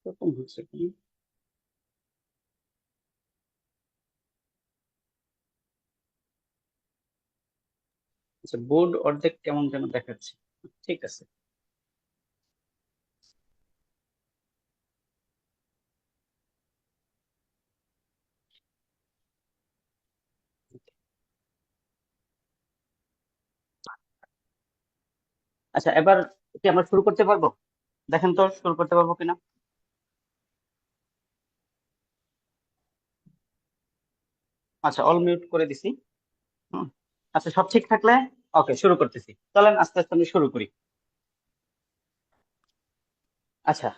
এরকম হচ্ছে কি? আচ্ছা, বোর্ড অর্ধেক কেমন যেন দেখাচ্ছে। ঠিক আছে। আচ্ছা, এবার কি আমরা শুরু করতে পারবো? দেখেন তো শুরু করতে পারবো কিনা। আচ্ছা, অল মিউট করে দিছি। হুম। আচ্ছা, সব ঠিক থাকলে ওকে, শুরু করতেছি। চলেন আস্তে আস্তে আমি শুরু করি। আচ্ছা।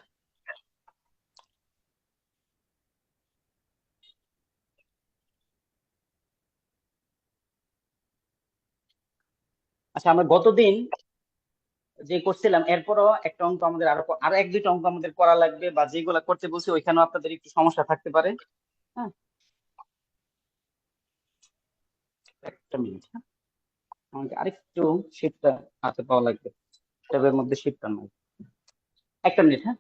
আচ্ছা, আমরা গতদিন যে করছিলাম এরপরও একটা অঙ্ক আমাদের আরো এক দুইটা অঙ্ক আমাদের করা লাগবে, বা যেগুলা করতে বলছি ওইখানেও আপনাদের একটু সমস্যা থাকতে পারে। হ্যাঁ। একটা মিনিট, হ্যাঁ। আমাকে আরেকটু শীটটা হাতে পাওয়া লাগবে। ট্যাবের মধ্যে শীটটা নাই। একটা মিনিট, হ্যাঁ।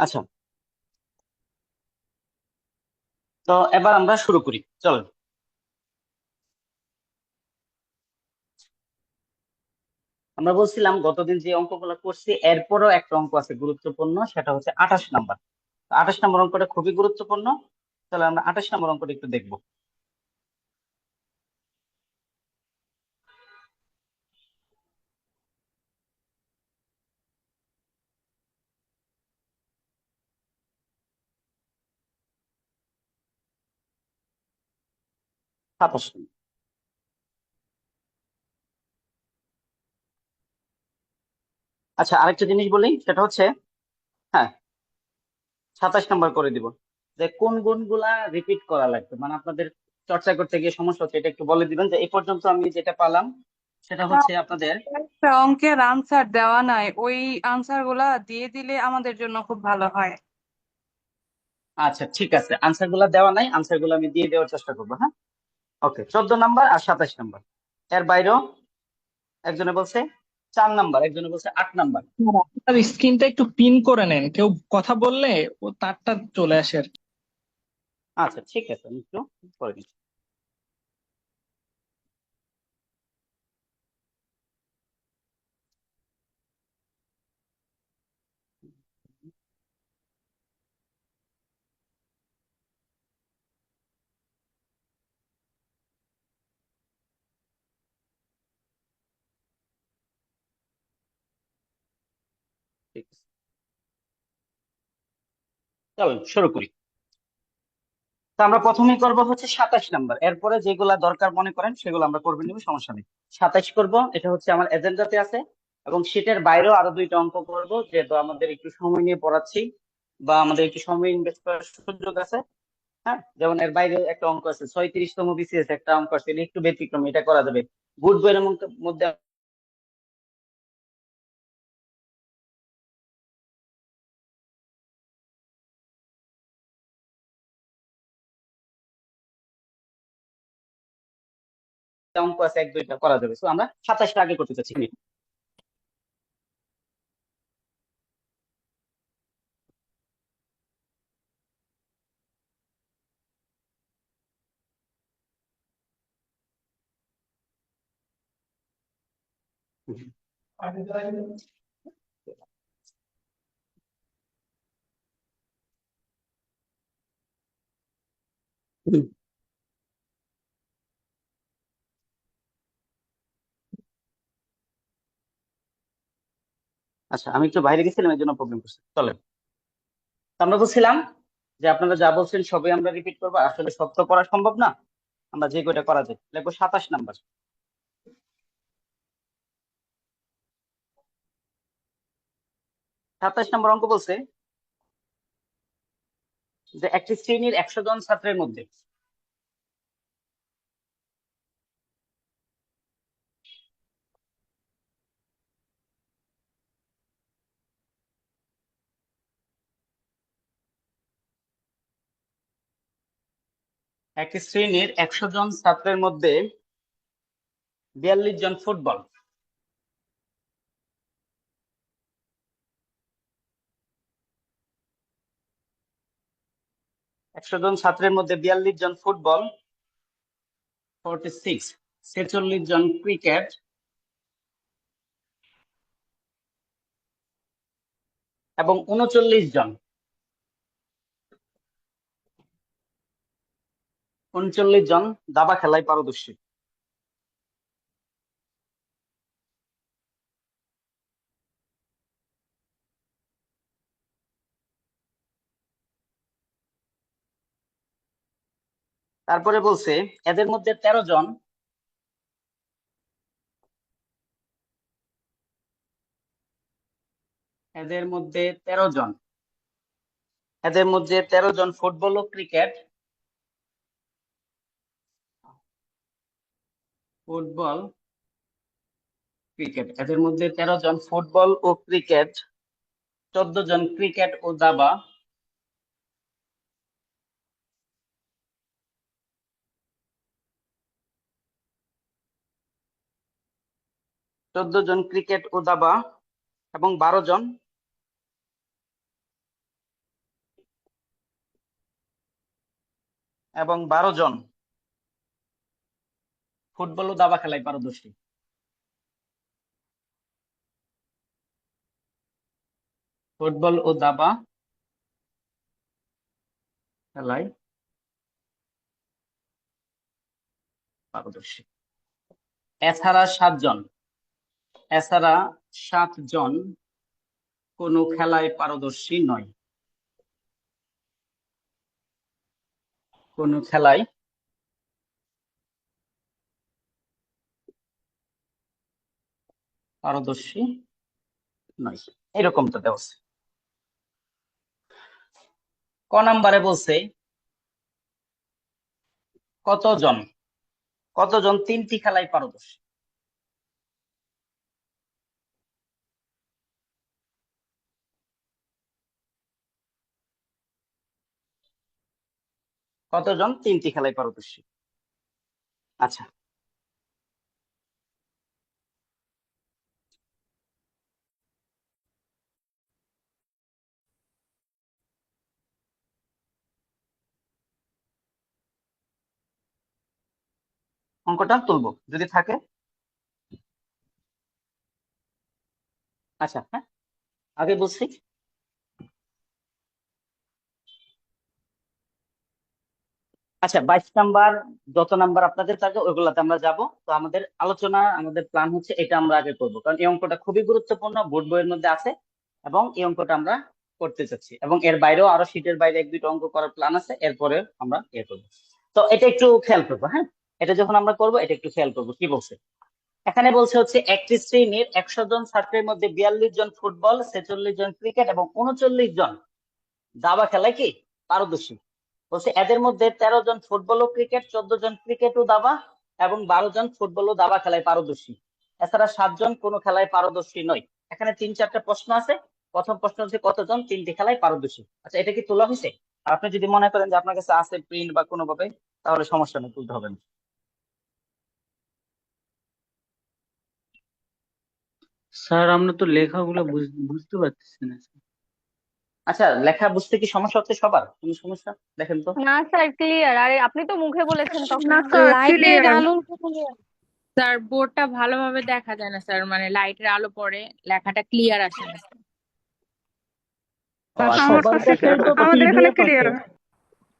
আচ্ছা, তো এবার আমরা শুরু করি, চলেন। আমরা বলছিলাম গতদিন যে অঙ্কগুলো করছি এরপরও একটা অঙ্ক আছে গুরুত্বপূর্ণ, সেটা হচ্ছে 28 নাম্বার। 28 নম্বর অঙ্কটা খুবই গুরুত্বপূর্ণ। তাহলে আমরা 28 নম্বর অঙ্কটা একটু দেখবো। 27 নম্বর। আচ্ছা, আরেকটা জিনিস বলি, সেটা হচ্ছে, হ্যাঁ, 27 নম্বর করে দিব। যে কোন গুণগুলা রিপিট করা লাগবে, মানে আপনাদের চর্চা করতে গিয়ে সমস্যা হচ্ছে, এটা একটু বলে দিবেন যে এই পর্যন্ত আমি যেটা পালাম সেটা হচ্ছে আপনাদের। একটা অঙ্কের আনসার দেওয়া নাই, ওই আনসার গুলা দিয়ে দিলে আমাদের জন্য খুব ভালো হয়। আচ্ছা, ঠিক আছে, আনসার গুলা দেওয়া নাই, আনসার গুলো আমি দিয়ে দেওয়ার চেষ্টা করবো, হ্যাঁ। ওকে, 14 নাম্বার আর 27 নাম্বার। এর বাইরেও একজনে বলছে 4 নাম্বার, একজনে বলছে 8 নাম্বার। আপনার স্ক্রিনটা একটু পিন করে নেন, কেউ কথা বললে ও তারটা চলে আসে আর কি। আচ্ছা, ঠিক আছে, আমি একটু করে দিচ্ছি। ঠিক আছে, চলুন শুরু করি। তো আমরা প্রথমেই করব হচ্ছে 27 নাম্বার, এরপরে যেগুলা দরকার মনে করেন সেগুলো আমরা করবে নিব, সমস্যা নেই। 27 করব, এটা হচ্ছে আমার এজেন্ডাতে আছে। এবং শীটের বাইরেও আরো দুইটা অঙ্ক করব, যেহেতু আমাদের একটু সময় নিয়ে পড়াচ্ছি, বা আমাদের একটু সময় ইনভেস্ট করার সুযোগ আছে। হ্যাঁ, যেমন এর বাইরে একটা অঙ্ক আছে, 36তম বিসিএস একটা অঙ্ক আছে, এটা একটু ব্যতিক্রম, এটা করা যাবে। গুড বইয়ের মধ্যে একটা অঙ্ক আছে, এক দুইটা করা যাবে, তো আমরা 27টা আগে করতে চাচ্ছি। হুম। আচ্ছা, আমি একটু বাইরে গেছিলাম, এই জন্য প্রবলেম করছে। চলেন, তো আমরা বলছিলাম যে আপনারা যা বলছেন সবই আমরা রিপিট করবো। আসলে সব তো করা সম্ভব না, আমরা যে কয়টা করা যায় লিখবো। 27 নাম্বার, 27 নম্বর অঙ্ক বলছে যে একটি শ্রেণীর 100 জন ছাত্রের মধ্যে একটি শ্রেণীর 100 জন ছাত্রের মধ্যে 42 জন ফুটবল, 100 জন ছাত্রের মধ্যে 42 জন ফুটবল, 46 জন ক্রিকেট এবং 39 জন দাবা খেলায় পারদর্শী। তারপরে বলছে এদের মধ্যে 13 জন এদের মধ্যে 13 জন এদের মধ্যে 13 জন ফুটবল ও ক্রিকেট ফুটবল ক্রিকেট এদের মধ্যে 13 জন ফুটবল ও ক্রিকেট, 14 জন ক্রিকেট ও দাবা, 14 জন ক্রিকেট ও দাবা এবং 12 জন ফুটবল ও দাবা খেলায় পারদর্শী। ফুটবল ও দাবা খেলায় পারদর্শী। এছাড়া 7 জন কোনো খেলায় পারদর্শী নয়। কোনো খেলায় পারদর্শী নয়, এরকম তো দেওয়া আছে। ক নাম্বারে বলছে কতজন কতজন 3টি খেলায় পারদর্শী। কতজন 3টি খেলায় পারদর্শী? আচ্ছা, অঙ্কটা তুলবো যদি থাকে। আচ্ছা, হ্যাঁ, আগে বলছি আচ্ছা 22 নাম্বার, যত নাম্বার আপনাদের থাকে ওইগুলাতে আমরা যাব। তো আমাদের আলোচনা, আমাদের প্ল্যান হচ্ছে এটা আমরা আগে করবো, কারণ এই অঙ্কটা খুবই গুরুত্বপূর্ণ, বোর্ড বইয়ের মধ্যে আছে এবং এই অঙ্কটা আমরা করতে চাচ্ছি। এবং এর বাইরেও আরো শীটের বাইরে 1-2টা অঙ্ক করার প্ল্যান আছে, এরপরে আমরা করবো। তো এটা একটু খেয়াল করবো, হ্যাঁ, এটা যখন আমরা করবো এটা একটু খেয়াল করবো। কি বলছে এখানে? বলছে হচ্ছে একটি শ্রেণীর 100 জন ছাত্রের মধ্যে 42 জন ফুটবল, 46 জন ক্রিকেট এবং 39 জন দাবা খেলায় কি পারদর্শী। বলছে এদের মধ্যে 13 জন ফুটবল ও ক্রিকেট, 14 জন ক্রিকেট ও দাবা এবং 12 জন ফুটবল ও দাবা খেলায় পারদর্শী। এছাড়া 7 জন কোনো খেলায় পারদর্শী নয়। এখানে 3-4টা প্রশ্ন আছে। প্রথম প্রশ্ন হচ্ছে কতজন 3টি খেলায় পারদর্শী। আচ্ছা, এটা কি তোলা হয়েছে? আর আপনি যদি মনে করেন যে আপনার কাছে আছে প্রিন্ট বা কোনোভাবে, তাহলে সমস্যা নেই, তুলতে হবে না। স্যার আমরা তো লেখাগুলো বুঝতে পারতেছি না স্যার। আচ্ছা, লেখা বুঝতে কি সমস্যা হচ্ছে সবার? কোনো সমস্যা দেখেন তো। না স্যার, ক্লিয়ার। আরে আপনি তো মুখে বলেছেন তখন। না স্যার, লাইটের ক্লিয়ার। আলো স্যার বোর্ডটা ভালোভাবে দেখা যায় না স্যার, মানে লাইটের আলো পড়ে লেখাটা ক্লিয়ার আসে না স্যার। ও আচ্ছা, সবার আচ্ছা। কাছেই তো আমাদের এখানে PDF আছে। ক্লিয়ার।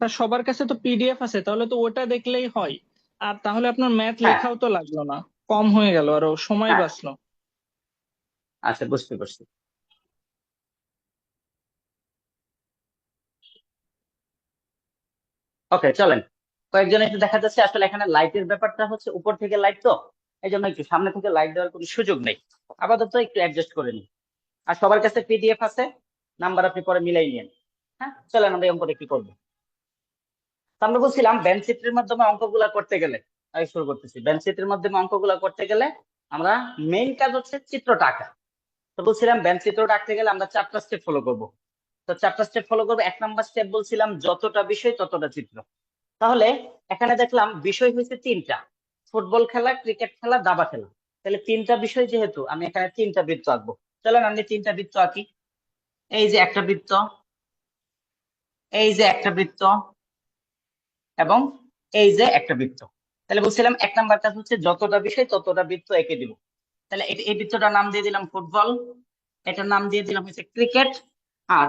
তা সবার কাছে তো পিডিএফ আছে, তাহলে তো ওটা দেখলেই হয়। আর তাহলে আপনার ম্যাথ হ্যাঁ, লেখাও তো লাগলো না, কম হয়ে গেল, আরো সময় হ্যাঁ, বাঁচলো। আচ্ছা, বুঝতে পারছি। ওকে, চলেন। কয়েকজন একটু দেখা যাচ্ছে আসলে এখানে লাইটের ব্যাপারটা হচ্ছে উপর থেকে লাইট তো, এই জন্য একটু সামনে থেকে লাইট দেওয়ার কোনো সুযোগ নেই। আপাতত একটু অ্যাডজাস্ট করে নিই। আর সবার কাছে পিডিএফ আছে, নাম্বার আপনি পরে মিলাই নিন। হ্যাঁ, চলেন আমরা এই অঙ্কটা কি করবো। তো আমরা বলছিলাম ব্যান্ড চিত্রের মাধ্যমে অঙ্কগুলা করতে গেলে, আমি শুরু করতেছি। ব্যান্ড চিত্রের মাধ্যমে অঙ্কগুলা করতে গেলে আমরা মেইন কাজ হচ্ছে চিত্রটা আঁকা। তো বলছিলাম ব্যান্ড চিত্রটা আঁকতে গেলে আমরা 4টা স্টেপ ফলো করব। তো 4টা স্টেপ ফলো করবো। 1 নাম্বার স্টেপ বলছিলাম যতটা বিষয় ততটা চিত্র। তাহলে এখানে দেখলাম বিষয় হয়েছে 3টা: ফুটবল খেলা, ক্রিকেট খেলা, দাবা খেলা। তাহলে 3টা বিষয় যেহেতু, আমি এখানে 3টা বৃত্ত আঁকবো। চলেন আমি 3টা বৃত্ত আঁকি। এই যে একটা বৃত্ত, এই যে একটা বৃত্ত, এবং এই যে একটা বৃত্ত। তাহলে বলছিলাম 1 নাম্বার কাজ হচ্ছে যতটা বিষয় ততটা বৃত্ত এঁকে দিব। তাহলে এই বৃত্তটার নাম দিয়ে দিলাম ফুটবল, এটার নাম দিয়ে দিলাম হচ্ছে ক্রিকেট, আর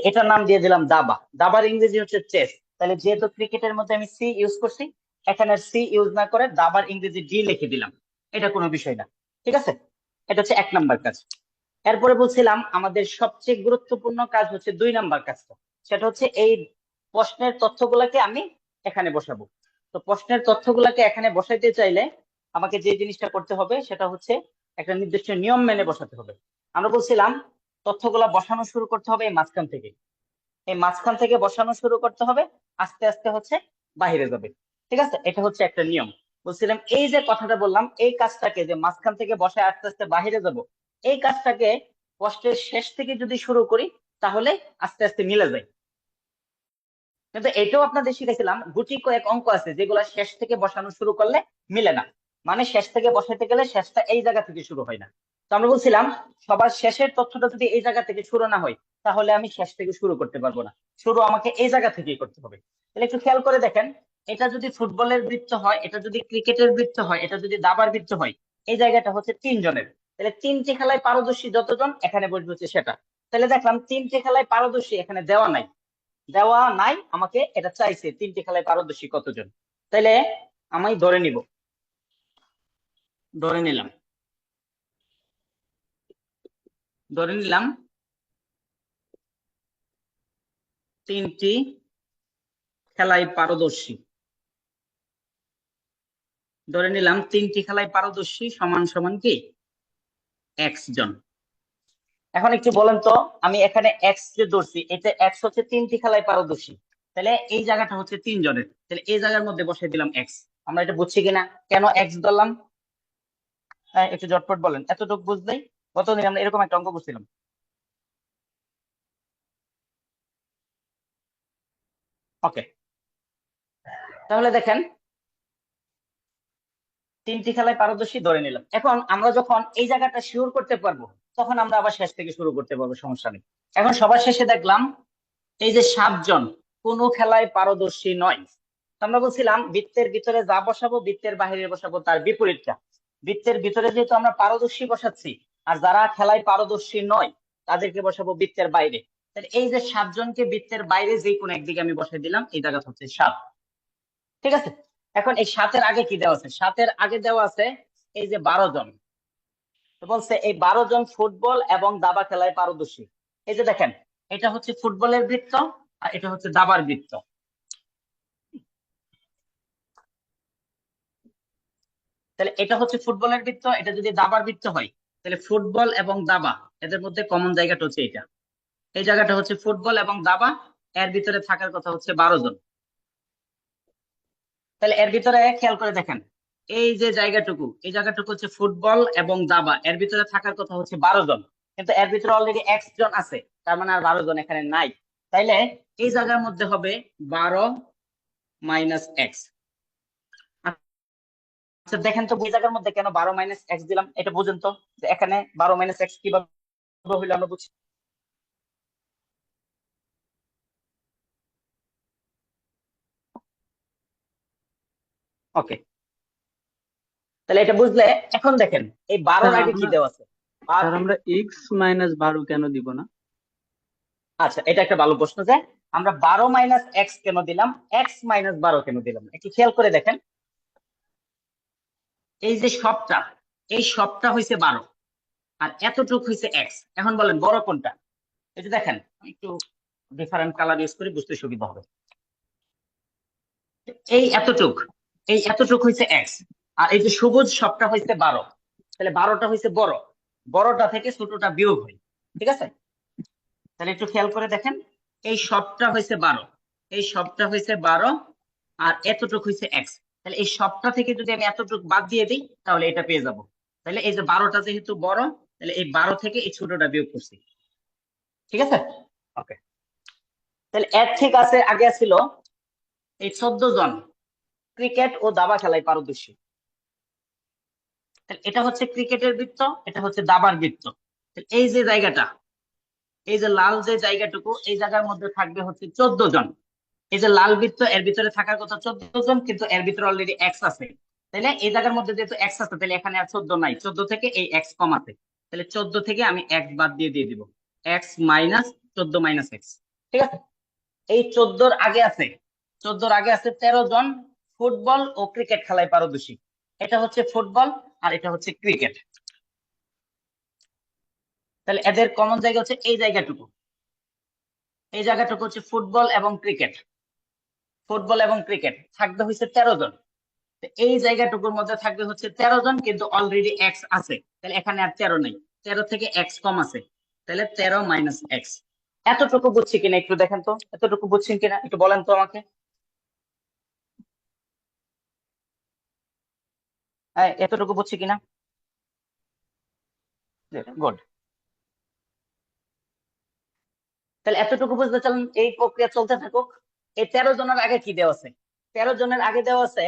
এটার নাম দিয়ে দিলাম দাবা। দাবার ইংরেজি হচ্ছে চেস। তাহলে যেহেতু ক্রিকেটের মধ্যে আমি সি ইউজ করছি, এখানে সি ইউজ না করে দাবার ইংরেজি ডি লিখে দিলাম। এটা কোনো বিষয় না, ঠিক আছে। এটা হচ্ছে 1 নাম্বার কাজ। এরপরে বলছিলাম আমাদের সবচেয়ে গুরুত্বপূর্ণ কাজ হচ্ছে 2 নাম্বার কাজটা। সেটা হচ্ছে এই প্রশ্নের তথ্যগুলাকে আমি এখানে বসাবো। তো প্রশ্নের তথ্যগুলাকে এখানে বসাইতে চাইলে আমাকে যে জিনিসটা করতে হবে সেটা হচ্ছে একটা নির্দিষ্ট নিয়ম মেনে বসাতে হবে। আমরা বলছিলাম তথ্যগুলা বসানো শুরু করতে হবে এই মাঝখান থেকে। এই মাঝখান থেকে বসানো শুরু করতে হবে, আস্তে আস্তে হচ্ছে বাহিরে যাবে। ঠিক আছে, এটা হচ্ছে একটা নিয়ম। বলছিলাম এই যে কথাটা বললাম, এই কাজটাকে যে মাঝখান থেকে বসে আস্তে আস্তে বাহিরে যাব, এই কাজটাকে প্রশ্নের শেষ থেকে যদি শুরু করি তাহলে আস্তে আস্তে মিলে যায়। কিন্তু এটাও আপনাদের শিখেছিলাম, গুটি কয়েক অঙ্ক আছে যেগুলো শেষ থেকে বসানো শুরু করলে মিলে না। মানে শেষ থেকে বসাতে গেলে শেষটা এই জায়গা থেকে শুরু হয় না। তো আমরা বলছিলাম সবার শেষের তথ্যটা যদি এই জায়গা থেকে শুরু না হয় তাহলে আমি শেষ থেকে শুরু করতে পারবো না। শুরু আমাকে এই জায়গা থেকেই করতে হবে। তাহলে একটু খেয়াল করে দেখেন, এটা যদি ফুটবলের বৃত্ত হয়, এটা যদি ক্রিকেটের বৃত্ত হয়, এটা যদি দাবার বৃত্ত হয়, এই জায়গাটা হচ্ছে 3 জনের। তাহলে 3টি খেলায় পারদর্শী যতজন এখানে বসবে হচ্ছে সেটা। তাহলে দেখলাম 3টি খেলায় পারদর্শী এখানে দেওয়া নাই, দেওয়া নাই, আমাকে এটা চাইছে 3টি খেলায় পারদর্শী কতজন। তাইলে আমি ধরে নিব, ধরে নিলাম, ধরে নিলাম 3টি খেলায় পারদর্শী, ধরে নিলাম 3টি খেলায় পারদর্শী সমান সমান কি এক্স জন। এখন একটু বলেন তো, আমি এখানে এক্স যে ধরছি, এটা এক্স হচ্ছে 3টি খেলায় পারদর্শী। তাহলে এই জায়গাটা হচ্ছে 3 জনের, তাহলে এই জায়গার মধ্যে বসাই দিলাম এক্স। আমরা এটা বুঝছি কিনা, কেন এক্স ধরলাম? হ্যাঁ, একটু ঝটপট বলেন, এতটুকু বুঝলেই। গতদিন আমরা এরকম একটা অঙ্ক করছিলাম। ওকে, তাহলে দেখেন 3টি খেলায় পারদর্শী ধরে নিলাম। এখন আমরা যখন এই জায়গাটা শিওর করতে পারবো তখন আমরা আবার শেষ থেকে শুরু করতে পারবো, সমস্যা নেই। এখন সবার শেষে দেখলাম এই যে 7 জন কোনো খেলায় পারদর্শী নয়। তো আমরা বলছিলাম বৃত্তের ভিতরে যা বসাবো বৃত্তের বাইরে বসাবো তার বিপরীতটা। বৃত্তের ভিতরে যেহেতু আমরা পারদর্শী বসাচ্ছি, আর যারা খেলায় পারদর্শী নয় তাদেরকে বসাবো বৃত্তের বাইরে। তাহলে এই যে 7 জনকে বৃত্তের বাইরে যে কোনো একদিকে আমি বসাই দিলাম, এই জায়গা হচ্ছে 7। ঠিক আছে, এখন এই 7-এর আগে কি দেওয়া আছে? 7-এর আগে দেওয়া আছে এই যে 12 জন। তো বলছে এই 12 জন ফুটবল এবং দাবা খেলায় পারদর্শী। এই যে দেখেন, এটা হচ্ছে ফুটবলের বৃত্ত আর এটা হচ্ছে দাবার বৃত্ত। তাহলে এটা হচ্ছে ফুটবলের বৃত্ত, এটা যদি দাবার বৃত্ত হয় তাহলে ফুটবল এবং দাবা এদের মধ্যে কমন জায়গাটা হচ্ছে এটা। এই জায়গাটা হচ্ছে ফুটবল এবং দাবা, এর ভিতরে থাকার কথা হচ্ছে 12 জন। তাহলে এর ভিতরে খেয়াল করে দেখেন, এই যে জায়গাটুকু, এই জায়গাটুকু হচ্ছে ফুটবল এবং দাবা, এর ভিতরে থাকার কথা হচ্ছে 12 জন। কিন্তু এর ভিতরে অলরেডি এক্স জন আছে, তার মানে আর 12 জন এখানে নাই। তাইলে এই জায়গার মধ্যে হবে 12 মাইনাস এক্স। আচ্ছা দেখেন তো এই জায়গার মধ্যে কেন 12 মাইনাস এক্স দিলাম, এটা বুঝেন তো, যে এখানে 12 মাইনাস এক্স কিভাবে হইলো আমরা বুঝছি। ওকে, তাহলে এটা বুঝলে এখন দেখেন এই 12-র স্যার আগে কি আমরা দেওয়া আছে? স্যার আমরা x -12 কেন দিব না? আচ্ছা, এটা একটা ভালো প্রশ্ন। যে আমরা 12 মাইনাস এক্স কেন দিলাম, এক্স মাইনাস 12 কেন দিলাম, একটু খেয়াল করে দেখেন। এই যে সবটা, এই সবটা হয়েছে 12 আর এতটুক হয়েছে এক্স। এখন বলেন বড় কোনটা? এই যে দেখেন, আমি একটু ডিফারেন্ট কালার ইউজ করে বুঝতে সুবিধা হবে। এই এতটুক, এই এতটুক হয়েছে এক্স, আর এই যে সবুজ সবটা হয়েছে 12। তাহলে 12টা হয়েছে বড়, বড়টা থেকে ছোটটা বিয়োগ হয়, ঠিক আছে? তাহলে একটু খেয়াল করে দেখেন, এই সবটা হয়েছে 12, এই সবটা হয়েছে 12 আর এতটুক হয়েছে এক্স। তাহলে এই সবটা থেকে যদি আমি এতটুক বাদ দিয়ে দিই তাহলে এটা পেয়ে যাব। তাহলে এই যে 12টা যেহেতু বড়, তাহলে এই 12 থেকে এই ছোটটা বিয়োগ করছি, ঠিক আছে? ওকে, তাহলে এর ঠিক আছে আগে ছিল এই 14 জন ক্রিকেট ও দাবা খেলায় পারদর্শী। তাহলে এটা হচ্ছে ক্রিকেটের বৃত্ত, এটা হচ্ছে দাবার বৃত্ত। তাহলে এই যে জায়গাটা, এই যে লাল যে জায়গাটুকু, এই জায়গার মধ্যে থাকবে হচ্ছে 14 জন। এই যে লাল বৃত্ত, এর ভিতরে থাকার কথা 14 জন, কিন্তু এর ভিতরে অলরেডি এক্স আছে। তাহলে এই জায়গার মধ্যে যেহেতু এক্স আছে, তাহলে এখানে আর 14 নাই, 14 থেকে এই এক্স কম আছে। তাহলে 14 থেকে আমি এক্স বাদ দিয়ে দিব, এক্স মাইনাস 14 মাইনাস এক্স, ঠিক আছে? এই 14 আগে আছে, 14 আগে আছে 13 জন ফুটবল ও ক্রিকেট খেলায় পারদর্শী। এটা হচ্ছে ফুটবল আর এটা হচ্ছে ক্রিকেট। তাহলে এদের কমন জায়গা হচ্ছে এই জায়গাটুকু, এই জায়গাটুকু হচ্ছে ফুটবল এবং ক্রিকেট। ফুটবল এবং ক্রিকেট থাকবে হচ্ছে 13 জন। তো এই জায়গাটুকুর মধ্যে থাকবে হচ্ছে 13 জন, কিন্তু অলরেডি এক্স আছে, তাহলে এখানে আর 13 নেই, 13 থেকে এক্স কম আছে, তাহলে 13 মাইনাস এক্স। এতটুকু বুঝছি কিনা একটু দেখেন তো, এতটুকু বুঝছেন কিনা একটু বলেন তো আমাকে। হ্যাঁ, এতটুকু বুঝছি কিনা? গুড। তাহলে এতটুকু বুঝতে চান, এই প্রক্রিয়া চলতে থাকুক। এই 13 জনের আগে কি দেওয়া আছে? 13 জনের আগে দেওয়া আছে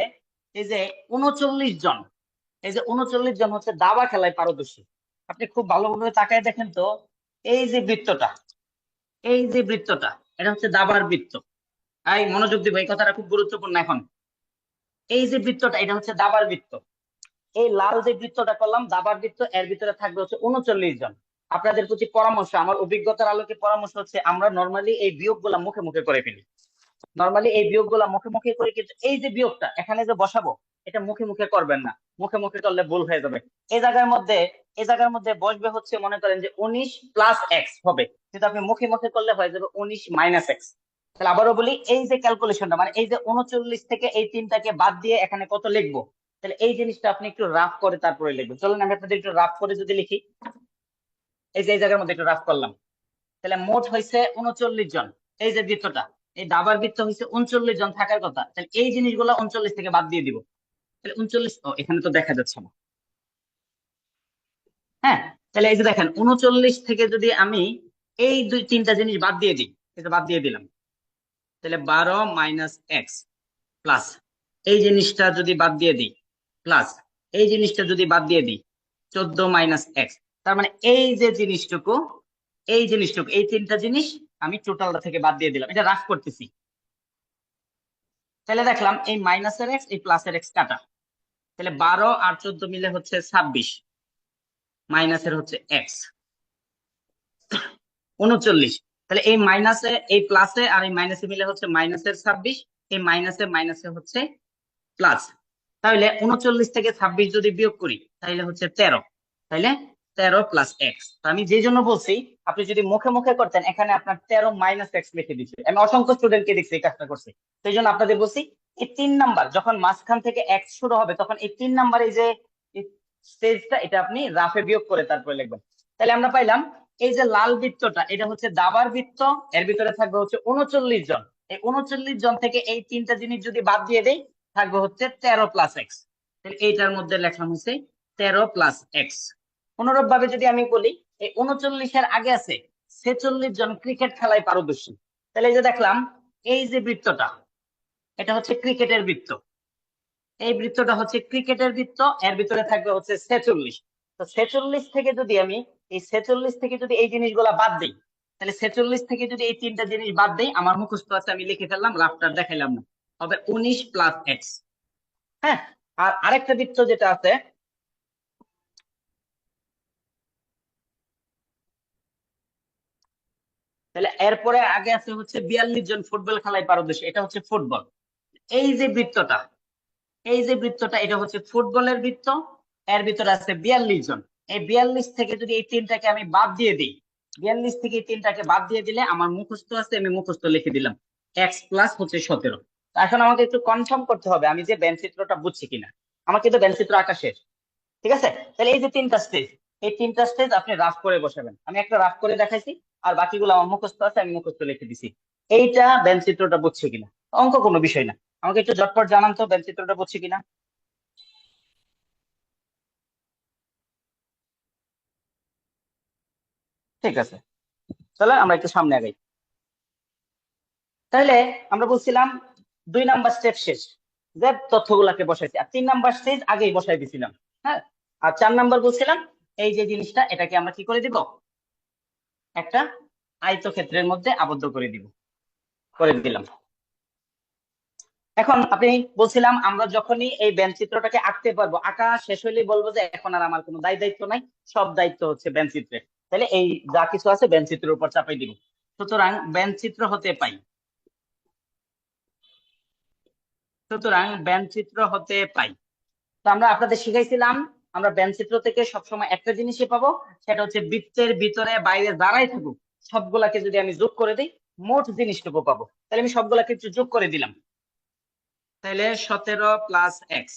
এই যে 39 জন। এই যে 39 জন হচ্ছে দাবা খেলায় পারদর্শী। আপনি খুব ভালোভাবে তাকায় দেখেন তো, এই যে বৃত্তটা, এই যে বৃত্তটা, এটা হচ্ছে দাবার বৃত্ত। এই মনোযোগ দিব, এই কথাটা খুব গুরুত্বপূর্ণ এখন। এই যে বৃত্তটা, এটা হচ্ছে দাবার বৃত্ত। এই লাল যে বৃত্তটা করলাম দাবার বৃত্ত, এর ভিতরে থাকবে হচ্ছে 39 জন। আপনাদের প্রতি পরামর্শ, আমার অভিজ্ঞতার আলোকে পরামর্শ হচ্ছে, আমরা নর্মালি এই বিয়োগ গুলা মুখে মুখে করে ফেলি। নর্মালি এই বিয়োগ গুলা মুখে মুখে করে, কিন্তু এই যে বিয়োগটা এখানে যে বসাবো, এটা মুখে মুখে করবেন না, মুখে মুখে করলে ভুল হয়ে যাবে। এই জায়গার মধ্যে, এই জায়গার মধ্যে বসবে হচ্ছে, মনে করেন যে 19 প্লাস এক্স হবে, কিন্তু আপনি মুখে মুখে করলে হয়ে যাবে 19 মাইনাস এক্স। তাহলে আবারও বলি, এই যে ক্যালকুলেশনটা, মানে এই যে 39 থেকে এই তিনটাকে বাদ দিয়ে এখানে কত লিখবো, তাহলে এই জিনিসটা আপনি একটু রাফ করে তারপরে লিখবেন। চলুন আমি আপনাদের একটু রাফ করে যদি লিখি, এই যে এই জায়গার মধ্যে একটু রাফ করলাম। তাহলে মোট হয়েছে 39 জন। এই যে বৃত্তটা, এই দাবার বৃত্ত হয়েছে 39 জন থাকার কথা, তাহলে এই জিনিসগুলো 39 থেকে বাদ দিয়ে দিব। তাহলে 39, ও এখানে তো দেখা যাচ্ছে না। হ্যাঁ, তাহলে এই যে দেখেন 39 থেকে যদি আমি এই দুই তিনটা জিনিস বাদ দিয়ে দিই, এটা বাদ দিয়ে দিলাম, তাহলে 12 মাইনাস এক্স প্লাস এই জিনিসটা যদি বাদ দিয়ে দিই, প্লাস এই জিনিসটা যদি বাদ দিয়ে দিই 14 মাইনাস এক্স। তার মানে এই যে জিনিসটুকু, এই জিনিসটুকু, এই তিনটা জিনিস আমি টোটালটা থেকে বাদ দিয়ে দিলাম, এটা রাফ করতেছি। তাহলে দেখলাম এই মাইনাসের এক্স, এই প্লাসের এক্স কাটা, তাহলে 12 আর 14 মিলে হচ্ছে 26, মাইনাসের হচ্ছে এক্স 39। তাহলে এই মাইনাসে, এই প্লাসে আর এই মাইনাসে মিলে হচ্ছে মাইনাসের 26, এই মাইনাসে মাইনাসে হচ্ছে প্লাস। তাহলে 39 থেকে 26 যদি বিয়োগ করি তাহলে হচ্ছে 13, তাহলে 13 প্লাস এক্স। আমি যে জন্য বলছি, আপনি যদি মুখে মুখে করতেন, এখানে আপনার 13 মাইনাস এক্স লিখে দিচ্ছে। আমি অসংখ্য স্টুডেন্টকে দেখছি এই কাজটা করছে, সেই জন্য আপনাদের বলছি, এই 3 নাম্বার যখন মাঝখান থেকে এক্স শুরু হবে, তখন এই 3 নাম্বার এই যে স্টেজটা, এটা আপনি রাফে বিয়োগ করে তারপরে লিখবেন। তাহলে আমরা পাইলাম, এই যে লাল বৃত্তটা, এটা হচ্ছে দাবার বৃত্ত, এর ভিতরে থাকবে হচ্ছে 39 জন। এই 39 জন থেকে এই তিনটা জিনিস যদি বাদ দিয়ে দেই, থাকবে হচ্ছে 13 প্লাস এক্স। তাহলে এইটার মধ্যে লেখা হচ্ছে 13 প্লাস এক্স। অনুরূপ ভাবে যদি আমি বলি, এই 39-এর আগে আছে 46 জন ক্রিকেট খেলায় পারদর্শী। তাহলে এই যে দেখলাম, এই যে বৃত্তটা, এটা হচ্ছে ক্রিকেটের বৃত্ত, এই বৃত্তটা হচ্ছে ক্রিকেটের বৃত্ত, এর ভিতরে থাকবে হচ্ছে 46। তো 46 থেকে যদি আমি, এই 46 থেকে যদি এই জিনিসগুলা বাদ দিই, তাহলে 46 থেকে যদি এই তিনটা জিনিস বাদ দিই, আমার মুখস্থ আছে, আমি লিখে ফেললাম, রাফটার দেখাইলাম না, হবে 19 প্লাস এক্স। হ্যাঁ, আর আরেকটা বৃত্ত যেটা আছে, তাহলে এরপরে আগে আছে হচ্ছে 42 জন ফুটবল খেলায় পারদর্শী, এটা হচ্ছে ফুটবল। এই যে বৃত্তটা, এটা হচ্ছে ফুটবলের বৃত্ত, এর ভিতরে আছে 42 জন। এই 42 থেকে যদি এই তিনটাকে আমি বাদ দিয়ে দিই, 42 থেকে এই তিনটাকে বাদ দিয়ে দিলে আমার মুখস্থ আছে, আমি মুখস্থ লিখে দিলাম x প্লাস হচ্ছে 17। এখন আমাকে একটু কনফার্ম করতে হবে আমি যে চিত্রটা বুঝছি কিনা। আমার কিন্তু চিত্র আঁকা শেষ, ঠিক আছে? তাহলে এই যে তিনটা স্টেজ, এই তিনটা স্টেজ আপনি রাফ করে বসাবেন। আমি একটা রাফ করে দেখাইছি, আর বাকিগুলো আমার মুখস্থ আছে, আমি মুখস্থ লিখে দিছি। এইটা চিত্রটা বুঝছে কিনা, অঙ্ক কোনো বিষয় না। আমাকে একটু ঝটপট জানান তো চিত্রটা বুঝছে কিনা। ঠিক আছে, তাহলে আমরা একটু সামনে আগাই। তাহলে আমরা বলছিলাম 2 নাম্বার স্টেপ শেষ, যে তথ্যগুলাকে বসাইছি, আর 3 নাম্বার স্টেজ আগেই বসাই দিছিলাম। হ্যাঁ, আর 4 নাম্বার বলছিলাম এই যে জিনিসটা, এটাকে আমরা কি করে দিব, একটা আয়তক্ষেত্রের মধ্যে আবদ্ধ করে দিলাম। এখন আপনি বলছিলাম আমরা যখনই এই চিত্রটাকে আঁকতে পারবো, আঁকা শেষ হইলেই বলবো যে এখন আর আমার কোনো দায়িত্ব নাই, সব দায়িত্ব হচ্ছে চিত্রে। তাহলে এই যা কিছু আছে চিত্রের উপর চাপাই দিব। সুতরাং চিত্র হতে পাই, তো আমরা আপনাদের শিখাইছিলাম আমরা চিত্র থেকে সবসময় একটা জিনিসই পাবো, সেটা হচ্ছে বৃত্তের ভিতরে বাইরে যারাই থাকুক সবগুলাকে যদি আমি যোগ করে দিই মোট জিনিসটুকু পাবো। তাহলে আমি সবগুলাকে একটু যোগ করে দিলাম। তাহলে 17 প্লাস এক্স,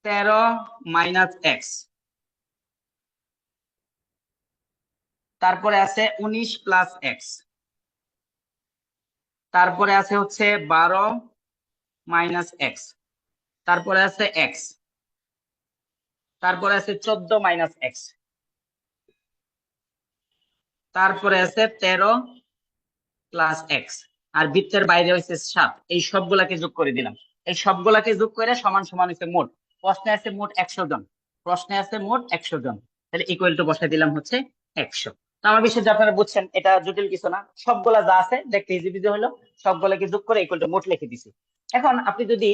13 মাইনাস এক্স, তারপরে আছে 19 প্লাস এক্স, তারপরে আছে হচ্ছে 12 মাইনাস এক্স, তারপরে আছে এক্স, তারপরে আছে 14 মাইনাস এক্স, তারপরে আছে 13 প্লাস এক্স, আর বৃত্তের বাইরে হচ্ছে 7। এই সবগুলাকে যোগ করে দিলাম। এই সবগুলাকে যোগ করে সমান সমান হচ্ছে মোট, প্রশ্নে আছে মোট 100 জন, তাহলে ইকুয়াল টু বসাই দিলাম হচ্ছে 100। তো আমার বিষয় যে আপনারা বুঝছেন, এটা জটিল কিছু না, সবগুলা যা আছে দেখতে ইজি বিজি হলো, সবগুলাকে যোগ করে ইকুয়াল টু মোট লিখে দিছি। এখন আপনি যদি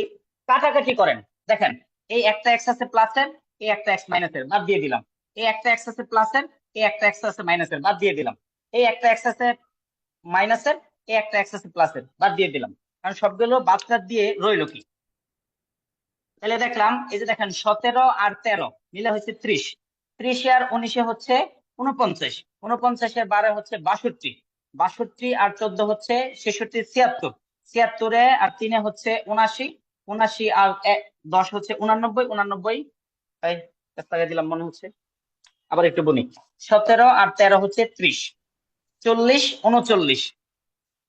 কাটাকাটি করেন, দেখেন এই একটা এক্স আছে প্লাসের, এই একটা এক্স মাইনাসের, বাদ দিয়ে দিলাম। এই একটা এক্স আছে প্লাসের, এই একটা এক্স আছে মাইনাসের, বাদ দিয়ে দিলাম। এই একটা এক্স আছে মাইনাসের, এই একটা এক্স আছে প্লাসের, বাদ দিয়ে দিলাম। কারণ সবগুলো বাদ টাদ দিয়ে রইলো কি, তাহলে দেখলাম এই যে দেখেন 17 আর 13 মিলে হচ্ছে 30, 30 আর 19 হচ্ছে 49, 49 এর 12 হচ্ছে 62, 62 আর 14 হচ্ছে 66, 76, 76 আর 3 হচ্ছে 79, 79 আর 10 হচ্ছে 89, 89 এই লাগাই দিলাম মনে হচ্ছে। আবার একটু বলি, 17 আর 13 হচ্ছে 30, 40, 39,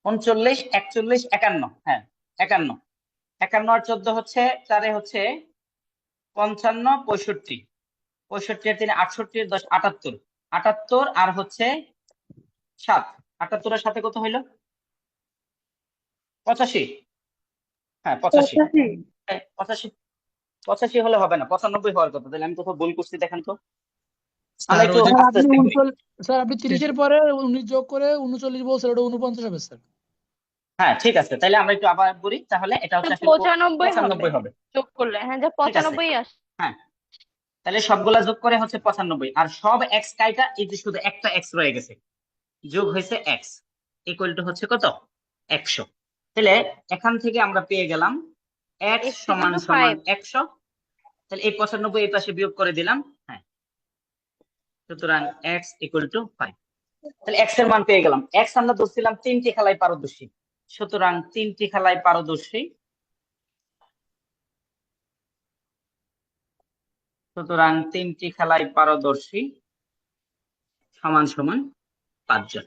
39, 41, 51, হ্যাঁ 51, 51 আর 14 হচ্ছে 4 হচ্ছে 55, 65, 65 এর 3 68, 10 78, 78 আর হচ্ছে 7, 78 এর সাথে কত হইলো 85, হ্যাঁ 85, 85, 85 হলে হবে না, 95 হওয়ার কথা। তাহলে আমি কোথাও ভুল করছি দেখেন তো, আমরা স্যার একটু ওই যে আস্তে আস্তে করি। স্যার আপনি 30-এর পরে 19 যোগ করে 39 বলছেন, ওটা 49 হবে স্যার। হ্যাঁ ঠিক আছে, তাহলে আমরা একটু আবার বলি, তাহলে এটা হচ্ছে আসলে 95 হবে। যোগ করলে, হ্যাঁ যে ঠিক আছে, 95 আসে। হ্যাঁ তাহলে সবগুলা যোগ করে হচ্ছে 95, আর সব এক্স কাইটা এই যে শুধু একটা এক্স রয়ে গেছে, যোগ হয়েছে এক্স ইকুয়াল টু হচ্ছে কত 100। তাহলে এখান থেকে আমরা পেয়ে গেলাম x X সমান equal to সমান 5। 100। তাহলে এই 95 এই পাশে বিয়োগ করে দিলাম, হ্যাঁ সুতরাং x ইকুয়াল টু 5। তাহলে x এর মান পেয়ে গেলাম। x আমরা ধরছিলাম 3টি খেলায় পারদর্শী, সুতরাং 3টি খেলায় পারদর্শী, সমান সমান 5 জন।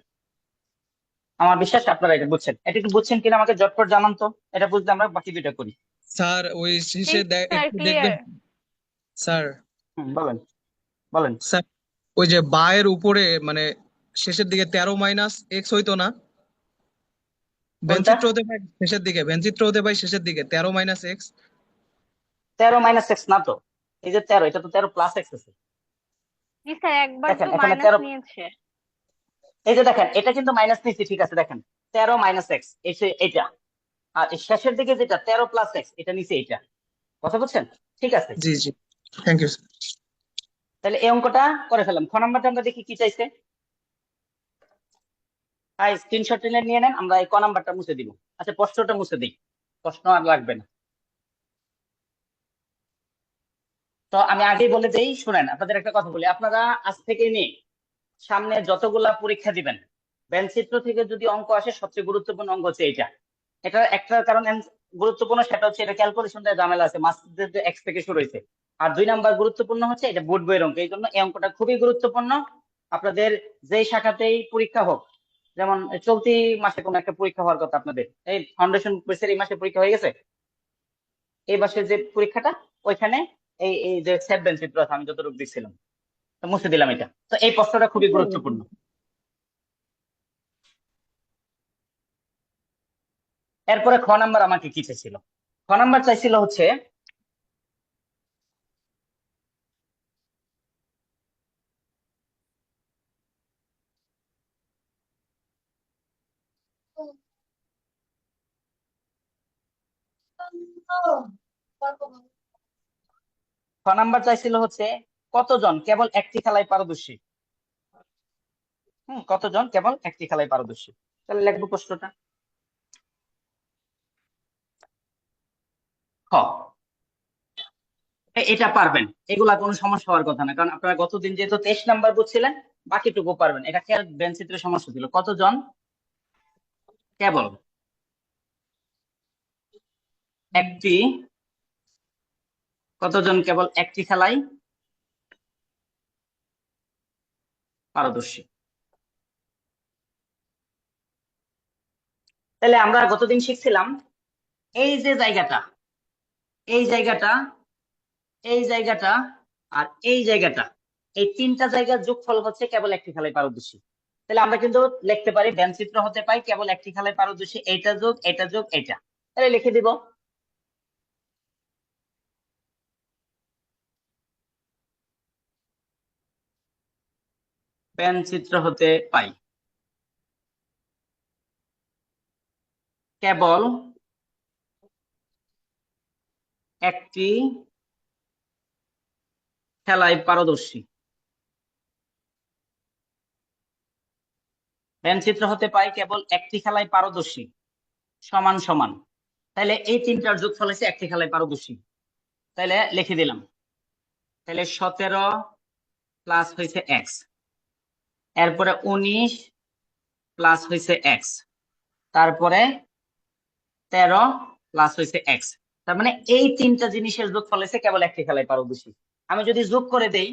আমার বিশ্বাস আপনারা এটা বুঝছেন। এটা কি বুঝছেন কিনা আমাকে ঝটপট জানান তো, এটা বুঝলে আমরা বাকি দুইটা করি। স্যার ওই শেষে স্যার একটু ক্লিয়ার। দেখবেন স্যার। বলেন বলেন। স্যার ওই যে বায়ের উপরে মানে শেষের দিকে 13 মাইনাস এক্স হইতো না, কোনটা ভেনচিত্র হতে পাই শেষের দিকে, ভেনচিত্র হতে পাই শেষের দিকে 13 মাইনাস এক্স। 13 মাইনাস এক্স না তো, এই যে 13 এটা তো 13 প্লাস এক্স আছে। জি স্যার একবার দেখেন তো এখানে মাইনাস 13, নিয়েছে। এই যে দেখেন এটা কিন্তু মাইনাস নিয়েছি, ঠিক আছে দেখেন 13 মাইনাস এক্স এটা, আর এই শেষের দিকে যেটা 13 প্লাস এক্স এটা নিচে, এটা কথা বুঝছেন? ঠিক আছে, জি জি, থ্যাংক ইউ। তাহলে এই অঙ্কটা করে ফেলাম। খ নাম্বারটা আমরা দেখি কি চাইছে। তাই স্ক্রিনশট নিয়ে নেন, আমরা এই ক নাম্বারটা মুছে দিব। আচ্ছা প্রশ্নটা মুছে দিই, প্রশ্ন আর লাগবে না। তো আমি আগেই বলে দেই, শুনেন আপনাদের একটা কথা বলি, আপনারা আজ থেকে নিয়ে সামনে যতগুলা পরীক্ষা দিবেন, ব্যঞ্চিত্র থেকে যদি অঙ্ক আসে সবচেয়ে গুরুত্বপূর্ণ অঙ্ক হচ্ছে এটা। এটা একটা কারণ গুরুত্বপূর্ণ, সেটা হচ্ছে এটা ক্যালকুলেশনটা ঝামেলা আছে, মাসের এক্স থেকে শুরু হয়েছে। আর 2 নাম্বার গুরুত্বপূর্ণ হচ্ছে এটা বোর্ড বইয়ের অঙ্ক, এই জন্য এই অঙ্কটা খুবই গুরুত্বপূর্ণ। আপনাদের যেই শাখাতেই পরীক্ষা হোক, যেমন চলতি মাসে কোনো একটা পরীক্ষা হওয়ার কথা আপনাদের, এই ফাউন্ডেশন কোর্সের এই মাসে পরীক্ষা হয়ে গেছে, এই মাসে যে পরীক্ষাটা, ওইখানে এই এই যে সেভ ব্যঞ্চিত্র আছে আমি যতটুকু দিচ্ছিলাম, তো মুছে দিলাম এটা। তো এই প্রশ্নটা খুবই গুরুত্বপূর্ণ। এরপরে খ নাম্বার আমাকে কি চাইছিল, খ নাম্বার চাইছিল হচ্ছে খ নাম্বার চাইছিল হচ্ছে কতজন কেবল একটি খেলায় পারদর্শী। কতজন কেবল একটি খেলায় পারদর্শী। তাহলে লিখবো প্রশ্নটা খ। এটা পারবেন, এগুলা কোনো সমস্যা হওয়ার কথা না, কারণ আপনারা গতদিন যেহেতু 23 নাম্বার বুঝছিলেন, বাকিটুকু পারবেন। এটা খেয়াল, বেঞ্চিত্রের সমস্যা ছিল, কতজন কেবল একটি, কতজন কেবল একটি খেলায় পারদর্শী। তাহলে আমরা গতদিন শিখছিলাম এই যে জায়গাটা, এই জায়গাটা, এই জায়গাটা আর এই জায়গাটা, এই 3টা জায়গার যোগফল হচ্ছে কেবল একটি খেলায় পারদর্শী। তাহলে আমরা কিন্তু লিখতে পারি ব্যঞ্চিত্র হতে পাই কেবল একটি খেলায় পারদর্শী, এইটা যোগ এটা যোগ এটা। তাহলে লিখে দিব ব্যঞ্চিত্র হতে পাই কেবল একটি খেলায় পারদর্শী। ব্যঞ্চিত্র হতে পাই কেবল একটি খেলায় পারদর্শী সমান সমান, তাহলে এই 3টার যোগফল হচ্ছে একটি খেলায় পারদর্শী। তাহলে লিখে দিলাম, তাহলে 17 প্লাস হয়েছে এক্স, এরপরে 19 প্লাস হয়েছে এক্স, তারপরে 13 প্লাস হয়েছে এক্স। তার মানে এই 3টা জিনিসের যোগফল হয়েছে কেবল একটি খেলায় পারদর্শী। আমি যদি যোগ করে দেই,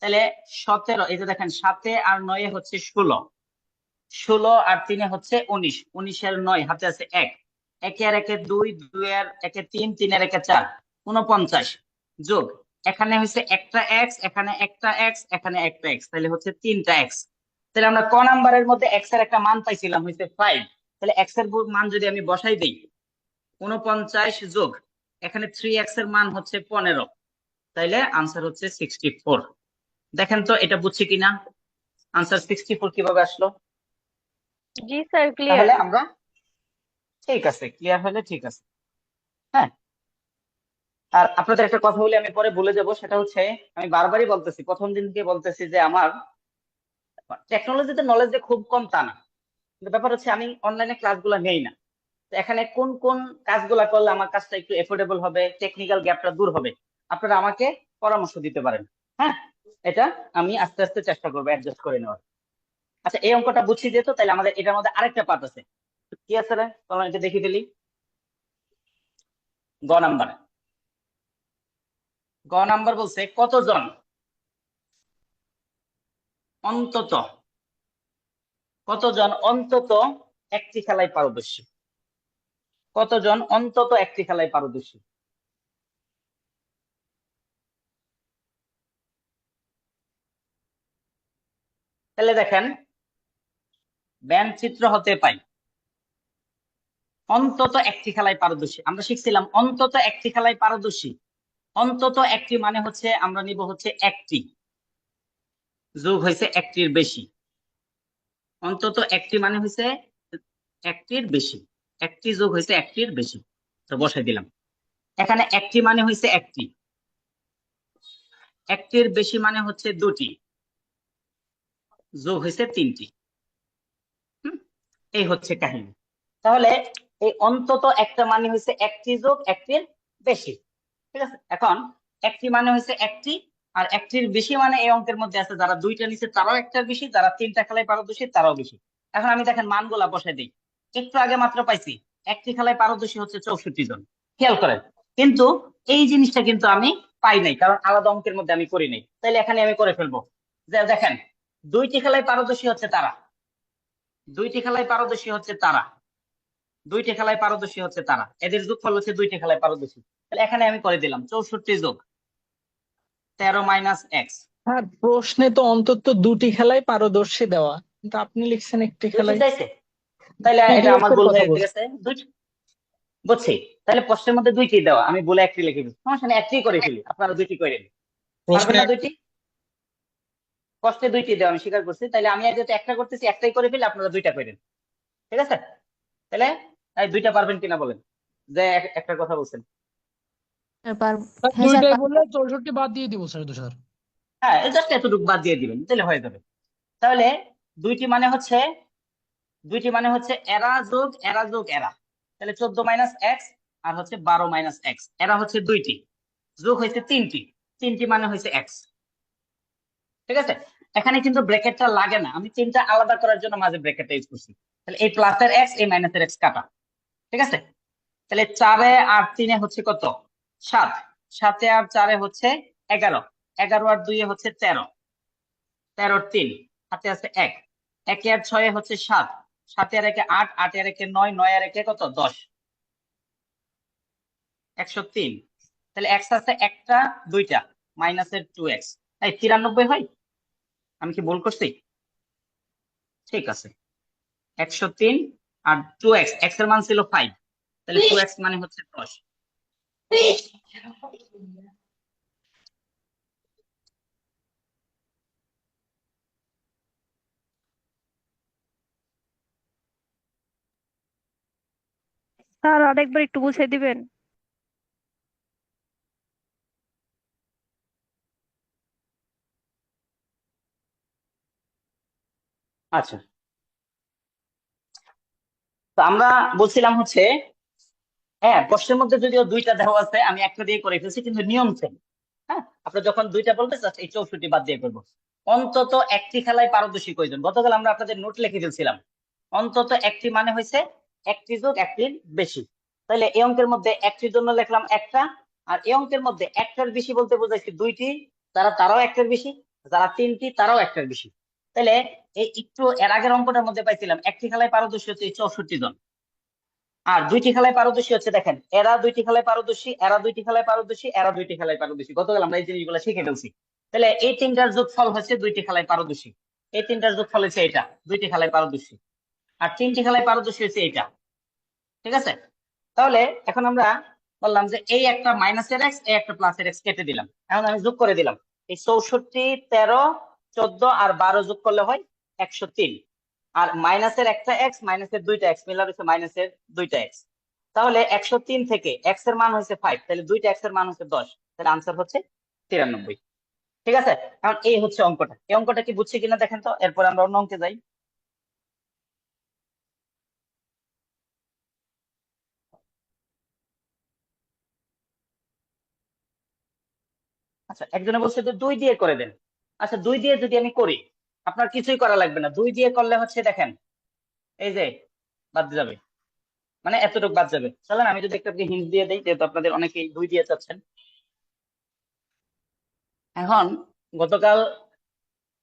তাহলে 17, এই যে দেখেন 7 আর 9 হচ্ছে 16, 16 আর 3 হচ্ছে 19, 19 এর 9 হাতে আছে 1, 1 এর 1 2, 2 এর 1 3, 3 এর 1 4, 49 যোগ এখানে হচ্ছে একটা এক্স, এখানে একটা এক্স, এখানে একটা এক্স, তাহলে হচ্ছে 3টা এক্স। তাহলে আমরা ক নাম্বারের মধ্যে এক্স এর একটা মান পাইছিলাম হচ্ছে 5, তাহলে এক্স এর মান যদি আমি বসাই দিই 49 যোগ এখানে 3x এর মান হচ্ছে 15, তাইলে আনসার হচ্ছে 64। দেখেন তো এটা বুঝছি কিনা, আনসার 64 কিভাবে আসলো। জি স্যার, ক্লিয়ার। তাহলে আমরা ঠিক আছে, ক্লিয়ার হলে ঠিক আছে। হ্যাঁ, আর আপনাদের একটা কথা বলে আমি পরে ভুলে যাব, সেটা হচ্ছে আমি বারবারই বলতেছি, প্রথম দিন থেকে বলতেছি যে আমার টেকনোলজিতে নলেজ যে খুব কম তা না, কিন্তু ব্যাপার হচ্ছে আমি অনলাইনে ক্লাসগুলো নেই না। তো এখানে কোন কোন কাজগুলা করলে আমার কাজটা একটু এফোর্ডেবল হবে, টেকনিক্যাল গ্যাপটা দূর হবে, আপনারা আমাকে পরামর্শ দিতে পারেন। হ্যাঁ, এটা আমি আস্তে আস্তে চেষ্টা করবো অ্যাডজাস্ট করে নেওয়ার। আচ্ছা এই অঙ্কটা বুঝছি যেত, তাহলে আমাদের এটার মধ্যে আরেকটা পার্ট আছে, কি আছে রে, চলো এটা দেখে ফেলি। গ নাম্বার, গ নাম্বার বলছে কতজন অন্তত, কতজন অন্তত একটি খেলায় পারদর্শী, কতজন অন্তত একটি খেলায় পারদর্শী। তাহলে দেখেন ব্যঞ্চিত্র হতে পাই অন্তত একটি খেলায় পারদর্শী, আমরা শিখছিলাম অন্তত একটি খেলায় পারদর্শী। অন্তত একটি মানে হচ্ছে আমরা নিব হচ্ছে একটি যোগ হয়েছে একটির বেশি, অন্তত একটি মানে হয়েছে একটির বেশি, একটি যোগ হয়েছে একটির বেশি, তো বসাই দিলাম। এখানে একটি মানে হয়েছে একটি, একটির বেশি মানে হচ্ছে দুটি, যোগ হয়েছে তিনটি। এই হচ্ছে কাহিনী। তাহলে এই অন্তত একটা মানে হচ্ছে একটি যোগ একটির বেশি। ঠিক আছে, এখন একটি মানে হচ্ছে একটি, আর একটির বেশি মানে এই অঙ্কের মধ্যে আছে যারা দুইটা নিচে তারাও একটার বেশি, যারা তিনটা খেলায় পারদর্শী তারাও বেশি। এখন আমি দেখেন মানগুলা বসাই দিই। একটু আগে মাত্র পাইছি একটি খেলায় পারদর্শী হচ্ছে 64 জন, খেয়াল করেন। কিন্তু এই জিনিসটা কিন্তু আমি পাই নাই, কারণ আলাদা অঙ্কের মধ্যে আমি করি নাই। তাইলে এখানে আমি করে ফেলবো যে দেখেন দুইটি খেলায় পারদর্শী হচ্ছে তারা, দুইটি খেলায় পারদর্শী হচ্ছে তারা, দুইটি খেলায় পারদর্শী হচ্ছে তারা, এদের যোগফল হচ্ছে দুইটি খেলায় পারদর্শী। তাহলে এখানে আমি করে দিলাম 64 যোগ 13 মাইনাস এক্স। আর প্রশ্নে তো অন্তত দুটি খেলায় পারদর্শী দেওয়া, কিন্তু আপনি লিখছেন একটি দুইটি খেলায়। চাইছে, তাহলে এটা পিডিএফ আমার এর ভুল কথা হয়ে বলছি। গেছে। দুইটি বুঝছি, তাহলে প্রশ্নের মধ্যে দুইটি দেওয়া, আমি বলে একটি লিখে দিচ্ছি, সমস্যা নেই, একটি করে ফেলি, আপনারা দুইটি করে নিন। পারবেন প্রশ্নে না দুইটি? কষ্টে দুইটি দেওয়া আমি স্বীকার করছি, তাহলে আমি আজ যেহেতু একটা করতেছি একটাই করে ফেলি, আপনারা দুইটা করেন। ঠিক আছে, তাহলে এই দুইটা পারবেন কিনা বলেন, যে একটা কথা বলছেন। স্যার দুইটাই বললে 64 বাদ দিয়ে দিব স্যার তুষার। হ্যাঁ, জাস্ট এতটুকু বাদ দিয়ে দিবেন, তাহলে হয়ে যাবে। তাহলে দুইটি মানে হচ্ছে, দুইটি মানে হচ্ছে এরা যোগ এরা যোগ এরা, তাহলে 14 মাইনাস এক্স আর হচ্ছে 12 মাইনাস এক্স। এরা হচ্ছে দুইটি, যোগ হয়েছে তিনটি, তিনটি মানে হয়েছে এক্স। ঠিক আছে, এখানে কিন্তু ব্র্যাকেটটা লাগে না, আমি তিনটা আলাদা করার জন্য মাঝে ব্র্যাকেটটা ইউজ করছি। তাহলে এই প্লাসের এক্স এই মাইনাসের এক্স কাটা। ঠিক আছে, তাহলে 4 আর 3 হচ্ছে কত? 7, 7 আর 4 হচ্ছে 11, 11 আর 2 হচ্ছে 13, 13 3 হাতে আছে 1, 1 আর 6 হচ্ছে 7, 7 আর 1 8, 8 আর 1 9, 9 আর 1 কত? 10, 103। তাহলে এক্স আছে একটা দুইটা, মাইনাসের 2x, এই 93 হয়? আমি কি ভুল করছি? ঠিক আছে, 103 আর 2x, x এর মান ছিল 5, তাহলে 2x মানে হচ্ছে 10। স্যার আরেকবার একটু বুঝিয়ে দিবেন? আচ্ছা, তো আমরা বলছিলাম হচ্ছে, হ্যাঁ প্রশ্নের মধ্যে যদিও দুইটা দেওয়া আছে, আমি একটা দিয়ে করে ফেলছি, কিন্তু নিয়ম সেম। হ্যাঁ, আপনার যখন দুইটা বলবে just এই 64 বাদ দিয়ে করবো। অন্তত একটি খেলায় পারদর্শী কয়জন? গতকাল আমরা আপনাদের নোট লিখে ফেলছিলাম, অন্তত একটি মানে হয়েছে একটি যোগ একটির বেশি। তাহলে এই অঙ্কের মধ্যে একটির জন্য লিখলাম একটা, আর এই অঙ্কের মধ্যে একটার বেশি বলতে বোঝাইছি দুইটি, যারা তারাও একটার বেশি, যারা তিনটি তারাও একটার বেশি। তাহলে এই একটু এর আগের অঙ্কটার মধ্যে পাইছিলাম একটি খেলায় পারদর্শী হচ্ছে 64 জন, আর দুইটি খেলায় পারদর্শী হচ্ছে দেখেন এরা দুইটি খেলায় পারদর্শী, এরা দুইটি খেলায় পারদর্শী, এরা দুইটি খেলায় পারদর্শী। গতকাল আমরা এই জিনিসগুলো শিখে ফেলছি। তাহলে এই তিনটার যোগফল হচ্ছে দুইটি খেলায় পারদর্শী, এই তিনটার যোগফল হচ্ছে এটা, দুইটি খেলায় পারদর্শী, আর তিনটি খেলায় পারদর্শী হচ্ছে এটা। ঠিক আছে, তাহলে এখন আমরা বললাম যে এই একটা মাইনাসের এক্স, এই একটা প্লাসের এক্স কেটে দিলাম, এখন আমি যোগ করে দিলাম। এই 64, 13, 14 আর 12 যোগ করলে হয় 103, আর মাইনাসের একটা এক্স মাইনাসের দুইটা এক্স মিলা হচ্ছে মাইনাসের দুইটা এক্স। তাহলে 103 থেকে এক্স এর মান হচ্ছে 5, তাহলে দুইটা এক্স এর মান হচ্ছে 10, তাহলে আনসার হচ্ছে 93। ঠিক আছে, এখন এই হচ্ছে অঙ্কটা, এই অঙ্কটা কি বুঝছি কিনা দেখেন তো, এরপর আমরা অন্য অঙ্কে যাই। আচ্ছা, একজনে বলছে যে 2 দিয়ে করে দেন। আচ্ছা, 2 দিয়ে যদি আমি করি, আপনার কিছুই করা লাগবে না, 2 দিয়ে করলে হচ্ছে দেখেন এই যে বাদ যাবে, মানে এতটুকু বাদ যাবে। চলেন আমি যদি একটা হিন্ট দিয়ে দিই, যেহেতু আপনাদের অনেকেই 2 দিয়ে চাচ্ছেন। এখন গতকাল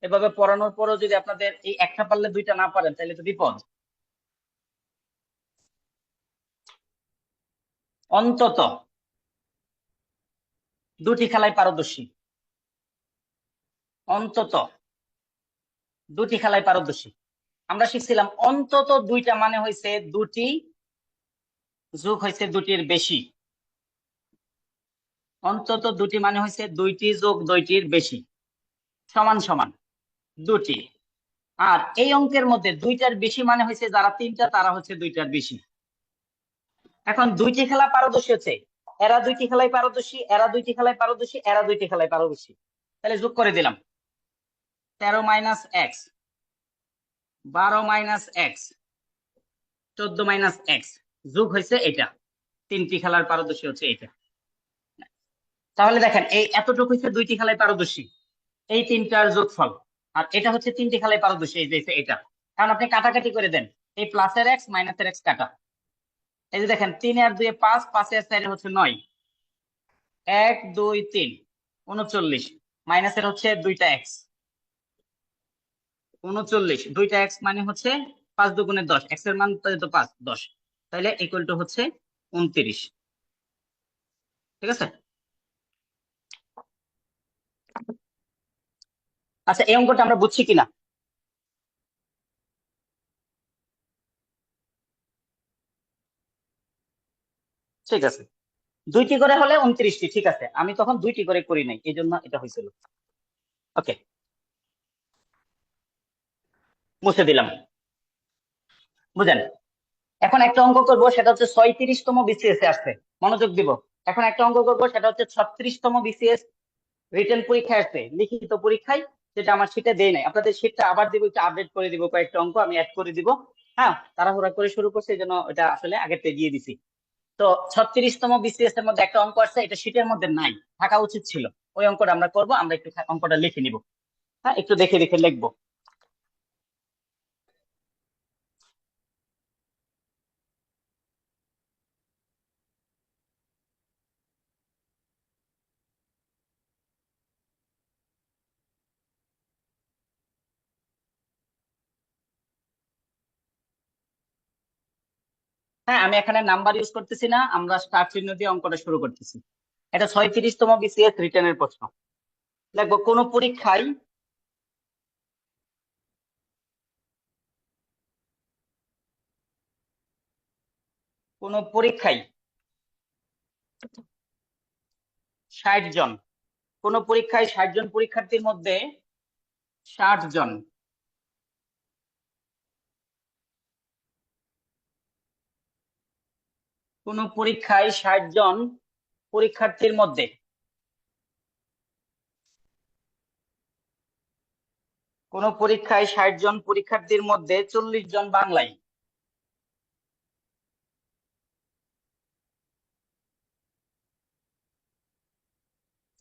এভাবে পড়ানোর পরও যদি আপনাদের এই একটা পারলে দুইটা না পারেন, তাহলে তো বিপদ। অন্তত দুটি খেলায় পারদর্শী, অন্তত দুটি খেলায় পারদর্শী। আমরা শিখছিলাম অন্তত দুইটা মানে হয়েছে দুটি যোগ হয়েছে দুটির বেশি, অন্তত দুটি মানে হয়েছে দুইটি যোগ দুইটির বেশি সমান সমান দুটি। আর এই অঙ্কের মধ্যে দুইটার বেশি মানে হয়েছে যারা তিনটা তারা হচ্ছে দুইটার বেশি। এখন দুইটি খেলা পারদর্শী হচ্ছে এরা দুইটি খেলায় পারদর্শী, এরা দুইটি খেলায় পারদর্শী, এরা দুইটি খেলায় পারদর্শী। তাহলে যোগ করে দিলাম 13 minus x, 12 minus x, 14 minus x যোগ হয়েছে এটা, তিনটি খেলার পারদর্শী হচ্ছে এটা। তাহলে দেখেন এই এতটুকু হচ্ছে দুইটি খেলায় পারদর্শী, এই তিনটার যোগফল, আর এটা হচ্ছে তিনটি খেলায় পারদর্শী, এই যে এটা। কারণ আপনি কাটাকাটি করে দেন, এই প্লাসের এক্স মাইনাসের এক্স কাটা, এই যে দেখেন 3 আর 2 5, 5 এর 4 হচ্ছে 9, 1 2 3 39, মাইনাসের হচ্ছে দুইটা এক্স 39, দুইটা এক্স মানে হচ্ছে 5 দুগুণে 10, এক্স এর মান তো 5 10, তাহলে ইকুয়াল টু হচ্ছে 29। ঠিক আছে? আচ্ছা এই অঙ্কটা আমরা বুঝছি কিনা? ঠিক আছে, দুইটি করে হলে 29টি, ঠিক আছে, আমি তখন দুইটি করে করি নাই, এই জন্য এটা হয়েছিল। ওকে, মুছে দিলাম। বুঝেন? এখন একটা অঙ্ক করবো, সেটা হচ্ছে 36তম বিসিএস এ আসছে, মনোযোগ দিব। এখন একটা অঙ্ক করবো, সেটা হচ্ছে 36তম বিসিএস রিটেন পরীক্ষায় আসছে, লিখিত পরীক্ষায়, যেটা আমার শীটে দেয় নাই। আপনাদের শীটটা আবার দিব, একটু আপডেট করে দিব, কয়েকটা অঙ্ক আমি অ্যাড করে দিব। হ্যাঁ, তাড়াহুড়া করে শুরু করছে, এই জন্য এটা আসলে আগেতে দিয়ে দিছি। তো 36তম বিসিএস এর মধ্যে একটা অঙ্ক আসছে, এটা শীটের মধ্যে নাই, থাকা উচিত ছিল। ওই অঙ্কটা আমরা করবো, আমরা একটু অঙ্কটা লিখে নিব। হ্যাঁ, একটু দেখে দেখে লিখবো। হ্যাঁ, আমি এখানে নাম্বার ইউজ করতেছি না, আমরা স্টার চিহ্ন দিয়ে অঙ্কটা শুরু করতেছি। এটা 36তম বিসিএস রিটেনের প্রশ্ন। লিখবো কোন পরীক্ষায় 60 জন, কোন পরীক্ষায় 60 জন পরীক্ষার্থীর মধ্যে 60 জন কোন পরীক্ষায় 60 জন পরীক্ষার্থীর মধ্যে কোন পরীক্ষায় 60 জন পরীক্ষার্থীর মধ্যে 40 জন বাংলায়,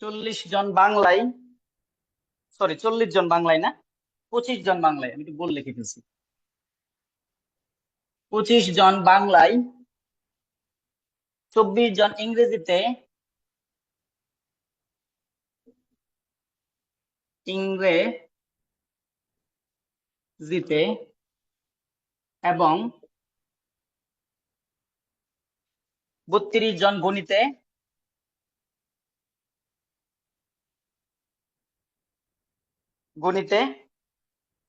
40 জন বাংলায়, সরি 40 জন বাংলায় না, 25 জন বাংলায়, আমি একটু ভুল লিখে ফেলছি। 25 জন বাংলায়, 24 জন ইংরেজিতে, এবং 32 জন গণিতে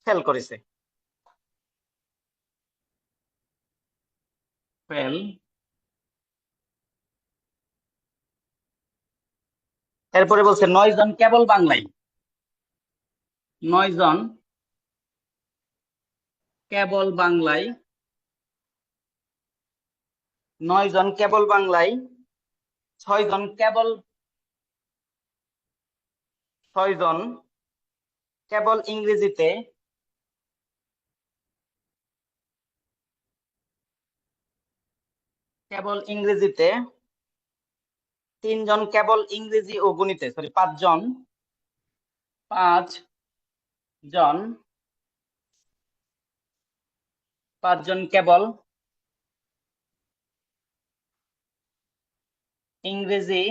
ফেল করেছে। ফেল, এরপরে বলছে 9 জন কেবল বাংলায়, 9 জন কেবল বাংলায়, 9 জন কেবল বাংলায়, 6 জন কেবল, 6 জন কেবল ইংরেজিতে, 3 জন কেবল ইংরেজি ও গণিতে, সরি 5 জন, 5 জন, 5 জন কেবল ইংরেজি,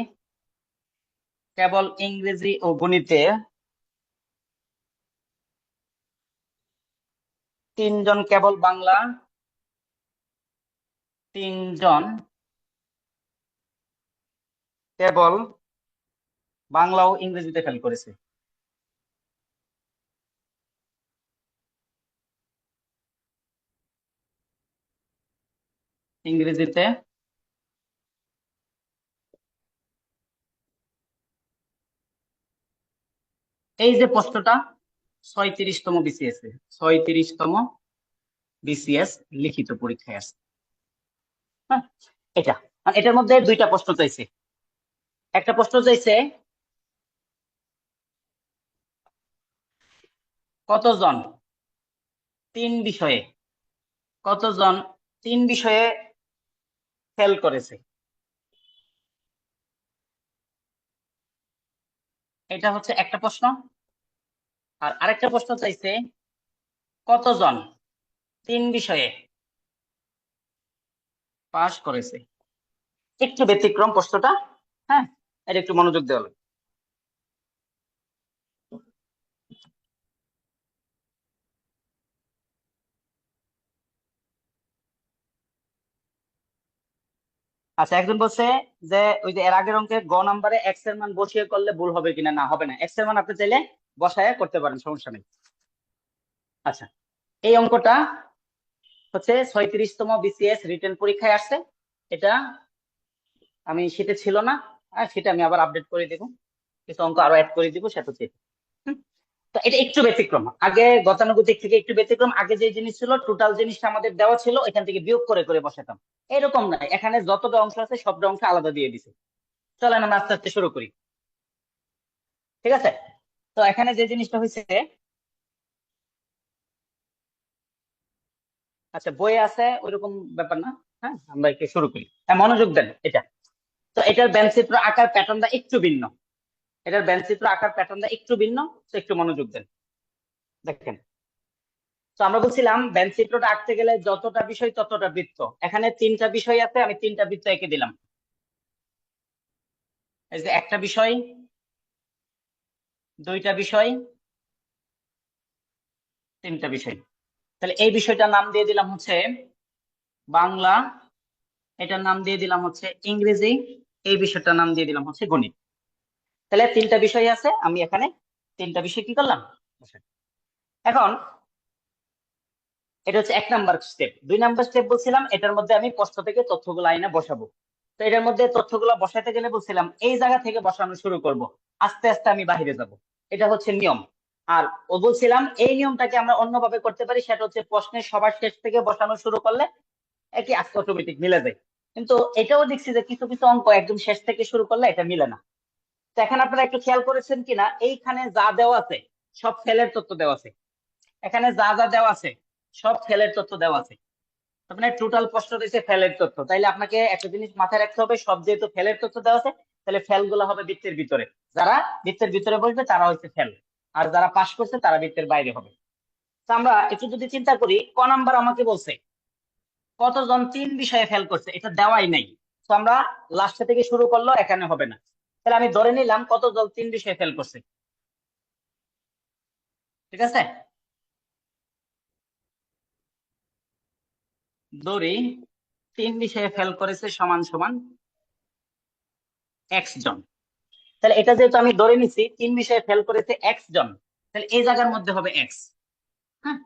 ও গণিতে, 3 জন কেবল বাংলা, 3 জন কেবল বাংলা ও ইংরেজিতে ফেল করেছে। ইংরেজিতে এই যে প্রশ্নটা 36তম বিসিএস এ, 36তম বিসিএস লিখিত পরীক্ষায় আসছে। হ্যাঁ, এটা, আর এটার মধ্যে দুইটা প্রশ্ন চাইছে। একটা প্রশ্ন চাইছে কতজন 3 বিষয়ে, কতজন তিন বিষয়ে ফেল করেছে, এটা হচ্ছে একটা প্রশ্ন। আর আরেকটা প্রশ্ন চাইছে কতজন তিন বিষয়ে পাশ করেছে। একটু ব্যতিক্রম প্রশ্নটা, হ্যাঁ, এটা একটু মনোযোগ দেওয়া লাগবে। আচ্ছা, একজন বলছে যে ওই যে এর আগের অঙ্কে গ নাম্বারে এক্স এর মান বসিয়ে করলে ভুল হবে কিনা, না হবে না, এক্স এর মান আপনি চাইলে বসায় করতে পারেন, সমস্যা নেই। আচ্ছা, এই অঙ্কটা হচ্ছে 36তম বিসিএস রিটেন পরীক্ষায় আসছে, এটা আমি সেটা ছিল না, সেটা আমি আবার আপডেট করে দিব, কিছু অঙ্ক আরো অ্যাড করে দিব, সেটা হচ্ছে এটা। তো এটা একটু ব্যতিক্রম, আগে গতানুগতিক থেকে একটু ব্যতিক্রম। আগে যে জিনিস ছিল টোটাল জিনিসটা আমাদের দেওয়া ছিল, এখান থেকে বিয়োগ করে করে বসাতাম, এরকম নাই, এখানে যতটা অংশ আছে সবটা অংশ আলাদা দিয়ে দিছে। চলেন আমরা আস্তে আস্তে শুরু করি, ঠিক আছে? তো এখানে যে জিনিসটা হয়েছে, আচ্ছা বইয়ে আছে ওইরকম ব্যাপার না, হ্যাঁ আমরা একটু শুরু করি, হ্যাঁ মনোযোগ দেন। এটা তো এটার ব্যঞ্চিত্র আকার প্যাটার্নটা একটু ভিন্ন, এটার ব্যঞ্চিত্র আকার প্যাটার্নটা একটু ভিন্ন, তো একটু মনোযোগ দেন। দেখেন, তো আমরা বলছিলাম ব্যঞ্চিত্রটা আঁকতে গেলে যতটা বিষয় ততটা বৃত্ত, এখানে তিনটা বিষয় আছে, আমি তিনটা বৃত্ত এঁকে দিলাম। এই যে একটা বিষয়, দুইটা বিষয়, তিনটা বিষয়। তাহলে এই বিষয়টার নাম দিয়ে দিলাম হচ্ছে বাংলা, এটার নাম দিয়ে দিলাম হচ্ছে ইংরেজি, এই বিষয়টার নাম দিয়ে দিলাম হচ্ছে গণিত। তাহলে তিনটা বিষয় আছে, আমি এখানে তিনটা বিষয় কি করলাম। এখন এটা হচ্ছে 1 নাম্বার স্টেপ। 2 নাম্বার স্টেপ বলছিলাম এটার মধ্যে আমি প্রশ্ন থেকে তথ্যগুলো আইনা বসাবো। তো এটার মধ্যে তথ্যগুলো বসাতে গেলে বলছিলাম এই জায়গা থেকে বসানো শুরু করব, আস্তে আস্তে আমি বাইরে যাব, এটা হচ্ছে নিয়ম। আর ও বলছিলাম এই নিয়মটাকে আমরা অন্যভাবে করতে পারি, সেটা হচ্ছে প্রশ্নের সবার শেষ থেকে বসানো শুরু করলে একই আস্তে অটোমেটিক মিলে যায়। কিন্তু এটাও দেখছি যে কিছু কিছু অঙ্ক একদম শেষ থেকে শুরু করলে এটা মিলে না। তো এখন আপনারা একটু খেয়াল করেছেন কিনা, এইখানে যা দেওয়া আছে সব ফেলের তথ্য দেওয়া আছে, এখানে যা যা দেওয়া আছে সব ফেলের তথ্য দেওয়া আছে। আপনার টোটাল প্রশ্ন দিয়েছে ফেলের তথ্য, তাইলে আপনাকে একটা জিনিস মাথায় রাখতে হবে, সব যেহেতু ফেলের তথ্য দেওয়া আছে তাহলে ফেল গুলো হবে বৃত্তের ভিতরে, যারা বৃত্তের ভিতরে বসবে তারা হচ্ছে ফেল, আর যারা পাশ করছে তারা বৃত্তের বাইরে হবে। তো আমরা একটু যদি চিন্তা করি, ক নাম্বার আমাকে বলছে কতজন তিন বিষয়ে ফেল করছে, এটা দেওয়াই নাই, তো আমরা লাস্ট থেকে শুরু করলো, এখানে হবে না। তাহলে আমি ধরে নিলাম কতজন তিন বিষয়ে ফেল করছে, ঠিক আছে? ধরি তিন বিষয়ে ফেল করেছে সমান সমান এক্স জন। তাহলে এটা যেহেতু আমি ধরে নিছি তিন বিষয়ে ফেল করেছে এক্স জন, তাহলে এই জায়গার মধ্যে হবে এক্স। হ্যাঁ,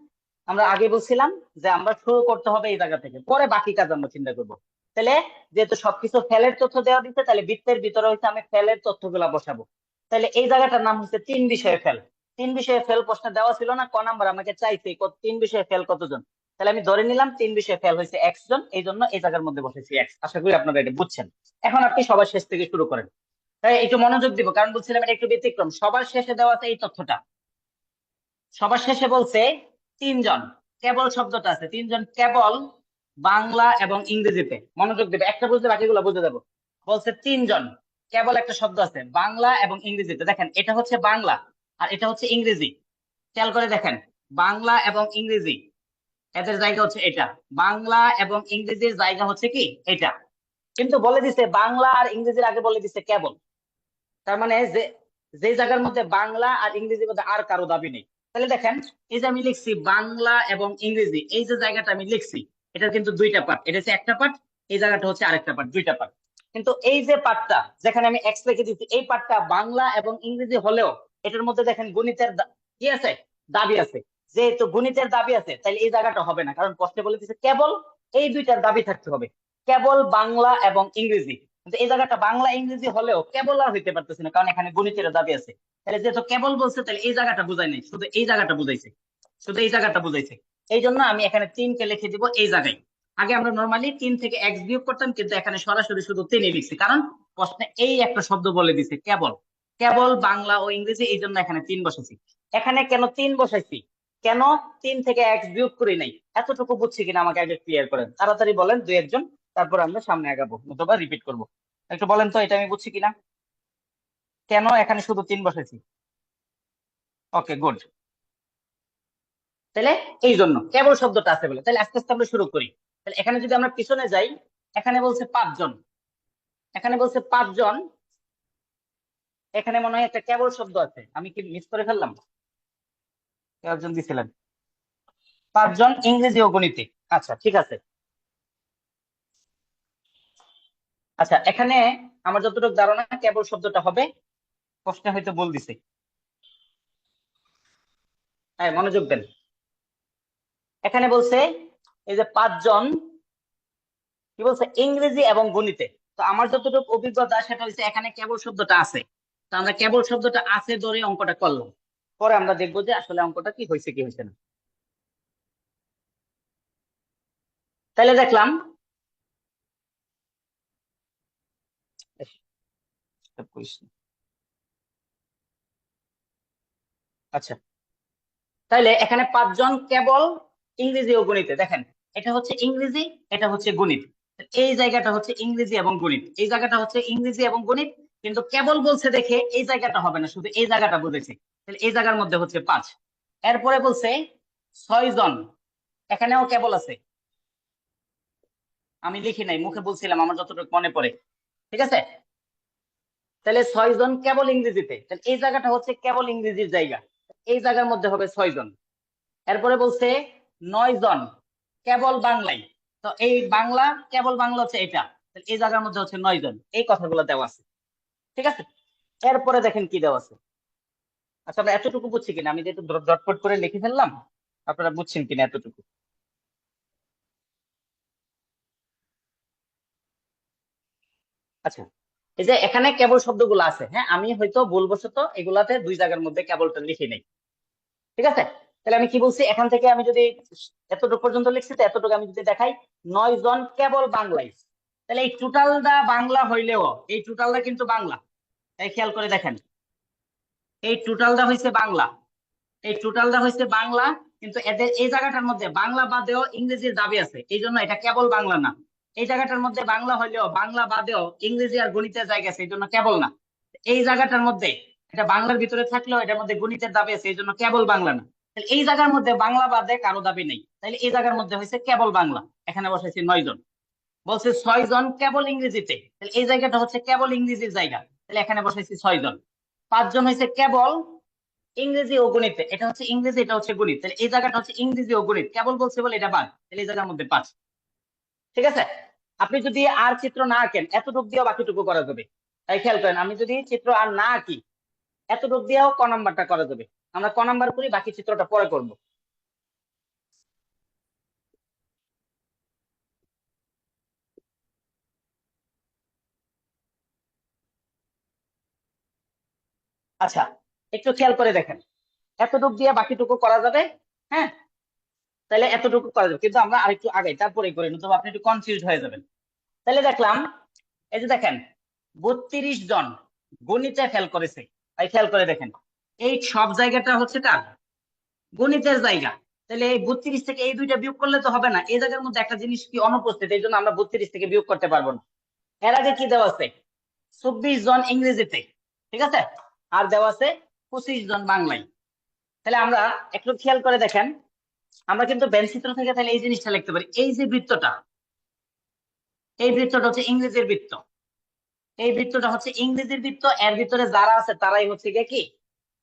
আমরা আগে বলছিলাম যে আমরা শুরু করতে হবে এই জায়গা থেকে, পরে বাকি কাজ আমরা চিন্তা করব। তাহলে যেহেতু সবকিছু ফেলের তথ্য দেওয়া দিচ্ছে, তাহলে বৃত্তের ভিতরে হচ্ছে আমি ফেলের তথ্যগুলা বসাবো। তাহলে এই জায়গাটার নাম হচ্ছে তিন বিষয়ে ফেল। তিন বিষয়ে ফেল প্রশ্নে দেওয়া ছিল না, ক নাম্বার আমাকে চাইছে তিন বিষয়ে ফেল কতজন। তাহলে আমি ধরে নিলাম তিন বিষয়ে ফেল হয়েছে এক্স জন, এই জন্য এই জায়গার মধ্যে বসেছি এক্স। আশা করি আপনারা এটা বুঝছেন। এখন আপনি সবার শেষ থেকে শুরু করেন, তাই একটু মনোযোগ দিব, কারণ বলছিলাম এটা একটু ব্যতিক্রম। সবার শেষে দেওয়া আছে এই তথ্যটা, সবার শেষে বলছে তিনজন, কেবল শব্দটা আছে তিনজন, কেবল বাংলা এবং ইংরেজিতে। মনোযোগ দেবে, একটা বুঝলে বাকিগুলো বুঝে যাবো। বলছে তিনজন, কেবল একটা শব্দ আছে বাংলা এবং ইংরেজিতে। দেখেন এটা হচ্ছে বাংলা আর এটা হচ্ছে ইংরেজি, খেয়াল করে দেখেন, বাংলা এবং ইংরেজি এদের জায়গা হচ্ছে এটা, বাংলা এবং ইংরেজির জায়গা হচ্ছে কি এটা। কিন্তু বলে দিছে বাংলা আর ইংরেজির আগে বলে দিছে কেবল, তার মানে যে যে জায়গার মধ্যে বাংলা আর ইংরেজির মধ্যে আর কারো দাবি নেই। তাহলে দেখেন এই যে আমি লিখছি বাংলা এবং ইংরেজি, এই যে জায়গাটা আমি লিখছি এটা কিন্তু দুইটা পার্ট, এটা হচ্ছে একটা পার্ট, এই জায়গাটা হচ্ছে আরেকটা পার্ট, দুইটা পার্ট। কিন্তু এই যে পার্টটা যেখানে আমি এক্স লিখে দিচ্ছি, এই পার্টটা বাংলা এবং ইংরেজি হলেও এটার মধ্যে দেখেন গণিতের কি আছে, দাবি আছে। যেহেতু গণিতের দাবি আছে তাহলে এই জায়গাটা হবে না, কারণ প্রশ্নে বলে দিচ্ছে কেবল এই দুইটার দাবি থাকতে হবে, কেবল বাংলা এবং ইংরেজি। কিন্তু এই জায়গাটা বাংলা ইংরেজি হলেও কেবল আর হইতে পারতেছে না, কারণ এখানে গণিতের দাবি আছে। তাহলে যেহেতু কেবল বলছে তাহলে এই জায়গাটা বুঝাই নাই, শুধু এই জায়গাটা বুঝাইছে, শুধু এই জায়গাটা বুঝাইছে। এই জন্য আমি এখানে 3 কে লিখে দিব এই জায়গায়। আগে আমরা নর্মালি 3 থেকে এক্স বিয়োগ করতাম, কিন্তু এখানে সরাসরি শুধু 3 লিখছি, কারণ প্রশ্নে এই একটা শব্দ বলে দিছে কেবল, কেবল বাংলা ও ইংরেজি, এই জন্য এখানে 3 বসাইছি। এখানে কেন 3 বসাইছি, কেন 3 থেকে x বিয়োগ করি নাই, এতটুকু বুঝছি কিনা আমাকে আগে ক্লিয়ার করেন, তাড়াতাড়ি বলেন দুই একজন, তারপর আমরা সামনে আগাবো অথবা রিপিট করব। একটু বলেন তো এটা আমি বুঝছি কিনা, কেন এখানে শুধু 3 বসেছি। ওকে, গুড। তাহলে এই জন্য কেবল শব্দটা আছে বলে, তাহলে আস্তে আস্তে আমরা শুরু করি। তাহলে এখানে যদি আমরা পিছনে যাই, এখানে বলছে 5 জন, এখানে বলছে 5 জন, এখানে মনে হয় একটা কেবল শব্দ আছে, আমি কি মিস করে ফেললাম? কয়েকজন দিছিলেন 5 জন ইংরেজি ও গণিতে। আচ্ছা ঠিক আছে। আচ্ছা এখানে আমার যতটুকু ধারণা কেবল শব্দটা হবে, প্রশ্নে হয়তো বল দিছে। হ্যাঁ মনোযোগ দেন। এখানে বলছে এই যে 5 জন কি বলছে, ইংরেজি এবং গণিতে। তো আমার যতটুকু অভিজ্ঞতা সেটা হচ্ছে এখানে কেবল শব্দটা আছে, তো আমরা কেবল শব্দটা আছে ধরে অঙ্কটা করলাম, পরে আমরা দেখবো যে আসলে অঙ্কটা কি হয়েছে কি হয়েছে না। তাহলে দেখলাম আচ্ছা, তাহলে এখানে 5 জন কেবল ইংরেজি ও গণিতে। দেখেন এটা হচ্ছে ইংরেজি, এটা হচ্ছে গণিত, এই জায়গাটা হচ্ছে ইংরেজি এবং গণিত, এই জায়গাটা হচ্ছে ইংরেজি এবং গণিত, কিন্তু কেবল বলছে দেখে এই জায়গাটা হবে না, শুধু এই জায়গাটা বুঝেছি। তাহলে এই জায়গার মধ্যে হচ্ছে 5। এরপরে বলছে 6 জন, এখানেও কেবল আছে, আমি লিখি নাই, মুখে বলছিলাম আমার যতটুকু মনে পড়ে, ঠিক আছে। তাহলে 6 জন কেবল ইংরেজিতে, তাহলে এই জায়গাটা হচ্ছে কেবল ইংরেজির জায়গা, এই জায়গার মধ্যে হবে 6 জন। এরপরে বলছে 9 জন কেবল বাংলায়, তো এই বাংলা কেবল বাংলা হচ্ছে এটা, তাহলে এই জায়গার মধ্যে হচ্ছে 9 জন, এই কথাগুলো দেওয়া আছে, ঠিক আছে। এরপরে দেখেন কি দেওয়া আছে। আচ্ছা আমরা এতটুকু বুঝছি কিনা, আমি যেহেতু জটপট করে লিখে ফেললাম, আপনারা বুঝছেন কিনা এতটুকু। আচ্ছা এই যে এখানে কেবল শব্দগুলো আছে, হ্যাঁ আমি হয়তো ভুলবশত এগুলাতে 2 জায়গার মধ্যে কেবলটা লিখে নেই, ঠিক আছে। তাহলে আমি কি বলছি, এখান থেকে আমি যদি এতটুকু পর্যন্ত লিখছি, তো এতটুকু আমি যদি দেখাই 9 জন কেবল বাংলায়, তাহলে এই টোটালটা বাংলা হইলেও, এই টোটালটা কিন্তু বাংলা, এই খেয়াল করে দেখেন, এই টোটালটা হয়েছে বাংলা, এই টোটালটা হয়েছে বাংলা, কিন্তু এদের এই জায়গাটার মধ্যে বাংলা বাদেও ইংরেজির দাবি আছে, এই জন্য এটা কেবল বাংলা না। এই জায়গাটার মধ্যে বাংলা হইলেও বাংলা বাদেও ইংরেজি আর গণিতের জায়গা আছে, এই জন্য কেবল না। এই জায়গাটার মধ্যে এটা বাংলার ভিতরে থাকলেও এটার মধ্যে গণিতের দাবি আছে, এই জন্য কেবল বাংলা না। তাহলে এই জায়গার মধ্যে বাংলা বাদে কারো দাবি নেই, তাহলে এই জায়গার মধ্যে হয়েছে কেবল বাংলা, এখানে বসাইছে 9 জন। বলছে 6 জন কেবল ইংরেজিতে, তাহলে এই জায়গাটা হচ্ছে কেবল ইংরেজির জায়গা, তাহলে এখানে বসাইছি 6 জন। 5 জন হয়েছে কেবল ইংরেজি ও গণিতে, এটা হচ্ছে ইংরেজি এটা হচ্ছে গণিত, তাহলে এই জায়গাটা হচ্ছে ইংরেজি ও গণিত, কেবল বলছে বলে এটা বাদ, তাহলে এই জায়গার মধ্যে 5, ঠিক আছে। আপনি যদি আর চিত্র না আঁকেন এতটুকু দিয়েও বাকিটুকু করা যাবে, তাই খেয়াল করেন, আমি যদি চিত্র আর না আঁকি এতটুকু দিয়েও ক নাম্বারটা করা যাবে, আমরা ক নাম্বার করি, বাকি চিত্রটা পরে করব। আচ্ছা একটু খেয়াল করে দেখেন, এতটুকু দিয়ে বাকিটুকু করা যাবে, হ্যাঁ তাহলে এতটুকু করা যাবে, কিন্তু আমরা আরেকটু আগাই তারপরেই করি, নতুবা আপনি একটু কনফিউজ হয়ে যাবেন। তাহলে দেখলাম এই যে দেখেন 32 জন গণিতে ফেল করেছে, তাই খেয়াল করে দেখেন এই সব জায়গাটা হচ্ছে তার গণিতের জায়গা, তাহলে এই 32 থেকে এই দুইটা বিয়োগ করলে তো হবে না, এই জায়গার মধ্যে একটা জিনিস কি অনুপস্থিত, এই জন্য আমরা 32 থেকে বিয়োগ করতে পারবো না। এর আগে কি দেওয়া আছে, 24 জন ইংরেজিতে, ঠিক আছে, আর দেওয়া আছে 25 জন বাংলায়। তাহলে আমরা একটু খেয়াল করে দেখেন, আমরা কিন্তু চিত্র থেকে তাহলে এই জিনিসটা লিখতে পারি, এই যে বৃত্তটা, এই বৃত্তটা হচ্ছে ইংরেজির বৃত্ত, এই বৃত্তটা হচ্ছে ইংরেজির বৃত্ত, এর ভিতরে যারা আছে তারাই হচ্ছে গিয়ে কি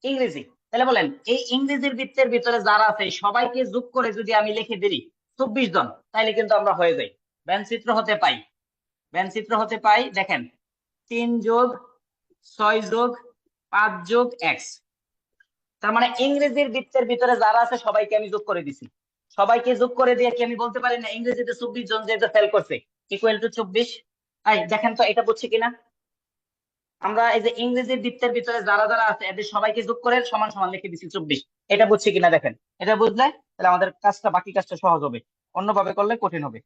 ইংরেজি। তাহলে বলেন এই ইংরেজির বৃত্তের ভিতরে যারা আছে সবাইকে যোগ করে যদি আমি লিখে দিই 24 জন, তাহলে কিন্তু আমরা হয়ে যাই, চিত্র হতে পাই, চিত্র হতে পাই। দেখেন 3 যোগ 6 যোগ 5 যোগ x, তার মানে ইংরেজির বৃত্তের ভিতরে যারা আছে সবাইকে আমি যোগ করে দিছি, সবাইকে যোগ করে দিয়ে কি আমি বলতে পারি না ইংরেজিতে 24 জন যেটা ফেল করছে ইকুয়াল টু 24। দেখেন তো এটা বুঝছি কিনা, আমরা এই যে ইংরেজির বৃত্তের ভিতরে যারা যারা আছে এদের সবাইকে যোগ করে সমান সমান লিখে দিচ্ছি 24, এটা বুঝছি কিনা দেখেন, এটা বুঝলে তাহলে আমাদের কাজটা বাকি কাজটা সহজ হবে, অন্যভাবে করলে কঠিন হবে।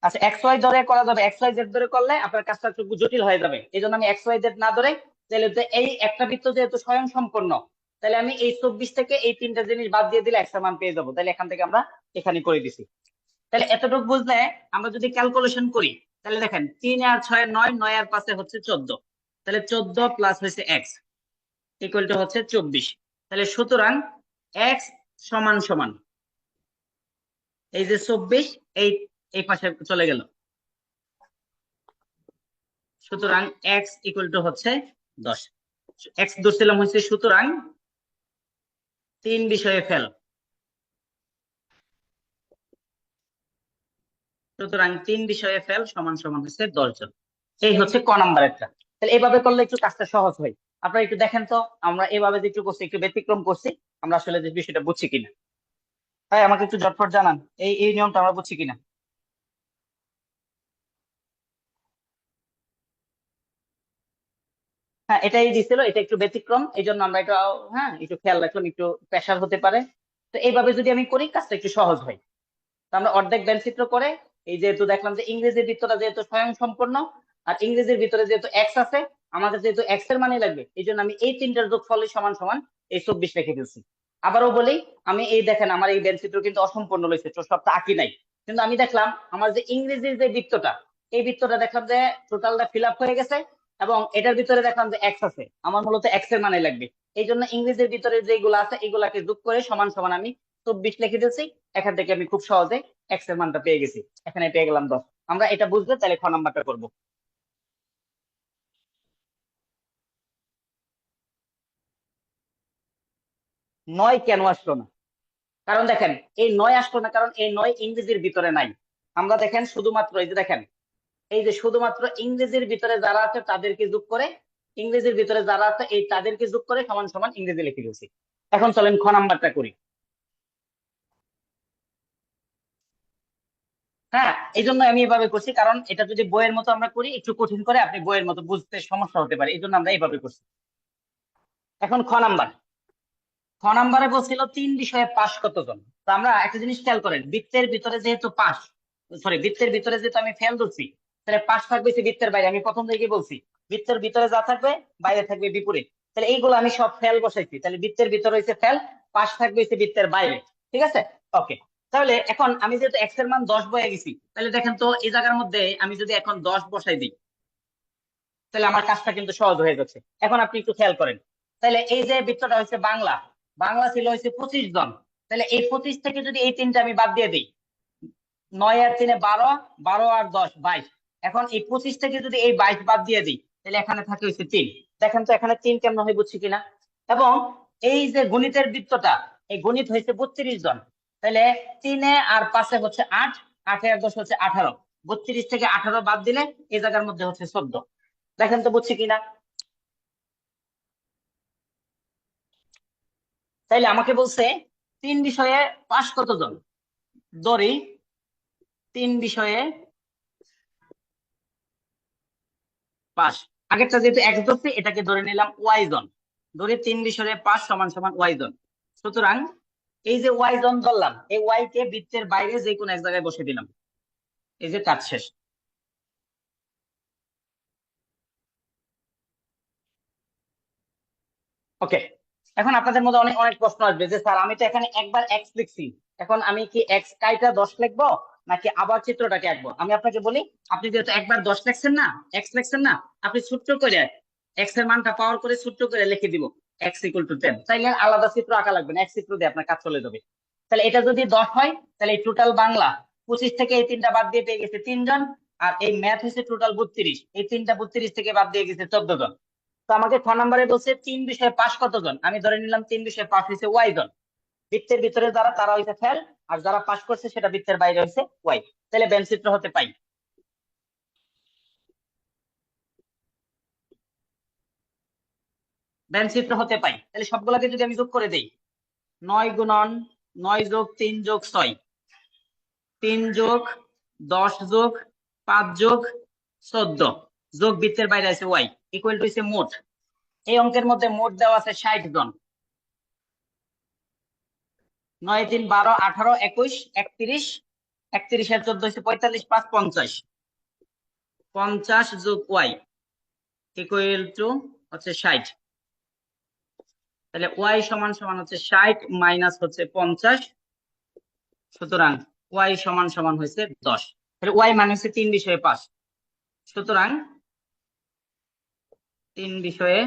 আচ্ছা এক্স ওয়াই ধরে করা যাবে, এক্স ওয়াই জেড ধরে করলে আপনার কাজটা একটু জটিল হয়ে যাবে, এই জন্য আমি এক্স ওয়াই জেড না ধরে, তাহলে এই একটা বৃত্ত যেহেতু স্বয়ং সম্পূর্ণ, তাহলে আমি এই 24 থেকে এই তিনটা জিনিস বাদ দিয়ে দিলে এক্স এর মান পেয়ে যাবো। তাহলে এখান থেকে আমরা এখানে করে দিছি। তাহলে এতটুকু বুঝলে আমরা যদি ক্যালকুলেশন করি, তাহলে দেখেন 3 আর 6 9, 9 আর 5 হচ্ছে 14, তাহলে 14 প্লাস হয়েছে এক্স ইকুয়াল টু হচ্ছে 24। তাহলে সুতরাং এক্স সমান সমান এই যে 24 এই পাশে চলে গেল, সুতরাং এক্স ইকুয়াল টু হচ্ছে 10। এক্স ধরছিলাম হচ্ছে, সুতরাং 3 বিষয়ে ফেল, সুতরাং 3 বিষয়ে ফেল সমান সমান হচ্ছে 10 জন। এই হচ্ছে ক নাম্বারেরটা। তাহলে এইভাবে করলে একটু কাজটা সহজ হয়। আপনারা একটু দেখেন তো, আমরা এভাবে যে একটু করছি, একটু ব্যতিক্রম করছি, আমরা আসলে যে বিষয়টা বুঝছি কিনা। তাই আমাকে একটু ঝটপট জানান এই নিয়মটা আমরা বুঝছি কিনা। হ্যাঁ, এটাই দিছিল, এটা একটু ব্যতিক্রম, এই জন্য আমরা এটা হ্যাঁ একটু খেয়াল রাখলাম, একটু প্রেশার হতে পারে। তো এইভাবে যদি আমি করি কাজটা একটু সহজ হয়। তো আমরা অর্ধেক ব্যঞ্চিত্র করে, এই যেহেতু দেখলাম যে ইংরেজির ভিতরে যেহেতু স্বয়ং সম্পূর্ণ, আর ইংরেজির ভিতরে যেহেতু এক্স আছে, আমাদের যেহেতু এক্স এর মানে লাগবে, এই জন্য আমি এই তিনটার যোগফলই সমান সমান এই 24 রেখে দিয়েছি। আবারও বলি, আমি এই দেখেন আমার এই ব্যঞ্চিত্র কিন্তু অসম্পূর্ণ রয়েছে, তো সবটা আঁকি নাই, কিন্তু আমি দেখলাম আমার যে ইংরেজির যে বৃত্তটা, এই বৃত্তটা দেখলাম যে টোটালটা ফিল আপ হয়ে গেছে, এবং এটার ভিতরে দেখলাম যে এক্স আছে, আমার মূলত এক্স এর মানে লাগবে। এই জন্য ইংরেজির ভিতরে যেগুলো আছে এগুলাকে যোগ করে সমান সমান আমি 24 লিখে দিয়েছি। এখান থেকে আমি খুব সহজে এক্স এর মানটা পেয়ে গেছি, এখানে পেয়ে গেলাম 10। আমরা এটা বুঝলে তাহলে খ নাম্বারটা করবো। নয় কেন আসলো না? কারণ দেখেন এই 9 আসলো না, কারণ এই 9 ইংরেজির ভিতরে নাই। আমরা দেখেন শুধুমাত্র এই যে দেখেন, এই যে শুধুমাত্র ইংরেজির ভিতরে যারা আছে তাদেরকে যোগ করে, ইংরেজির ভিতরে যারা আছে এই তাদেরকে যোগ করে সমান সমান ইংরেজি লিখে দিয়েছি। এখন চলেন খ নাম্বারটা করি। হ্যাঁ, এই জন্য আমি এভাবে করছি, কারণ এটা যদি বইয়ের মতো আমরা করি একটু কঠিন করে, আপনি বইয়ের মতো বুঝতে সমস্যা হতে পারে, এই জন্য আমরা এইভাবে করছি। এখন খ নাম্বার, খ নাম্বারে বলছিল 3 বিষয়ে পাস কতজন। তো আমরা একটা জিনিস খেয়াল করেন, বৃত্তের ভিতরে যেহেতু পাস, সরি বৃত্তের ভিতরে যেহেতু আমি ফেল ধরছি, তাহলে পাস থাকবে বৃত্তের বাইরে। আমি প্রথম থেকে বলছি বৃত্তের ভিতরে যা থাকবে বাইরে থাকবে বিপরীত। তাহলে এইগুলো আমি সব ফেল বসাইছি, তাহলে বৃত্তের ভিতরে হয়েছে ফেল, পাস থাকবে হচ্ছে বৃত্তের বাইরে। ঠিক আছে, ওকে। তাহলে এখন আমি যেহেতু এক্স এর মান 10 বয়ে গেছি, তাহলে দেখেন তো এই জায়গার মধ্যে আমি যদি এখন 10 বসাই দিই, তাহলে আমার কাজটা কিন্তু সহজ হয়ে যাচ্ছে। এখন আপনি একটু খেয়াল করেন, তাহলে এই যে বৃত্তটা হচ্ছে বাংলা, বাংলা ছিল হচ্ছে 25 জন, তাহলে এই 25 থেকে যদি এই তিনটা আমি বাদ দিয়ে দিই, 9 আর 3 12, 12 আর 10 22, এখন এই 25 থেকে যদি এই 22 বাদ দিয়ে দিই, তাহলে এখানে থাকে হচ্ছে 3। দেখেন তো এখানে 3 কেমন হয় বুঝছি কিনা। এবং এই যে গণিতের বৃত্তটা, এই গণিত হয়েছে 32 জন, তাহলে 3 আর 5 হচ্ছে 8, 8 আর 10 হচ্ছে 18, 32 থেকে 18 বাদ দিলে এই জায়গার মধ্যে হচ্ছে 14। দেখেন তো বুঝছি কিনা। তাইলে আমাকে বলছে 3 বিষয়ে পাস কতজন, ধরি 3 বিষয়ে পাস, আগেরটা যেহেতু এক্স ধরছি এটাকে ধরে নিলাম ওয়াই জন, ধরে 3 বিষয়ে পাস সমান সমান ওয়াই জন। সুতরাং এই যে ওয়াই জন ধরলাম, এই ওয়াই কে বৃত্তের বাইরে যে কোনো এক জায়গায় বসে দিলাম, এই যে কাজ শেষ। ওকে, এখন আপনাদের মধ্যে অনেক অনেক প্রশ্ন আসবে যে স্যার আমি তো এখানে একবার এক্স লিখছি, এখন আমি কি এক্স কাইটা 10 লিখবো নাকি আবার চিত্রটাকে আঁকবো? আমি আপনাকে বলি, আপনি যেহেতু একবার 10 লিখছেন না, এক্স লিখছেন না, আপনি ছোট্ট করে এক্স এর মানটা পাওয়ার করে ছোট্ট করে লিখে দিব এক্স ইকুয়াল টু 10, তাইলে আর আলাদা চিত্র আঁকা লাগবে না, এক চিত্র দিয়ে আপনার কাজ চলে যাবে। তাহলে এটা যদি 10 হয়, তাহলে এই টোটাল বাংলা 25 থেকে এই তিনটা বাদ দিয়ে পেয়ে গেছে 3 জন, আর এই ম্যাথ হচ্ছে টোটাল 32, এই তিনটা 32 থেকে বাদ দিয়ে গেছে 14 জন। তো আমাকে খ নম্বরে বলছে 3 বিষয়ে পাস কতজন, আমি ধরে নিলাম 3 বিষয়ে পাস হয়েছে ওয়াই জন, বৃত্তের ভিতরে যারা তারা হয়েছে ফেল, আর যারা পাস করছে সেটা বৃত্তের বাইরে হয়েছে ওয়াই। তাহলে ব্যঞ্চিত্র হতে পাই, ব্যঞ্চিত্র হতে পাই। তাহলে সবগুলোকে যদি আমি যোগ করে দেই, 9 গুণন 9 যোগ 3 যোগ 6, 3 যোগ 10 যোগ 5 যোগ 14 যোগ বৃত্তের বাইরে আছে ওয়াই ইকুয়াল টু হচ্ছে মোট। এই অঙ্কের মধ্যে মোট দেওয়া আছে 60 জন, 9 3 12 18 21 31, 31 আর 14 হচ্ছে 45, 5 50, 50 যোগ ওয়াই ইকুয়াল টু হচ্ছে 60। তাহলে ওয়াই সমান সমান হচ্ছে 60 মাইনাস হচ্ছে 50, সুতরাং ওয়াই সমান সমান হয়েছে 10। তাহলে ওয়াই মানে হচ্ছে 3 বিষয়ে পাস, সুতরাং 3 বিষয়ে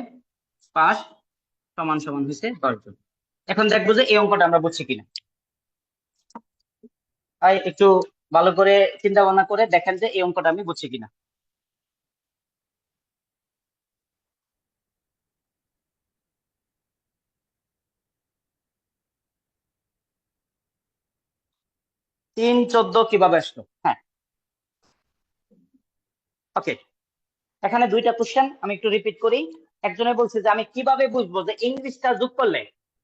পাস সমান সমান হয়েছে 10 জন। এখন দেখবো যে এই অঙ্কটা আমরা বুঝছি কিনা। তাই একটু ভালো করে চিন্তা ভাবনা করে দেখেন যে এই অঙ্কটা আমি বুঝছি কিনা। তিন 14 কিভাবে আসলো? হ্যাঁ, ওকে, এখানে দুইটা কোশ্চেন আমি একটু রিপিট করি। একজনে বলছে যে আমি কিভাবে বুঝবো যে ইংলিশটা যোগ করলে,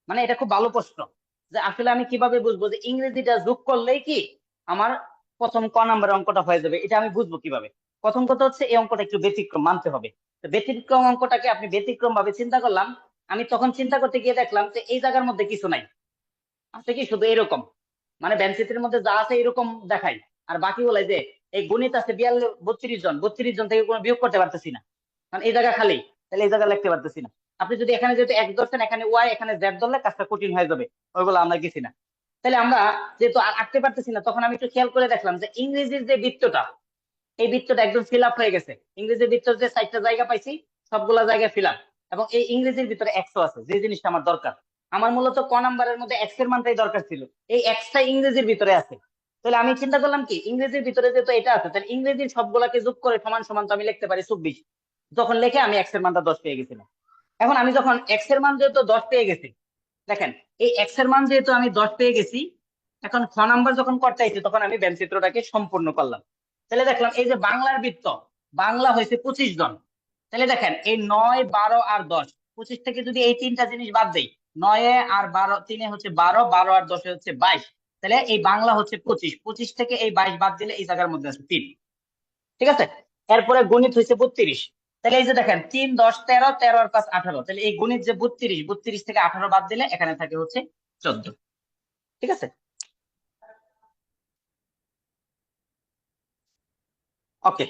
মানে এটা খুব ভালো প্রশ্ন, যে আসলে আমি কিভাবে বুঝবো যে ইংরেজিটা যোগ করলেই কি আমার প্রথম ক নাম্বারের অঙ্কটা হয়ে যাবে, এটা আমি বুঝবো কিভাবে? প্রথম কথা হচ্ছে এই অঙ্কটা একটু ব্যতিক্রম মানতে হবে। তো ব্যতিক্রম অঙ্কটাকে আপনি ব্যতিক্রম ভাবে চিন্তা করলাম, আমি তখন চিন্তা করতে গিয়ে দেখলাম যে এই জায়গার মধ্যে কিছু নাই, আছে কি শুধু এরকম, মানে বেঞ্চিতের মধ্যে যা আছে এরকম দেখাই, আর বাকি বলে যে এই গণিত আছে 32 জন, 32 জন থেকে কোনো বিয়োগ করতে পারতেছি না, কারণ এই জায়গা খালি, তাহলে এই জায়গা লিখতে পারতেছি না। আপনি যদি এখানে যেহেতু এক ধরছেন, এখানে ওয়াই এখানে জেড ধরলে কাজটা কঠিন হয়ে যাবে, ওইগুলো আমরা গেছি না। তাহলে আমরা যেহেতু আর আঁকতে পারতেছি না, তখন আমি একটু খেয়াল করে দেখলাম যে ইংরেজির যে বৃত্তটা, এই বৃত্তটা একদম ফিল আপ হয়ে গেছে। ইংরেজির বৃত্তর যে 4টা জায়গা পাইছি সবগুলা জায়গায় ফিল আপ, এবং এই ইংরেজির ভিতরে এক্সও আছে, যে জিনিসটা আমার দরকার। আমার মূলত ক নাম্বারের মধ্যে এক্স এর মানটাই দরকার ছিল, এই এক্সটা ইংরেজির ভিতরে আছে। তাহলে আমি চিন্তা করলাম কি ইংরেজির ভিতরে যেহেতু এটা আছে, তাহলে ইংরেজির সবগুলাকে যোগ করে সমান সমান তো আমি লিখতে পারি 24। যখন লিখে আমি এক্স এর মানটা 10 পেয়ে গেছিলাম। এখন আমি যখন এক্স এর মান যেহেতু 10 পেয়ে গেছি, দেখেন এই এক্স এর মান যেহেতু আমি 10 পেয়ে গেছি, এখন খ নাম্বার যখন করতে আইছি তখন আমি চিত্রটাকে সম্পূর্ণ করলাম। তাহলে দেখলাম এই যে বাংলার বৃত্ত, বাংলা হয়েছে 25 জন। তাহলে দেখেন এই 9, 12 আর 10, 25 থেকে যদি এই তিনটা জিনিস বাদ দেই, 9 আর 12, 3 হচ্ছে 12, 12 আর 10 হচ্ছে 22, তাহলে এই বাংলা হচ্ছে 25, 25 থেকে এই 22 বাদ দিলে এই জায়গার মধ্যে আছে 3। ঠিক আছে, এরপরে গণিত হয়েছে 32। তাহলে এই যে দেখেন 3, 10, 13, 13 আর 5 18, তাহলে এই গণিত যে 32, 32 থেকে 18 বাদ দিলে এখানে থাকে হচ্ছে 14। ঠিক আছে, ওকে।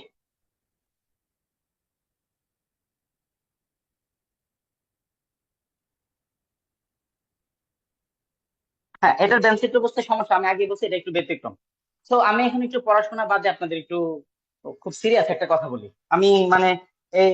হ্যাঁ, এটার ডেন্সিটি বুঝতে সমস্যা, আমি আগে বলছি এটা একটু ব্যতিক্রম। তো আমি এখন একটু পড়াশোনা বাদে আপনাদের একটু খুব সিরিয়াস একটা কথা বলি। আমি মানে এই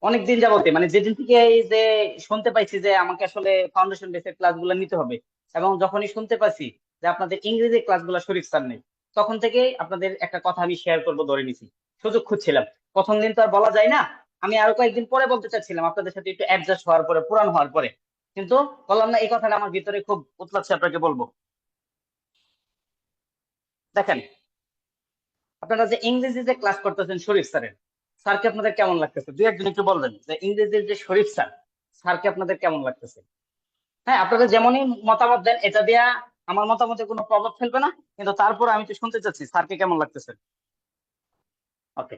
অনেকদিন যাবতে, মানে যেদিন থেকে এই যে শুনতে পাইছি যে আমাকে আসলে ফাউন্ডেশন বেসের ক্লাসগুলো নিতে হবে, এবং যখনই শুনতে পাইছি যে আপনাদের ইংরেজি ক্লাসগুলো শরীফ স্যার নেই, তখন থেকে আপনাদের একটা কথা আমি শেয়ার করব ধরে নিছি, সুযোগ খুঁজছিলাম। প্রথম দিন তো আর বলা যায় না, আমি আরো কয়েকদিন পরে বলতে চাচ্ছিলাম আপনাদের সাথে একটু অ্যাডজাস্ট হওয়ার পরে, পুরান হওয়ার পরে, কিন্তু বললাম না, এই কথাটা আমার ভিতরে খুব উতলাচ্ছে, আপনাকে বলবো। দেখেন, আপনারা যে ইংরেজি যে ক্লাস করতেছেন শরীফ স্যারের, স্যারকে আপনাদের কেমন লাগতেছে? দুই একজন একটু বলবেন যে ইংরেজির যে শরীফ স্যার, স্যারকে আপনাদের কেমন লাগতেছে? হ্যাঁ, আপনারা যেমনই মতামত দেন, এটা দেয়া আমার মতামতে কোনো প্রভাব ফেলবে না, কিন্তু তারপর আমি তো শুনতে চাচ্ছি স্যারকে কেমন লাগতেছে। ওকে,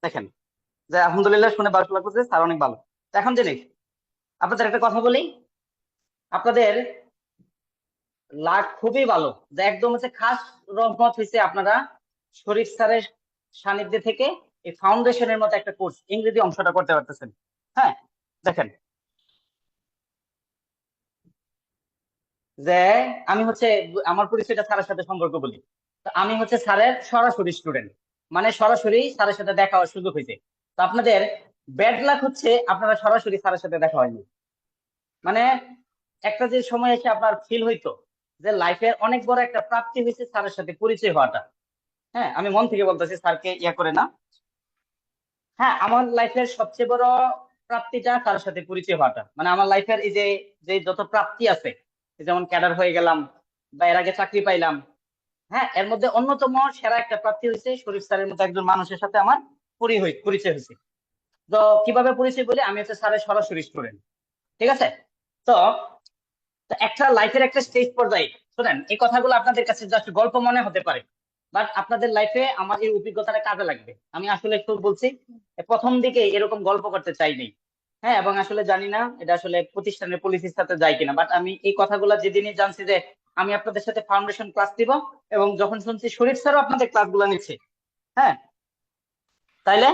দেখেন যে আলহামদুলিল্লাহ শুনে ভালো লাগতেছে, স্যার অনেক ভালো। তো এখন জিনিস আপনাদের একটা কথা বলি, আপনাদের লাক খুবই ভালো, যে একদম হচ্ছে খাস রহমত হয়েছে আপনারা শরীফ স্যারের সান্নিধ্যে থেকে এই ফাউন্ডেশনের মতো একটা কোর্স ইংরেজি অংশটা করতে পারতেছেন। হ্যাঁ, দেখেন যে আমি হচ্ছে আমার পরিচয়টা স্যারের সাথে সম্পর্ক বলি, তো আমি হচ্ছে স্যারের সরাসরি স্টুডেন্ট, মানে সরাসরি স্যারের সাথে দেখা হওয়ার সুযোগ হয়েছে। তো আপনাদের ব্যাড লাক হচ্ছে আপনারা সরাসরি স্যারের সাথে দেখা হয়নি। মানে একটা যে সময় এসে আপনার ফিল হইতো যে লাইফের অনেক বড় একটা প্রাপ্তি হয়েছে স্যারের সাথে পরিচয় হওয়াটা। হ্যাঁ, আমি মন থেকে বলতেছি, স্যারকে ইয়া করে না। হ্যাঁ, আমার লাইফের সবচেয়ে বড় প্রাপ্তিটা স্যারের সাথে পরিচয় হওয়াটা, মানে আমার লাইফের এই যে যে যত প্রাপ্তি আছে, যেমন ক্যাডার হয়ে গেলাম বা এর আগে চাকরি পাইলাম, হ্যাঁ, এর মধ্যে অন্যতম সেরা একটা প্রাপ্তি হয়েছে শরীফ স্যারের মতো একজন মানুষের সাথে আমার পরিচয় হয়েছে। তো কিভাবে পরিচয় বলি, আমি হচ্ছে স্যারের সরাসরি স্টুডেন্ট। ঠিক আছে, তো তো একটা লাইফের একটা স্টেজ পর্যায়ে শোনেন, এই কথাগুলো আপনাদের কাছে জাস্ট গল্প মনে হতে পারে, বাট আপনাদের লাইফে আমার এই অভিজ্ঞতাটা কাজে লাগবে। আমি আসলে একটু বলছি, প্রথম দিকে এরকম গল্প করতে চাইনি, হ্যাঁ, এবং আসলে জানি না এটা আসলে প্রতিষ্ঠানের পলিসির সাথে যায় কিনা, বাট আমি এই কথাগুলো যেদিনই জানছি যে আমি আপনাদের সাথে ফাউন্ডেশন ক্লাস দিব, এবং যখন শুনছি শরীফ স্যারও আপনাদের ক্লাসগুলো নিচ্ছে, হ্যাঁ, তাইলে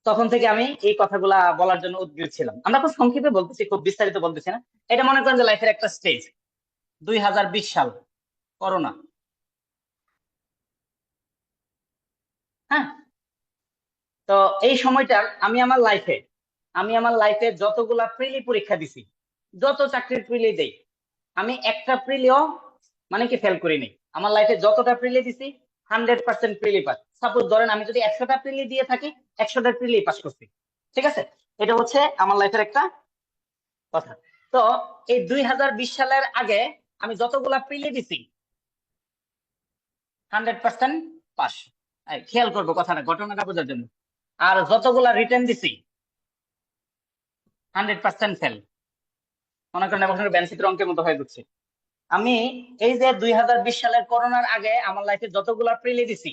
তখন থেকে আমি এই কথাগুলা বলার জন্য উদ্গ্রীব ছিলাম। আমরা খুব সংক্ষেপে বলতেছি, খুব বিস্তারিত বলতেছি না। এটা মনে করেন যে লাইফের একটা স্টেজ। 2020 সাল, করোনা, হ্যাঁ। তো এই সময়টার আমি আমার লাইফে যতগুলা প্রিলি পরীক্ষা দিছি, যত চাকরির প্রিলি দেই, আমি একটা প্রিলিও মানে কি ফেল করিনি। আমার লাইফে যতটা প্রিলি দিছি 100% প্রিলি পাস। সাপোজ ধরেন আমি যদি 100টা প্রিলি দিয়ে থাকি, 100টা প্রিলি পাস করছি, ঠিক আছে। এটা হচ্ছে আমার লাইফের একটা কথা। তো এই 2020 সালের আগে আমি যতগুলা প্রিলি দিছি 100% পাস। খেয়াল করবো কথাটা, ঘটনাটা বোঝার জন্য। আর যতগুলা রিটেন দিছি 100% ফেল। মনে করেন এখন বেনসির অঙ্কের মতো হয়ে যাচ্ছে। আমি এই যে 2020 সালের করোনার আগে আমার লাইফে যতগুলা প্রিলি দিছি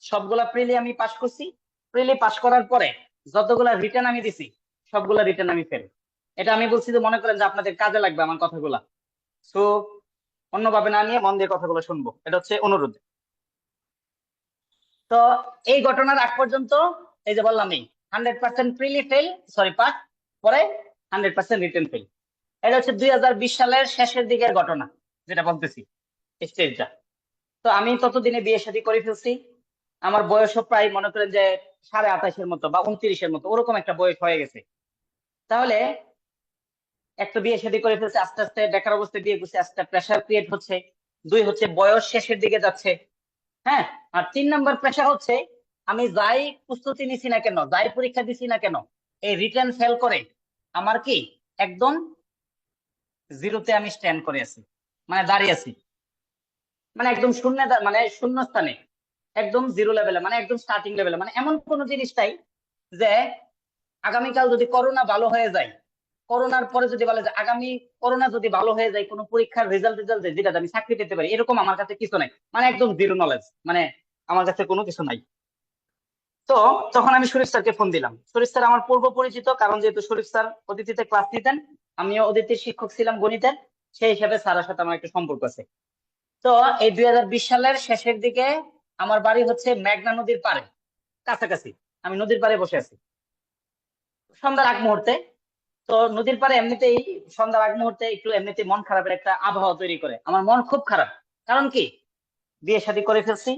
সবগুলা প্রিলি আমি পাস করছি। প্রিলি পাস করার পরে যতগুলা রিটেন আমি দিছি সবগুলা রিটেন আমি ফেল। এটা আমি বলছি যে মনে করেন যে আপনাদের কাজে লাগবে আমার কথাগুলা, সো অন্যভাবে না নিয়ে মন দিয়ে কথাগুলো শুনবো, এটা হচ্ছে অনুরোধ। তো এই ঘটনার আগ পর্যন্ত এই যে বললাম, এই 100% প্রিলি ফেল, সরি পাস, পরে 100% রিটেন ফেল। এটা হচ্ছে 2020 সালের শেষের দিকের ঘটনা, যেটা বলতেছি স্টেজটা। তো আমি ততদিনে বিয়ে শাদী করে ফেলছি। আমার বয়সও প্রায় মনে করেন যে 28.5-এর মতো বা 29-এর মতো, ওরকম একটা বয়স হয়ে গেছে। তাহলে একটা বিয়ে শাদী করে ফেলছে, আস্তে আস্তে বেকার অবস্থায় বিয়ে করছে, আস্তে প্রেশার ক্রিয়েট হচ্ছে। 2 হচ্ছে বয়স শেষের দিকে যাচ্ছে, হ্যাঁ। আর 3 নাম্বার প্রেশার হচ্ছে আমি যাই প্রস্তুতি নিছি না কেন, যাই পরীক্ষা দিছি না কেন, এই রিটার্ন ফেল করে আমার কি একদম জিরোতে আমি স্ট্যান্ড করে আছি, মানে দাঁড়িয়ে আছি, মানে একদম শূন্য, মানে শূন্য স্থানে, একদম জিরো লেভেলে, মানে একদম স্টার্টিং লেভেলে। মানে এমন কোন জিনিসটাই যে আগামীকাল যদি করোনা ভালো হয়ে যায়, করোনার পরে যদি বলে যে আগামী করোনা যদি ভালো হয়ে যায়, কোনো পরীক্ষার রেজাল্ট যেটা আমি চাকরি পেতে পারি, এরকম আমার কাছে কিছু নাই। মানে একদম জিরো নলেজ, মানে আমার কাছে কোনো কিছু নাই। তো তখন আমি শরীফ স্যারকে ফোন দিলাম। শরীফ স্যার আমার পূর্ব পরিচিত, কারণ যেহেতু শরীফ স্যার অদিতিতে ক্লাস নিতেন, আমিও অদিতির শিক্ষক ছিলাম গণিতের, সেই হিসাবে স্যারের সাথে আমার একটা সম্পর্ক আছে। তো এই 2020 সালের শেষের দিকে আমার বাড়ি হচ্ছে মেঘনা নদীর পাড়ে, কাছাকাছি। আমি নদীর পাড়ে বসে আছি সন্ধ্যার আগ মুহূর্তে। তো নদীর পাড়ে এমনিতেই সন্ধ্যার আগ মুহূর্তে একটু এমনিতে মন খারাপের একটা আবহাওয়া তৈরি করে। আমার মন খুব খারাপ, কারণ কি বিয়ে শাদী করে ফেলছি,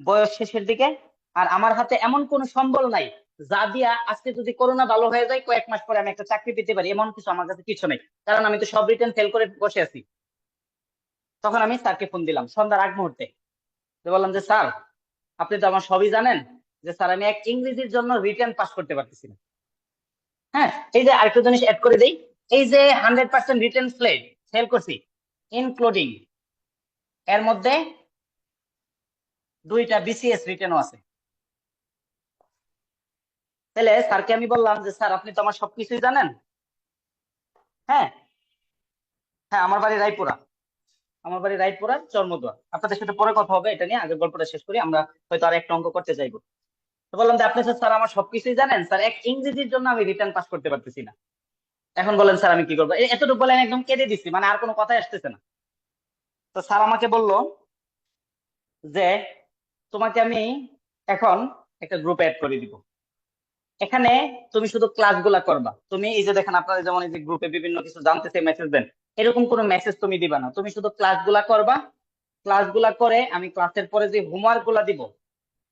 বয়স শেষের দিকে, আর আমার হাতে এমন কোনো সম্বল নাই যা দিয়া আজকে যদি করোনা ভালো হয়ে যায় কয়েক মাস পরে আমি একটা চাকরি পেতে পারি, এমন কিছু আমার কাছে কিছু নেই, কারণ আমি তো সব রিটার্ন ফেল করে বসে আছি। তখন আমি স্যারকে ফোন দিলাম সন্ধ্যার আগ মুহূর্তে, তো বললাম যে স্যার, আপনি তো আমার সবই জানেন যে স্যার আমি এক ইংরেজির জন্য রিটার্ন পাস করতে পারতেছি না। হ্যাঁ, এই যে আরেকটা জিনিস অ্যাড করে দেই, এই যে 100% রিটার্ন ফেল করছি, ইনক্লুডিং এর মধ্যে 2টা বিসিএস রিটার্নও আছে। তাহলে স্যারকে আমি বললাম যে স্যার আপনি তো আমার সবকিছুই জানেন, হ্যাঁ। হ্যাঁ, আমার বাড়ি রায়পুরা চর্মদুয়া। আপনাদের সাথে পরে কথা হবে এটা নিয়ে, আগে গল্পটা শেষ করি, আমরা হয়তো আর একটা অঙ্ক করতে চাইবো। তো বললাম যে আপনি তো স্যার আমার সবকিছুই জানেন, স্যার এক ইংরেজির জন্য আমি রিটার্ন পাস করতে পারতেছি না। এখন বলেন স্যার আমি কি করবো? এতটুকু বলে আমি একদম কেঁদে দিচ্ছি, মানে আর কোনো কথাই আসতেছে না। তো স্যার আমাকে বলল যে তোমাকে আমি এখন একটা গ্রুপে অ্যাড করে দিব, এখানে তুমি শুধু ক্লাসগুলা করবা। তুমি এই যে দেখেন আপনারা যেমন এই যে গ্রুপে বিভিন্ন কিছু জানতেছে মেসেজ দেন, এরকম কোনো মেসেজ তুমি দিবা না, তুমি শুধু ক্লাসগুলা করবা। ক্লাসগুলা করে আমি ক্লাসের পরে যে হোমওয়ার্ক গুলা দিব,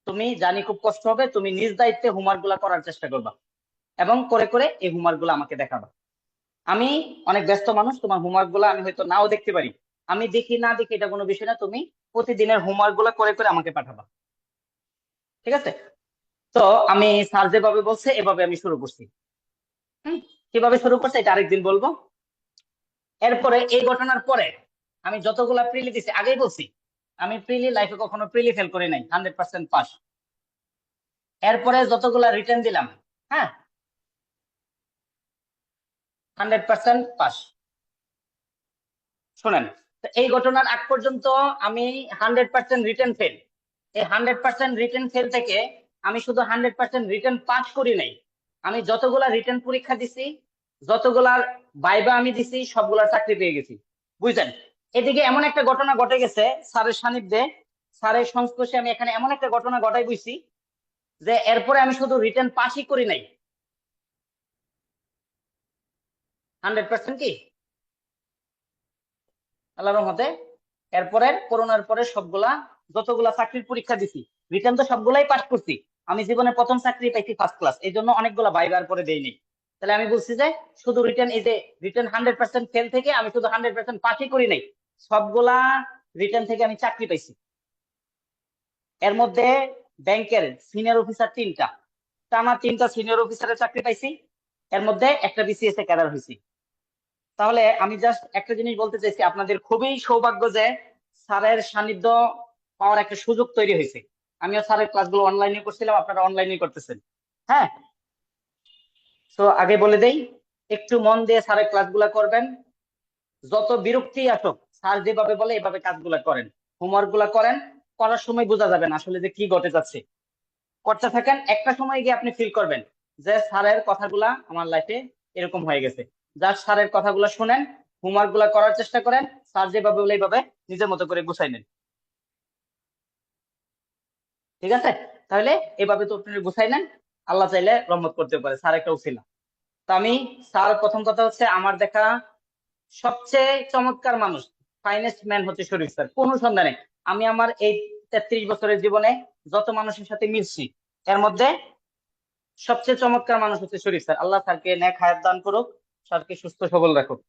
তুমি জানি খুব কষ্ট হবে, তুমি নিজ দায়িত্বে হোমওয়ার্ক গুলা করার চেষ্টা করবা, এবং করে করে এই হোমওয়ার্ক গুলা আমাকে দেখাবা। আমি অনেক ব্যস্ত মানুষ, তোমার হোমওয়ার্ক গুলা আমি হয়তো নাও দেখতে পারি, আমি দেখি না দেখি এটা কোনো বিষয় না, তুমি প্রতিদিনের হোমওয়ার্ক গুলা করে করে আমাকে পাঠাবা, ঠিক আছে? তো আমি স্যার যেভাবে বলছে এভাবে আমি শুরু করছি। কিভাবে শুরু করছে এটা আরেকদিন বলবো। এরপরে এই ঘটনার পরে আমি যতগুলা প্রিলি দিছি, আগেই বলছি আমি প্রিলি লাইফে কখনো প্রিলি ফেল করি নাই, 100% পাস। এরপরে যতগুলা রিটার্ন দিলাম, হ্যাঁ, 100% পাস। শোনেন, তো এই ঘটনার আগ পর্যন্ত আমি 100% রিটার্ন ফেল। এই 100% রিটার্ন ফেল থেকে আমি শুধু 100% রিটার্ন পাস করি নাই, আমি যতগুলা রিটেন পরীক্ষা দিছি, যতগুলার ভাইবা আমি দিছি, সবগুলা চাকরি পেয়ে গেছি। বুঝলেন? এদিকে এমন একটা ঘটনা ঘটে গেছে স্যারের সান্নিধ্যে, স্যারের সংস্পর্শে আমি এখানে এমন একটা ঘটনা ঘটাই বুঝছি যে এরপরে আমি শুধু রিটেন পাসই করি নাই, 100% কি আল্লাহর রহমতে এরপরে করোনার পরে সবগুলা যতগুলা চাকরির পরীক্ষা দিছি, রিটেন তো সবগুলাই পাস করছি। আমি জীবনে প্রথম চাকরি পাইছি ফার্স্ট ক্লাস, এই জন্য অনেকগুলা ভাইবার পরে দেইনি। তাহলে আমি বলছি যে শুধু রিটেন, এই যে রিটেন 100% ফেল থেকে আমি শুধু 100% পাসই করি নাই, সবগুলা রিটেন থেকে আমি চাকরি পাইছি। এর মধ্যে ব্যাংকের সিনিয়র অফিসার 3টা, টানা 3টা সিনিয়র অফিসারের চাকরি পাইছি, এর মধ্যে একটা বিসিএস এ ক্যাডার হয়েছি। তাহলে আমি জাস্ট একটা জিনিস বলতে চাইছি, আপনাদের খুবই সৌভাগ্য যে স্যারের সান্নিধ্য পাওয়ার একটা সুযোগ তৈরি হয়েছে। আমিও স্যারের ক্লাসগুলো অনলাইনে করছিলাম, আপনারা অনলাইনে করতেছেন। হ্যাঁ, তো আগে বলে দেই, একটু মন দিয়ে স্যারের ক্লাসগুলো করবেন। যত বিরক্তি আসুক, স্যার যেভাবে বলে এভাবে কাজগুলো করেন, হোমওয়ার্ক গুলা করেন। করার সময় বোঝা যাবে না আসলে যে কি ঘটে যাচ্ছে। করতে থাকেন, একটা সময় গিয়ে আপনি ফিল করবেন যে স্যারের কথাগুলা আমার লাইফে এরকম হয়ে গেছে। জাস্ট স্যারের কথাগুলো শুনেন, হোমওয়ার্ক গুলা করার চেষ্টা করেন, স্যার যেভাবে বলে এইভাবে নিজের মতো করে গুছাই নেন। ঠিক আছে? তাহলে এভাবে তো আপনি গুছাই নেন, আল্লাহ চাইলে রহমত করতে পারে, স্যার একটা উছিলা। তো আমি, স্যার প্রথম কথা হচ্ছে আমার দেখা সবচেয়ে চমৎকার মানুষ, ফাইনেস্ট ম্যান হচ্ছে শরীফ স্যার, কোনো সন্দেহ নেই। আমি আমার এই 33 বছরের জীবনে যত মানুষের সাথে মিশছি, এর মধ্যে সবচেয়ে চমৎকার মানুষ হচ্ছে শরীফ স্যার। আল্লাহ স্যারকে নেক হায়াত দান করুক, স্যারকে সুস্থ সবল রাখুক।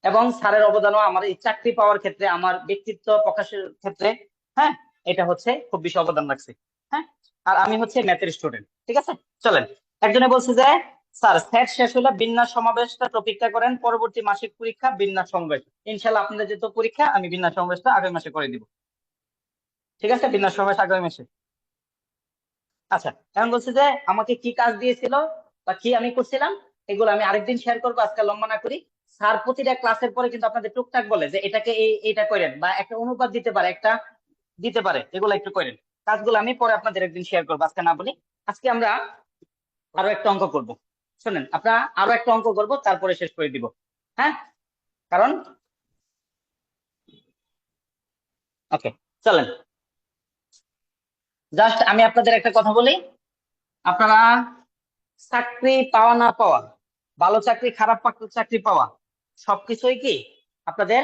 এবং স্যারের অবদানও আমার এই চাকরি পাওয়ার ক্ষেত্রে, আমার ব্যক্তিত্ব প্রকাশের ক্ষেত্রে, হ্যাঁ, এটা হচ্ছে খুব বেশি অবদান রাখছে। হ্যাঁ, আর আমি হচ্ছে ম্যাথের স্টুডেন্ট। ঠিক আছে, চলেন। একজনে বলছে যে স্যার সেট শেষ হলে বিন্যাস সমাবেশটা টপিকটা করেন, পরবর্তী মাসিক পরীক্ষা বিন্যাস সমাবেশ। ইনশাল্লাহ আপনাদের যেহেতু পরীক্ষা, আমি বিন্যাস সমাবেশটা আগামী মাসে করে দিব। ঠিক আছে, বিন্যাস সমাবেশ আগামী মাসে। আচ্ছা, এখন বলছে যে আমাকে কি কাজ দিয়েছিল বা কি আমি করছিলাম, এগুলো আমি আরেকদিন শেয়ার করবো, আজকে লম্বা না করি। স্যার প্রতিটা ক্লাসের পরে কিন্তু আপনাদের টুকটাক বলে যে এটাকে এইটা করেন, বা একটা অনুপাত দিতে পারে, একটা দিতে পারে, এগুলো একটু করেন। কাজগুলো আমি পরে আপনাদের একদিন শেয়ার করবো, আজকে না বলি। আজকে আমরা আরো একটা অঙ্ক করব। শোনেন, আপনারা আরো একটা অঙ্ক করব, তারপরে শেষ করে দিব। হ্যাঁ, কারণ ওকে, চলেন। জাস্ট আমি আপনাদের একটা কথা বলি, আপনারা চাকরি পাওয়া না পাওয়া, ভালো চাকরি খারাপ চাকরি পাওয়া, সবকিছুই কি আপনাদের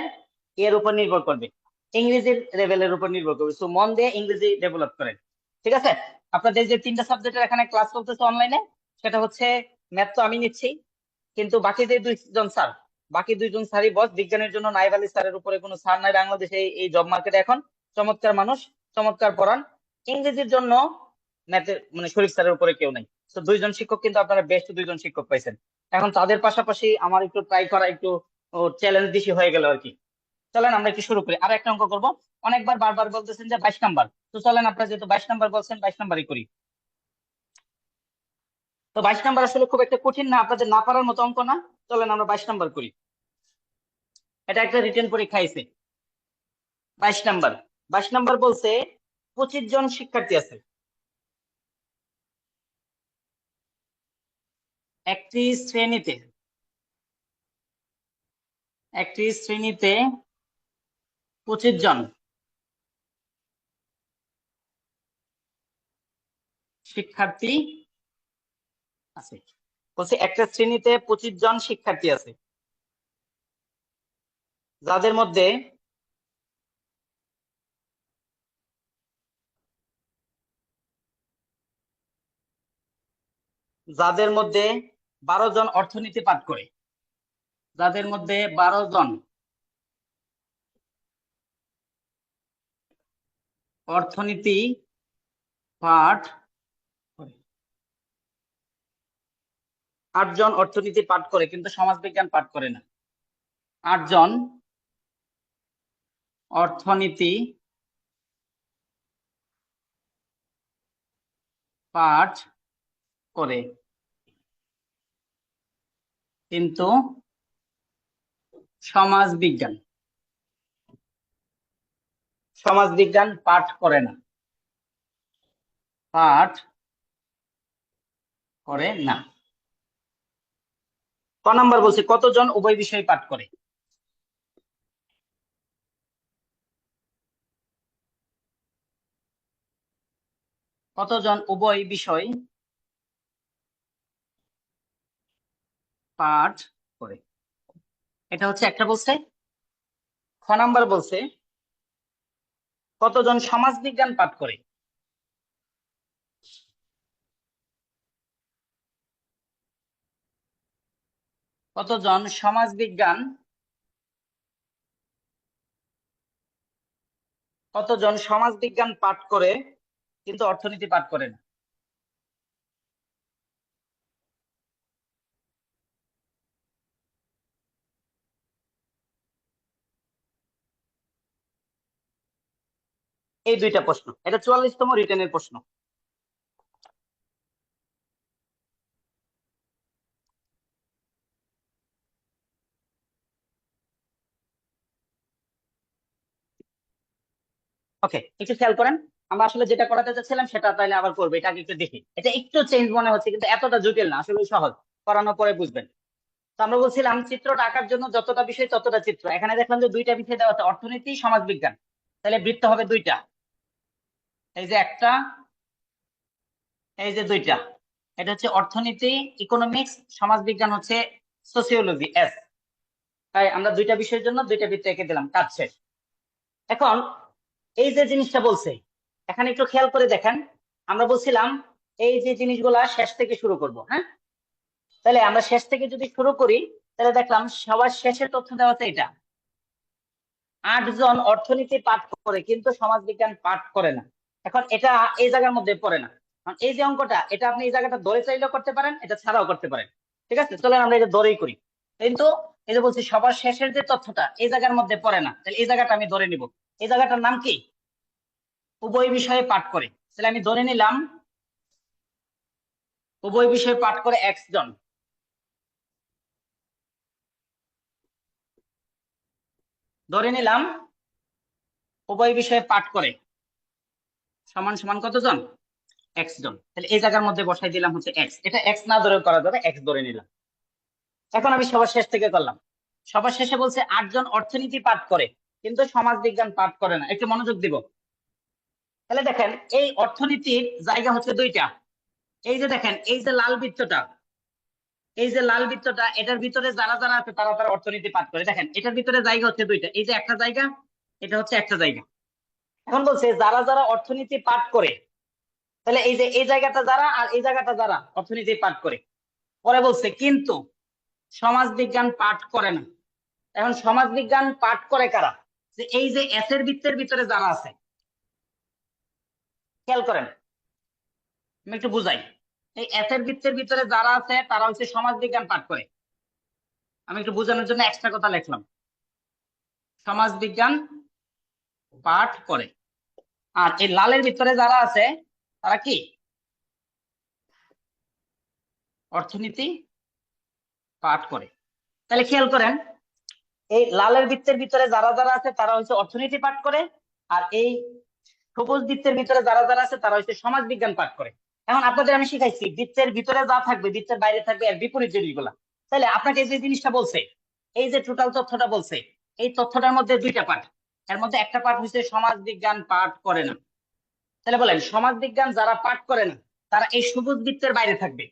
এর উপর নির্ভর করবে, ইংরেজির লেভেলের উপর নির্ভর করবে। সো মন দিয়ে ইংরেজি ডেভেলপ করেন। ঠিক আছে? আপনাদের যে 3টা সাবজেক্টের এখানে ক্লাস চলতেছে অনলাইনে, সেটা হচ্ছে ম্যাথ তো আমি নিচ্ছি, কিন্তু বাকি যে 2জন স্যার, বাকি 2জন স্যারই বস। বিজ্ঞানের জন্য নাইব আলী স্যারের উপরে কোনো স্যার নাই বাংলাদেশে এই জব মার্কেটে এখন। চমৎকার মানুষ, চমৎকার পড়ান। ইংরেজির জন্য ম্যাথের মানে শরীফ স্যারের উপরে কেউ নাই। তো 2জন শিক্ষক কিন্তু আপনারা বেস্ট 2জন শিক্ষক পাইছেন। এখন তাদের পাশাপাশি আমার একটু ট্রাই করা একটু চ্যালেঞ্জ বেশি হয়ে গেল আর কি। চলেন আমরা একটু শুরু করি, আর একটা অঙ্ক করবো। অনেকবার বারবার বলতেছেন যে 22 নাম্বার, তো চলেন আপনারা যেহেতু 22 নাম্বার বলছেন, 22 নাম্বারই করি। তো 22 নাম্বার আসলে খুব একটা কঠিন না, আপনাদের না পারার মতো অঙ্ক না। চলেন আমরা 22 নাম্বার করি। এটা একটা রিটেন পরীক্ষা আইছে। 22 নাম্বার, 22 নাম্বার বলছে 25 জন শিক্ষার্থী আছে। একটি শ্রেণীতে, একটি শ্রেণীতে 25 জন শিক্ষার্থী আছে। বলছে একটা শ্রেণীতে 25 জন শিক্ষার্থী আছে, যাদের মধ্যে যাদের মধ্যে 12 জন অর্থনীতি পাঠ করে, যাদের মধ্যে 12 জন অর্থনীতি পাঠ করে, 8 জন অর্থনীতি পাঠ করে কিন্তু সমাজবিজ্ঞান পাঠ করে না। 8 জন অর্থনীতি পাঠ করে কিন্তু সমাজবিজ্ঞান সমাজবিজ্ঞান পাঠ করে না, পাঠ করে না। ক নাম্বার বলছে কতজন উভয় বিষয় পাঠ করে? কতজন উভয় বিষয় পাঠ করে? এটা হচ্ছে একটা বলছে। খ নাম্বার বলছে কতজন সমাজবিজ্ঞান পাঠ করে? কতজন সমাজবিজ্ঞান পাঠ করে কিন্তু অর্থনীতি পাঠ করে না? এই দুইটা প্রশ্ন, এটা 44তম রিটেনের প্রশ্ন। ওকে, একটু খেয়াল করেন। আমরা আসলে যেটা করাতে চাচ্ছিলাম সেটা তাইলে আবার করবো। এটা আগে একটু দেখি। এটা একটু চেঞ্জ মনে হচ্ছে কিন্তু এতটা জটিল না, আসলে সহজ, করানোর পরে বুঝবেন। তো আমরা বলছিলাম চিত্রটা আঁকার জন্য যতটা বিষয় ততটা চিত্র। এখানে দেখলাম যে দুইটা বিষয় দেওয়া আছে, অর্থনীতি, সমাজবিজ্ঞান। তাহলে বৃত্ত হবে দুইটা, এই যে একটা, এই যে দুইটা। এটা হচ্ছে অর্থনীতি ইকোনমিক্স, সমাজবিজ্ঞান হচ্ছে সোসিওলজি এস। তাই আমরা দুইটা বিষয়ের জন্য দুইটা বৃত্ত এঁকে দিলাম, কাজ শেষ। এখন এই যে জিনিসটা বলছে এখানে একটু খেয়াল করে দেখেন। আমরা বলছিলাম এই যে জিনিসগুলা শেষ থেকে শুরু করব, হ্যাঁ? তাহলে আমরা শেষ থেকে যদি শুরু করি তাহলে দেখলাম সবার শেষের তথ্য দেওয়া আছে এটা, 8 জন অর্থনীতি পাঠ করে কিন্তু সমাজবিজ্ঞান পাঠ করে না। এখন এটা এই জায়গার মধ্যে পড়ে না। কারণ এই যে অঙ্কটা, এটা আপনি এই জায়গাটা ধরে চাইলেও করতে পারেন, এটা ছাড়াও করতে পারেন। ঠিক আছে, চলেন আমরা এটা ধরেই করি। কিন্তু এই যে বলছি সবার শেষের যে তথ্যটা এই জায়গার মধ্যে পড়ে না, তাহলে এই জায়গাটা আমি ধরে নিব। এই জায়গাটার নাম কি? উভয় বিষয়ে পাঠ করে। তাহলে আমি ধরে নিলাম উভয় বিষয়ে পাঠ করে x জন। ধরে নিলাম উভয় বিষয়ে পাঠ করে সমান সমান কতজন? x জন। তাহলে এই জায়গার মধ্যে বসাই দিলাম হচ্ছে x। এটা x না ধরে করা যাবে, x ধরে নিলাম। এখন আমি সবার শেষ থেকে করলাম। সবার শেষে বলছে 8 জন অর্থনীতি পাঠ করে কিন্তু সমাজবিজ্ঞান পাঠ করে না। একটু মনোযোগ দিব। তাহলে দেখেন এই অর্থনীতির জায়গা হচ্ছে দুইটা। এই যে দেখেন এই যে লাল বৃত্তটা, এই যে লাল বৃত্তটা, এটার ভিতরে যারা যারা আছে তারা তারা অর্থনীতি পাঠ করে। দেখেন এটার ভিতরে জায়গা হচ্ছে দুইটা, এই যে একটা জায়গা, এটা হচ্ছে একটা জায়গা। এখন বলছে যারা যারা অর্থনীতি পাঠ করে, তাহলে এই যে এই জায়গাটা যারা আর এই জায়গাটা যারা অর্থনীতি পাঠ করে। পরে বলছে কিন্তু সমাজবিজ্ঞান পাঠ করে না। এখন সমাজবিজ্ঞান পাঠ করে কারা? যে এই যে এস এর বৃত্তের ভিতরে যারা আছে, খেয়াল করেন আমি একটু বুঝাই। এই এস এর বৃত্তের ভিতরে যারা আছে তারা হচ্ছে সমাজবিজ্ঞান পাঠ করে। আমি একটু বোঝানোর জন্য এক্সট্রা কথা লিখলাম, সমাজবিজ্ঞান পাঠ করে। আর এই লালের ভিতরে যারা আছে তারা কি? অর্থনীতি পাঠ করে। তাহলে খেয়াল করেন এই লালের বৃত্তের ভিতরে যারা যারা আছে তারা হচ্ছে অর্থনীতি পাঠ করে, আর এই সবুজ বৃত্তের ভিতরে যারা যারা আছে তারা হচ্ছে সমাজবিজ্ঞান পাঠ করে। এখন আপনাদের আমি শিখাইছি বৃত্তের ভিতরে যা থাকবে বৃত্তের বাইরে থাকবে এর বিপরীত জিনিসগুলা। তাহলে আপনাকে যে জিনিসটা বলছে, এই যে টোটাল তথ্যটা বলছে, এই তথ্যটার মধ্যে দুইটা পাঠ, এর মধ্যে একটা পাঠ হচ্ছে সমাজবিজ্ঞান পাঠ করে না। তাহলে বলেন সমাজবিজ্ঞান যারা পাঠ করে না তারা এই সবুজ বৃত্তের বাইরে থাকবে।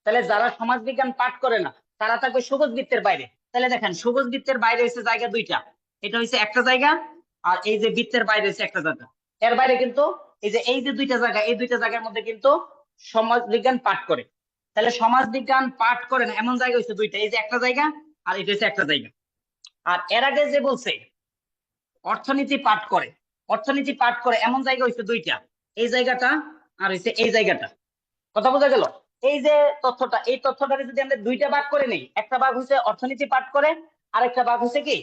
তাহলে যারা সমাজবিজ্ঞান পাঠ করে না তারা থাকবে সবুজ বৃত্তের বাইরে। তাহলে দেখেন সবুজ বৃত্তের বাইরে হচ্ছে জায়গা দুইটা, এটা হচ্ছে একটা জায়গা, আর এই যে বৃত্তের বাইরে হচ্ছে একটা জায়গা। এর বাইরে কিন্তু এই যে দুইটা জায়গা, এই দুইটা জায়গার মধ্যে কিন্তু সমাজবিজ্ঞান পাঠ করে। তাহলে সমাজবিজ্ঞান পাঠ করে না এমন জায়গা হচ্ছে দুইটা, এই যে একটা জায়গা আর এটা হচ্ছে একটা জায়গা। আর এর আগে যে বলছে অর্থনীতি পাঠ করে, অর্থনীতি পাঠ করে এমন জায়গা হচ্ছে দুইটা, এই জায়গাটা আর হচ্ছে এই জায়গাটা। কথা বোঝা গেল? এই যে তথ্যটা, এই তথ্যটাকে যদি আমরা দুইটা ভাগ করে নিই, একটা ভাগ হচ্ছে অর্থনীতি পাঠ করে আর একটা ভাগ হচ্ছে কি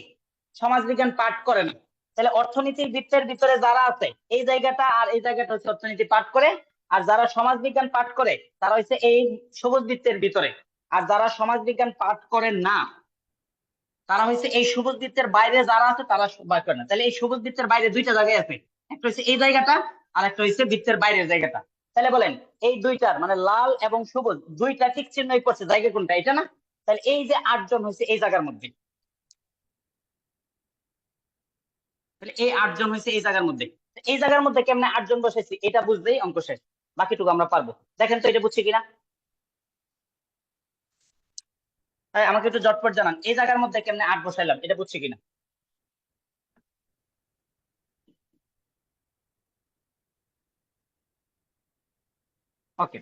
সমাজবিজ্ঞান পাঠ করে না। তাহলে অর্থনীতির বৃত্তের ভিতরে যারা আছে এই জায়গাটা আর এই জায়গাটা হচ্ছে অর্থনীতি পাঠ করে, আর যারা সমাজবিজ্ঞান পাঠ করে তারা হচ্ছে এই সবুজ বৃত্তের ভিতরে, আর যারা সমাজবিজ্ঞান পাঠ করে না তারা হচ্ছে এই সবুজ বৃত্তের বাইরে যারা আছে তারা পাঠ করে না। তাহলে এই সবুজ বৃত্তের বাইরে দুইটা জায়গায় আছে, একটা হচ্ছে এই জায়গাটা আর একটা হচ্ছে বৃত্তের বাইরের জায়গাটা। তাহলে বলেন এই দুইটার মানে লাল এবং সবুজ দুইটা টিক চিহ্নই করছে, জায়গা কোনটা? এটা না? তাহলে এই যে 8 জন হয়েছে এই জায়গার মধ্যে, তাহলে এই 8 জন হয়েছে এই জায়গার মধ্যে। এই জায়গার মধ্যে কেমনে 8 জন বসাইছি এটা বুঝলেই অঙ্ক শেষ, বাকিটুকু আমরা পারবো। দেখেন তো এটা বুঝছি কিনা, আমাকে একটু ঝটপট জানান এই জায়গার মধ্যে কেমনে 8 বসাইলাম এটা বুঝছি কিনা। ওকে,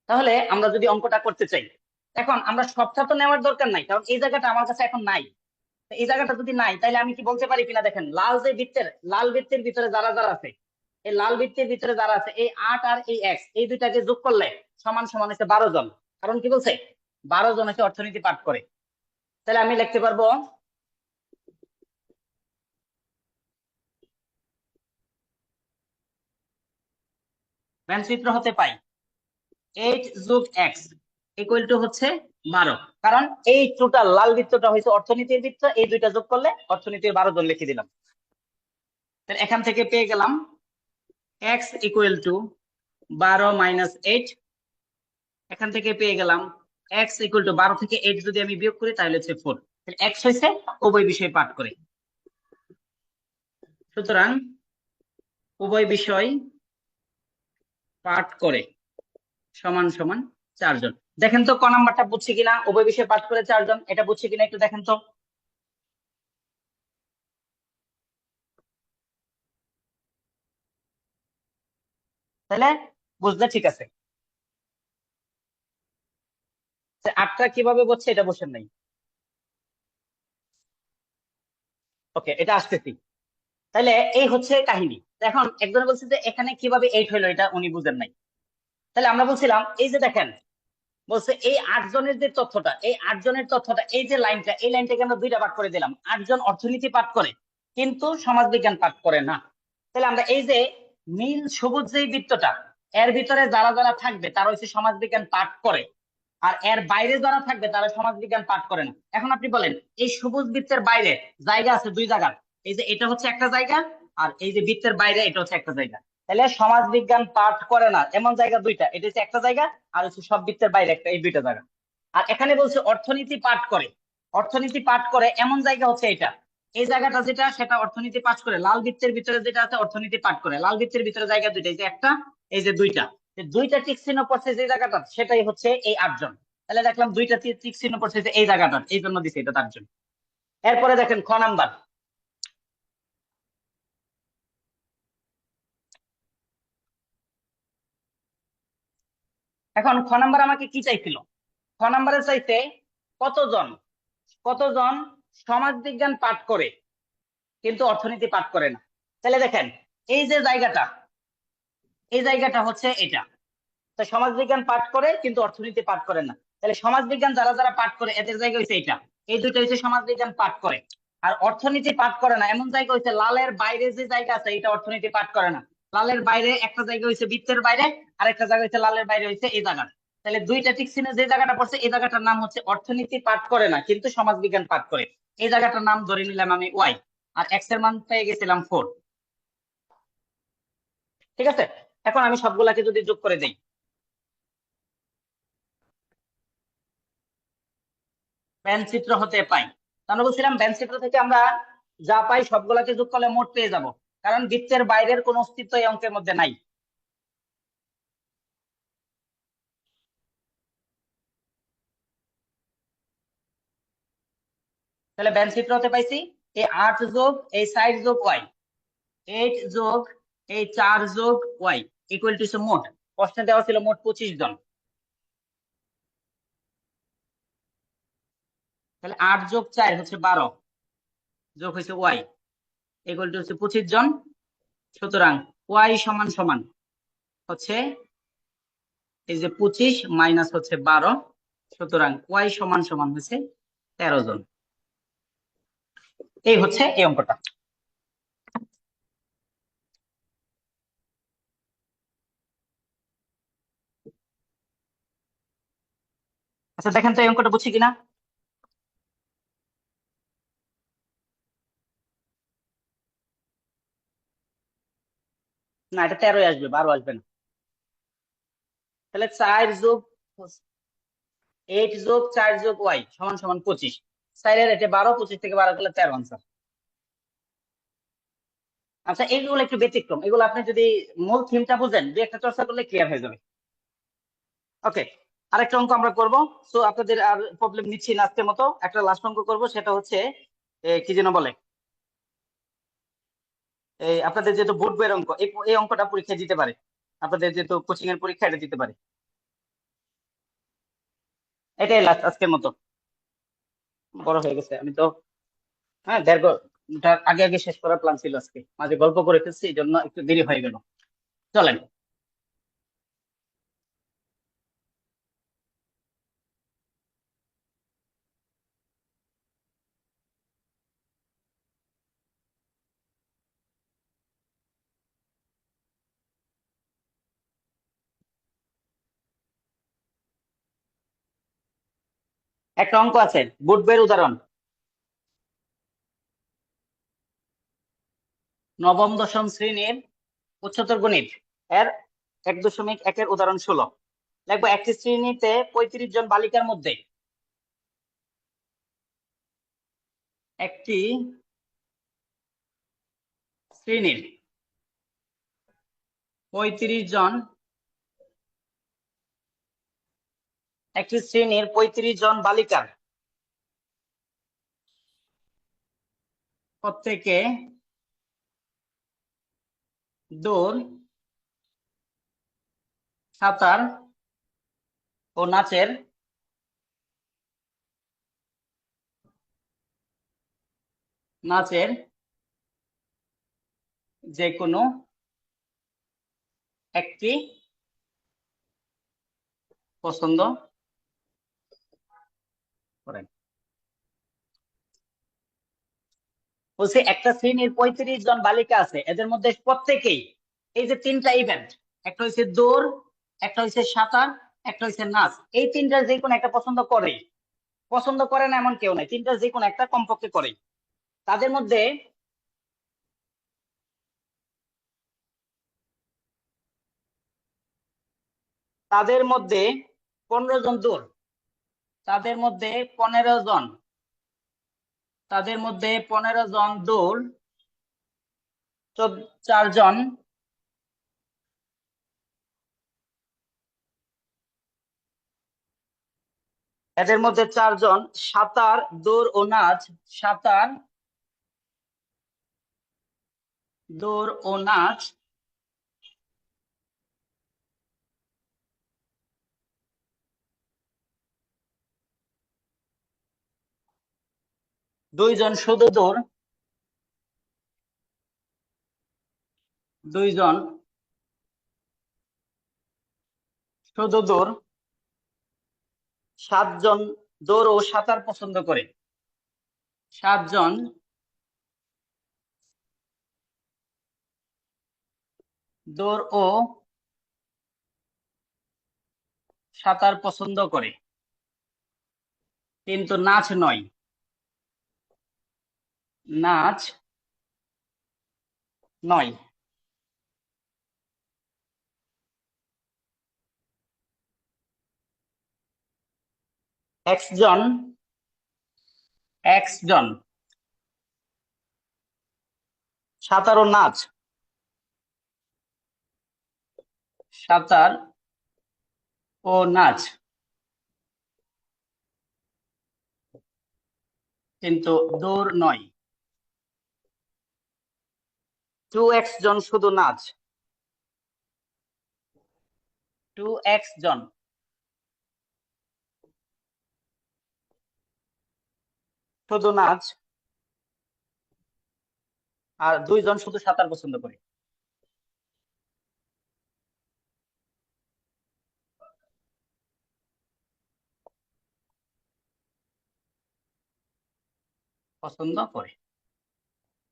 তাহলে আমরা যদি অঙ্কটা করতে চাই, এখন আমরা সবটা তো নেওয়ার দরকার নাই, কারণ এই জায়গাটা আমার কাছে এখন নাই। তো এই জায়গাটা যদি নাই তাহলে আমি কি বলতে পারি কিনা, দেখেন লাল বৃত্তের ভিতরে যারা যারা আছে, এই লাল বৃত্তের ভিতরে যারা আছে এই 8 আর এই x এই দুইটাকে যোগ করলে সমান সমান হচ্ছে 12 জন। কারণ কি বলছে 12 জন হচ্ছে অর্থনীতি পাঠ করে। তাহলে আমি লিখতে পারবো মানচিত্র হতে পাই 8 যোগ x ইকুয়াল টু হচ্ছে 12। কারণ এই টোটাল লাল বৃত্তটা হয়েছে অর্থনীতির বৃত্ত, এই দুইটা যোগ করলে অর্থনীতির 12 জন লিখে দিলাম। তাহলে এখান থেকে পেয়ে গেলাম x ইকুয়াল টু 12 মাইনাস 8। এখান থেকে পেয়ে গেলাম x ইকুয়াল টু 12 থেকে 8 যদি আমি বিয়োগ করি তাহলে হচ্ছে 4। তাহলে x হয়েছে উভয় বিষয় পাঠ করে। সুতরাং উভয় বিষয় পাঠ করে সমান সমান 4 জন। দেখেন তো ক নাম্বারটা বুঝছি কিনা, উভয় বিষয় পাঠ করে 4 জন, এটা বুঝছি কিনা একটু দেখেন তো। তাহলে বুঝলে ঠিক আছে। 8টা কিভাবে বলছে এটা বসেন নাই। ওকে, এটা আসতেছি। তাহলে এই হচ্ছে কাহিনী। এখন একজন বলছে যে এখানে কিভাবে 8 হলো, এটা উনি বুঝেন নাই। তাহলে আমরা বলছিলাম এই যে দেখেন বলছে এই 8 জনের যে তথ্যটা, এই 8 জনের তথ্যটা, এই যে লাইনটা, এই লাইনটাকে আমরা দুইটা ভাগ করে দিলাম। 8 জন অর্থনীতি পাঠ করে কিন্তু সমাজবিজ্ঞান পাঠ করে না। তাহলে আমরা এই যে নীল সবুজ যে বৃত্তটা, এর ভিতরে যারা যারা থাকবে তারা হচ্ছে সমাজবিজ্ঞান পাঠ করে, আর এর বাইরে যারা থাকবে তারা সমাজবিজ্ঞান পাঠ করে না। এখন আপনি বলেন এই সবুজ বৃত্তের বাইরে জায়গা আছে দুই জায়গা, এই যে এটা হচ্ছে একটা জায়গা, আর এই যে বৃত্তের বাইরে এটা হচ্ছে একটা জায়গা। তাহলে সমাজবিজ্ঞান পাঠ করে না এমন জায়গা দুইটা, এটা হচ্ছে একটা জায়গা, আর হচ্ছে সব বৃত্তের বাইরে একটা, এই দুইটা জায়গা। আর এখানে বলছে অর্থনীতি পাঠ করে, অর্থনীতি পাঠ করে এমন জায়গা হচ্ছে এটা, এই জায়গাটা যেটা সেটা অর্থনীতি পাঠ করে। লাল বৃত্তের ভিতরে যেটা আছে অর্থনীতি পাঠ করে, লাল বৃত্তের ভিতরে জায়গা দুইটা, এই যে একটা এই যে দুইটা, দুইটা টিক চিহ্ন পড়ছে যে জায়গাটা সেটাই হচ্ছে এই 8 জন। তাহলে দেখলাম দুইটা টিক চিহ্ন পড়ছে যে এই জায়গাটা, এই জন্য দিছে এটা 8 জন। এরপরে দেখেন খ নাম্বার, এখন খ নাম্বার আমাকে কি চাইছিল, খ নাম্বারে চাইছে কতজন কতজন সমাজবিজ্ঞান পাঠ করে কিন্তু অর্থনীতি পাঠ করে না। তাহলে দেখেন এই যে জায়গাটা, এই জায়গাটা হচ্ছে এটা, তো সমাজবিজ্ঞান পাঠ করে কিন্তু অর্থনীতি পাঠ করে না। তাহলে সমাজবিজ্ঞান যারা যারা পাঠ করে এদের জায়গা হচ্ছে এটা, এই দুইটা হচ্ছে সমাজবিজ্ঞান পাঠ করে। আর অর্থনীতি পাঠ করে না এমন জায়গা হচ্ছে লালের বাইরে যে জায়গা আছে এটা অর্থনীতি পাঠ করে না। লালের বাইরে একটা জায়গা হচ্ছে বৃত্তের বাইরে, আর একটা জায়গা হচ্ছে লালের বাইরে হচ্ছে এই জায়গা। তাহলে দুইটা টিক চিহ্নে যে জায়গাটা পড়ছে এই জায়গাটার নাম হচ্ছে অর্থনীতি পাঠ করে না কিন্তু সমাজবিজ্ঞান পাঠ করে। এই জায়গাটার নাম ধরে নিলাম আমি ওয়াই, আর এক্স এর মান পেয়ে গেছিলাম 4। ঠিক আছে, এখন আমি সবগুলাকে যদি যোগ করে দেই, চিত্র হতে পাই, আমরা বলছিলাম চিত্র থেকে আমরা যা পাই সবগুলাকে যোগ করলে মোট পেয়ে যাব, কারণ বৃত্তের বাইরের কোন অস্তিত্ব এই অঙ্কের মধ্যে নাই। তাহলে চিত্র হতে পাইছি এই 8 যোগ এই 4 যোগ ওয়াই, 8 যোগ এই 4 যোগ ওয়াই ইকুয়াল টু মোট, প্রশ্নে দেওয়া ছিল মোট 25 জন। তাহলে 8 যোগ 4 হচ্ছে 12 যোগ হয়েছে ওয়াই ইকুয়াল টু হচ্ছে 25 জন। সুতরাং ওয়াই সমান সমান হচ্ছে এই যে 25 মাইনাস হচ্ছে 12, সুতরাং ওয়াই সমান সমান হচ্ছে 13 জন। এই হচ্ছে এই অঙ্কটা। আচ্ছা দেখেন তো এই অঙ্কটা বুঝছি কিনা। না এটা 13 আসবে, 12 আসবে না। তাহলে 4 যোগ 8 যোগ 4 যোগ y সমান সমান 25। 4 এর এটা 12, 25 থেকে 12 গেলে 13 আনসার। আচ্ছা এইগুলো একটু ব্যতিক্রম, এগুলো আপনি যদি মূল থিমটা বুঝেন, দুই একটা চর্চা করলে ক্লিয়ার হয়ে যাবে। ওকে, আরেকটা অঙ্ক আমরা করব। সো আপনাদের আর প্রবলেম নিচ্ছি না আজকের মতো, একটা লাস্ট অঙ্ক করব, সেটা হচ্ছে কি যেন বলে, এই আপনাদের যেহেতু বোর্ড বইয়ের অঙ্ক, এই অঙ্কটা পরীক্ষায় দিতে পারে, আপনাদের যেহেতু কোচিং এর পরীক্ষা, এটা দিতে পারে। এটাই লাস্ট আজকের মতো, বড় হয়ে গেছে আমি তো। হ্যাঁ, দেড় ঘন্টার আগে আগে শেষ করার প্ল্যান ছিল, আজকে মাঝে গল্প করে ফেলছি, এই জন্য একটু দেরি হয়ে গেল। চলেন। একটা অঙ্ক আছে, বোর্ড বইয়ের উদাহরণ, নবম দশম শ্রেণীর উচ্চতর গণিত এর 1.1 এর উদাহরণ 16। দেখবো একটি শ্রেণীতে 35 জন বালিকার মধ্যে একটি শ্রেণীর 35 জন বালিকার প্রত্যেকে দৌড়, সাঁতার ও নাচের যে কোনো একটি পছন্দ করেন। বলছে একটা শ্রেণীর 35 জন বালিকা আছে, এদের মধ্যে প্রত্যেকেই এই যে তিনটা ইভেন্ট, একটা হচ্ছে দৌড়, একটা হচ্ছে সাঁতার, একটা হচ্ছে নাচ, এই তিনটার যে কোনো একটা পছন্দ করে। পছন্দ করে না এমন কেউ নাই, তিনটার যে কোনো একটা কমপক্ষে করে। তাদের মধ্যে তাদের মধ্যে 15 জন দৌড়, তাদের মধ্যে 15 জন দৌড়, 4 জন এদের মধ্যে 4 জন সাঁতার, দৌড় ও নাচ, সাঁতার, দৌড় ও নাচ, দুইজন শুধু দৌড়, দুইজন শুধু দৌড়, 7 জন দৌড় ও সাঁতার পছন্দ করে, 7 জন দৌড় ও সাঁতার পছন্দ করে, কিন্তু নাচ নয়, নাচ নয়। X জন সাঁতার ও নাচ, সাঁতার ও নাচ, কিন্তু দৌড় নয়। 2x জন শুধু নাচ, 2x জন শুধু নাচ, আর 2 জন শুধু সাঁতার পছন্দ করে।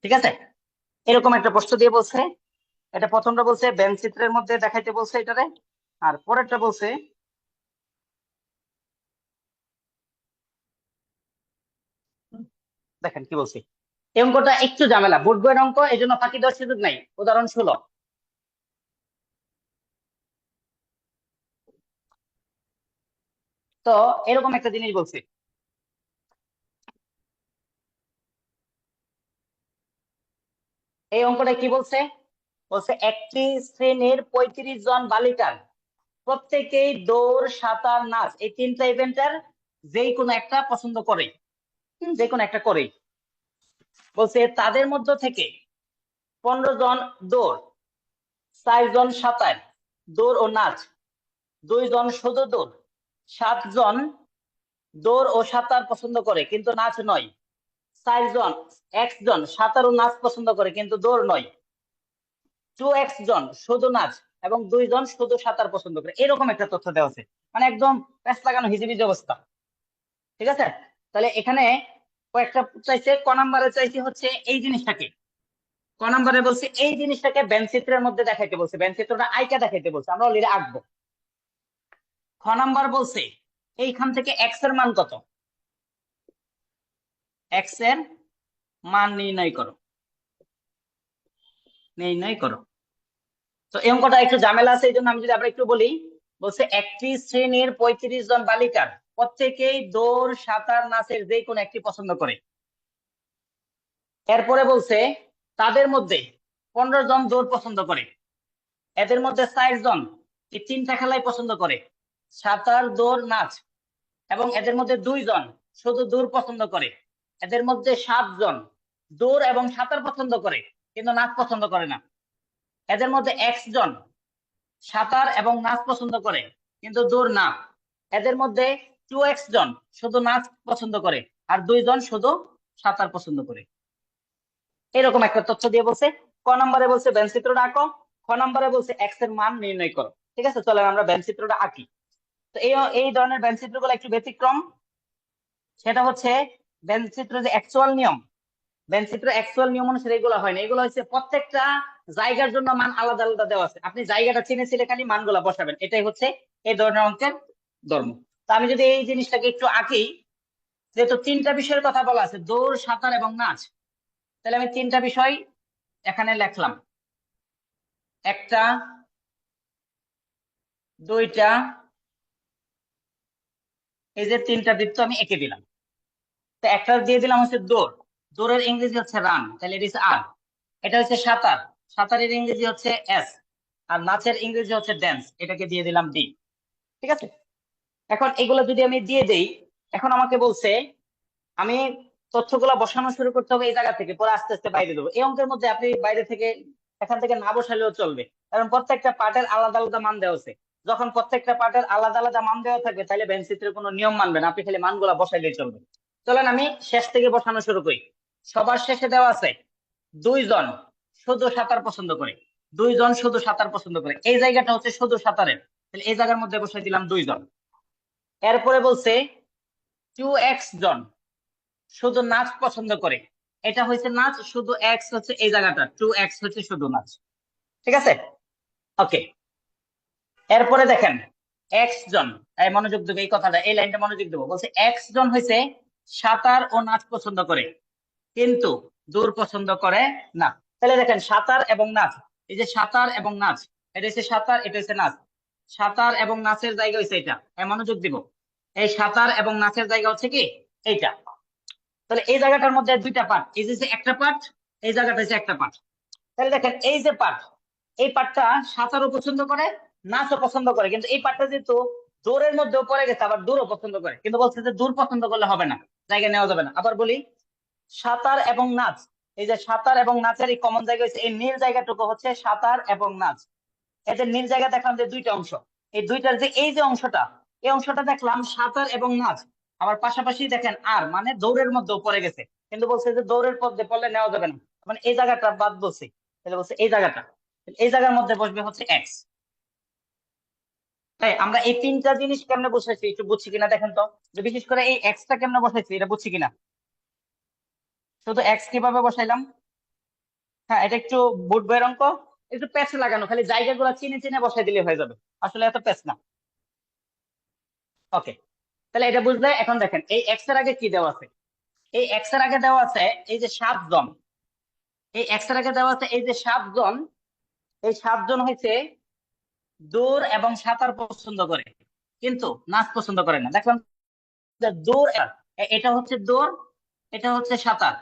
ঠিক আছে, এরকম একটা প্রশ্ন দিয়ে বলছে, এটা প্রথমটা বলছে ব্যান চিত্রের মধ্যে দেখাইতে বলছে এটারে, আর পরেরটা বলছে দেখেন কি বলছি। এই অঙ্কটা একটু ঝামেলা, বোর্ড বইয়ের অঙ্ক, এই জন্য ফাঁকি দেওয়ার সুযোগ নাই। উদাহরণ 16, তো এরকম একটা জিনিস বলছে, এই অঙ্কটা কি বলছে? বলছে একটি শ্রেণীর 35 জন বালিকার প্রত্যেকেই দৌড়, সাঁতার, নাচ এই তিনটা ইভেন্টের যেই কোনো একটা পছন্দ করে, যে কোনো একটা করে। বলছে তাদের মধ্য থেকে 15 জন দৌড়, 4 জন সাঁতার, দৌড় ও নাচ, 2 জন শুধু দৌড়, 7 জন দৌড় ও সাঁতার পছন্দ করে কিন্তু নাচ নয়, 4 জন জন সাঁতার ও নাচ পছন্দ করে কিন্তু দৌড় নয়, 2x জন শুধু নাচ এবং 2 জন শুধু সাঁতার পছন্দ করে। এরকম একটা তথ্য দেওয়া আছে, মানে একদম প্যাচ লাগানো হিজিবিজি অবস্থা। ঠিক আছে, তাহলে এখানে কয়েকটা চাইছে। ক নাম্বারে চাইছে হচ্ছে এই জিনিসটাকে, ক নাম্বারে বলছে এই জিনিসটাকে চিত্রের মধ্যে দেখাইতে বলছে, চিত্রটা আইকা দেখাইতে বলছে, আমরা অলরেডি আঁকবো। খ নাম্বার বলছে এইখান থেকে এক্স এর মান কত, এক্স এর মান নির্ণয় করো, নির্ণয় করো। তো এই অঙ্কটা একটু ঝামেলা আছে, এই জন্য আমি যদি আবার একটু বলি, বলছে একটি শ্রেণীর 35 জন বালিকার প্রত্যেকেই দৌড়, সাঁতার, নাচের যে কোনো একটি পছন্দ করে। এরপরে বলছে তাদের মধ্যে 15 জন দৌড় পছন্দ করে, এদের মধ্যে 4 জন এই তিনটা খেলাই পছন্দ করে, সাঁতার, দৌড়, নাচ, এবং এদের মধ্যে 2 জন শুধু দৌড় পছন্দ করে, এদের মধ্যে 7 জন দৌড় এবং সাঁতার পছন্দ করে কিন্তু নাচ পছন্দ করে না, এদের মধ্যে x জন সাঁতার এবং নাচ পছন্দ করে কিন্তু দৌড় না, এদের মধ্যে 2x জন শুধু নাচ পছন্দ করে আর 2 জন শুধু সাঁতার পছন্দ করে। এরকম একটা তথ্য দিয়ে বলছে। ক নম্বরে বলছে চিত্রটা আঁকো, খ নম্বরে বলছে এক্স এর মান নির্ণয় করো। ঠিক আছে, চলেন আমরা চিত্রটা আঁকি। তো এই ধরনের চিত্রগুলো একটু ব্যতিক্রম, সেটা হচ্ছে চিত্র যে অ্যাকচুয়াল নিয়ম, চিত্র অ্যাকচুয়াল নিয়ম অনুসারে এগুলো হয় না, এগুলো হচ্ছে প্রত্যেকটা জায়গার জন্য মান আলাদা আলাদা দেওয়া আছে, আপনি জায়গাটা চিনে খালি মানগুলা বসাবেন, এটাই হচ্ছে এই ধরনের অঙ্কের ধর্ম। তো আমি যদি এই জিনিসটাকে একটু আঁকি, যেহেতু 3টা বিষয়ের কথা বলা আছে, দৌড়, সাঁতার এবং নাচ, তাহলে আমি 3টা বিষয় এখানে লিখলাম, 1টা, 2টা, এই যে 3টা বৃত্ত আমি এঁকে দিলাম। তো একটা দিয়ে দিলাম হচ্ছে দৌড়, দৌড়ের ইংরেজি হচ্ছে রান, তাহলে এটা হচ্ছে আর। এটা হচ্ছে সাঁতার, সাঁতারের ইংরেজি হচ্ছে এস, আর নাচের ইংরেজি হচ্ছে ড্যান্স, এটাকে দিয়ে দিলাম ডি। ঠিক আছে, এখন এগুলো যদি আমি দিয়ে দেই, এখন আমাকে বলছে আমি তথ্যগুলো বসানো শুরু করতে হবে এই জায়গা থেকে, পরে আস্তে আস্তে বাইরে দেবো। এই অঙ্কের মধ্যে আপনি বাইরে থেকে এখান থেকে না বসালেও চলবে, কারণ প্রত্যেকটা পার্টের আলাদা আলাদা মান দেওয়া আছে। যখন প্রত্যেকটা পার্টের আলাদা আলাদা মান দেওয়া থাকবে তাহলে চিত্রের কোনো নিয়ম মানবে না, আপনি খালি মানগুলা বসাইলেই চলবে। চলেন আমি শেষ থেকে বসানো শুরু করি। সবার শেষে দেওয়া আছে 2 জন শুধু সাঁতার পছন্দ করে, 2 জন শুধু সাঁতার পছন্দ করে, এই জায়গাটা হচ্ছে শুধু সাঁতারের, তাহলে এই জায়গার মধ্যে বসাই দিলাম 2 জন। এরপরে বলছে 2x জন শুধু নাচ পছন্দ করে, এটা হচ্ছে নাচ, শুধু x হচ্ছে এই জায়গাটা, 2x হচ্ছে শুধু নাচ। ঠিক আছে, ওকে। এরপরে দেখেন x জন, এই মনোযোগ দেবে এই কথাটা, এই লাইনটা মনোযোগ দেবো। বলছে x জন হয়েছে সাঁতার ও নাচ পছন্দ করে কিন্তু দৌড় পছন্দ করে না। তাহলে দেখেন সাঁতার এবং নাচ, এই যে সাঁতার এবং নাচ, এটা হচ্ছে সাঁতার, এটা হচ্ছে নাচ, সাঁতার এবং নাচের জায়গা হচ্ছে এটা, মনোযোগ দিব, এই সাঁতার এবং নাচের জায়গা হচ্ছে কি এইটা। তাহলে এই জায়গাটার মধ্যে 2টা পার্ট, এই যে একটা পার্ট, এই জায়গাটা হচ্ছে একটা পার্ট। তাহলে দেখেন এই যে পার্ট, এই পার্টটা সাঁতারও পছন্দ করে, নাচও পছন্দ করে, কিন্তু এই পার্টটা যেহেতু দৌড়ের মধ্যেও পড়ে গেছে, আবার দূরও পছন্দ করে, কিন্তু বলছে যে দূর পছন্দ করলে হবে না, জায়গা নেওয়া যাবে না। আবার বলি, সাঁতার এবং নাচ, এই যে সাঁতার এবং নাচের এই কমন জায়গা হচ্ছে এই নীল জায়গাটুকু হচ্ছে সাঁতার এবং নাচ। এদের নীল জায়গা দেখলাম যে 2টা অংশ, এই 2টার যে এই যে অংশটা, এই অংশটা দেখলাম সাঁতার এবং নাচ, আবার পাশাপাশি দেখেন আর মানে দৌড়ের মধ্যেও পড়ে গেছে, কিন্তু বলছে যে দৌড়ের পথে পড়লে নেওয়া যাবে না, মানে এই জায়গাটা বাদ বলছে, তাহলে বলছে এই জায়গাটা, এই জায়গার মধ্যে বসবে হচ্ছে এক্স। তাই আমরা এই 3টা জিনিস কেমনে বসাইছি একটু বুঝছি কিনা দেখেন তো, যে বিশেষ করে এই এক্সটা কেমনে বসাইছি এটা বুঝছি কিনা। শুধু এক্স কিভাবে বসাইলাম, হ্যাঁ এটা একটু বোর্ড বইয়ের অঙ্ক, একটু প্যাচ লাগানো, খালি জায়গাগুলো চিনে চিনে বসাই দিলে হয়ে যাবে, আসলে এত প্যাচ না। ওকে, তাহলে এটা বুঝলে। এখন দেখেন এই এক্স এর আগে কি দেওয়া আছে, এই এক্স এর আগে দেওয়া আছে এই যে 7 জন, এই এক্স এর আগে দেওয়া আছে এই যে 7 জন, এই 7 জন হচ্ছে দৌড় এবং সাঁতার পছন্দ করে, কিন্তু নাচ পছন্দ করে না। দেখলাম যে দৌড় এটা হচ্ছে দৌড়, এটা হচ্ছে সাঁতার,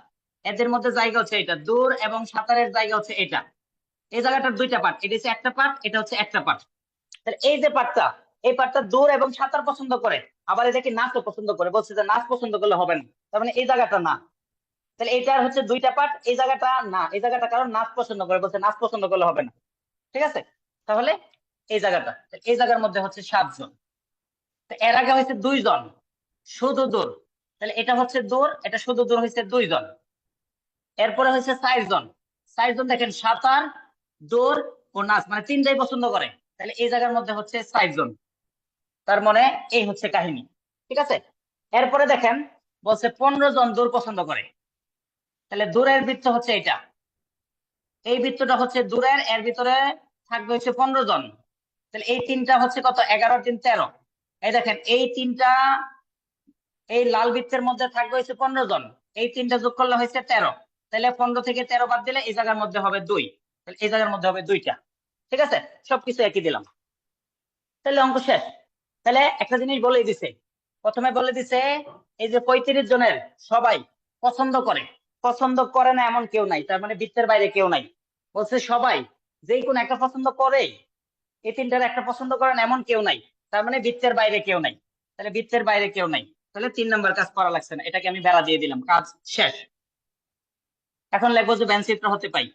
এদের মধ্যে জায়গা হচ্ছে এটা, দৌড় এবং সাঁতারের জায়গা হচ্ছে এটা। এই জায়গাটার দুইটা পার্ট, এটা হচ্ছে একটা পার্ট, এটা হচ্ছে একটা পার্ট। তাহলে এই যে পার্টটা, এই পার্টটা দৌড় এবং সাঁতার পছন্দ করে, আবার এটাকে নাচও পছন্দ করে, বলছে যে নাচ পছন্দ করলে হবে না, তার মানে এই জায়গাটা না। তাহলে এটার হচ্ছে দুইটা পার্ট, এই জায়গাটা না, এই জায়গাটা কারণ নাচ পছন্দ করে, বলছে নাচ পছন্দ করলে হবে না। ঠিক আছে, তাহলে এই জায়গাটা, এই জায়গার মধ্যে হচ্ছে 7 জন। তো এর আগে হয়েছে 2 জন শুধু দৌড়, তাহলে এটা হচ্ছে দৌড়, এটা শুধু দৌড় হয়েছে 2 জন। এরপরে হয়েছে 4 জন, 4 জন দেখেন সাঁতার, দৌড় ও নাচ মানে তিনটাই পছন্দ করে, তাহলে এই জায়গার মধ্যে হচ্ছে 4 জন। তার মানে এই হচ্ছে কাহিনী। ঠিক আছে, এরপরে দেখেন বলছে 15 জন দৌড় পছন্দ করে, তাহলে দূরের বৃত্ত হচ্ছে এটা, এই বৃত্তটা হচ্ছে দূরের, এর ভিতরে থাকবে হচ্ছে 15 জন। তাহলে এই তিনটা হচ্ছে কত, 11 3 13। এই দেখেন এই তিনটা, এই লাল বৃত্তের মধ্যে থাকবে হচ্ছে 15 জন, এই তিনটা যোগ করলে হয়েছে 13। তাহলে 15 থেকে 13 বাদ দিলে এই জায়গার মধ্যে হবে 2, তাহলে এই জায়গার মধ্যে হবে 2টা। ঠিক আছে, সবকিছু একই দিলাম, তাহলে অঙ্ক শেষ। তাহলে একটা জিনিস বলেই দিছে, প্রথমে বলে দিছে এই যে 35 জনের সবাই পছন্দ করে, পছন্দ করে না এমন কেউ নাই, তার মানে বৃত্তের বাইরে কেউ নাই। বলছে সবাই যেই কোনো একটা পছন্দ করে, এই তিনটার একটা পছন্দ করেন এমন কেউ নাই, তার মানে বৃত্তের বাইরে কেউ নাই। তাহলে বৃত্তের বাইরে কেউ নাই, তাহলে 3 নাম্বার কাজ করা লাগছে না, এটাকে আমি বেড়া দিয়ে দিলাম, কাজ শেষ। এখন লিখবো যে ব্যঞ্চিত্র হতে পাই।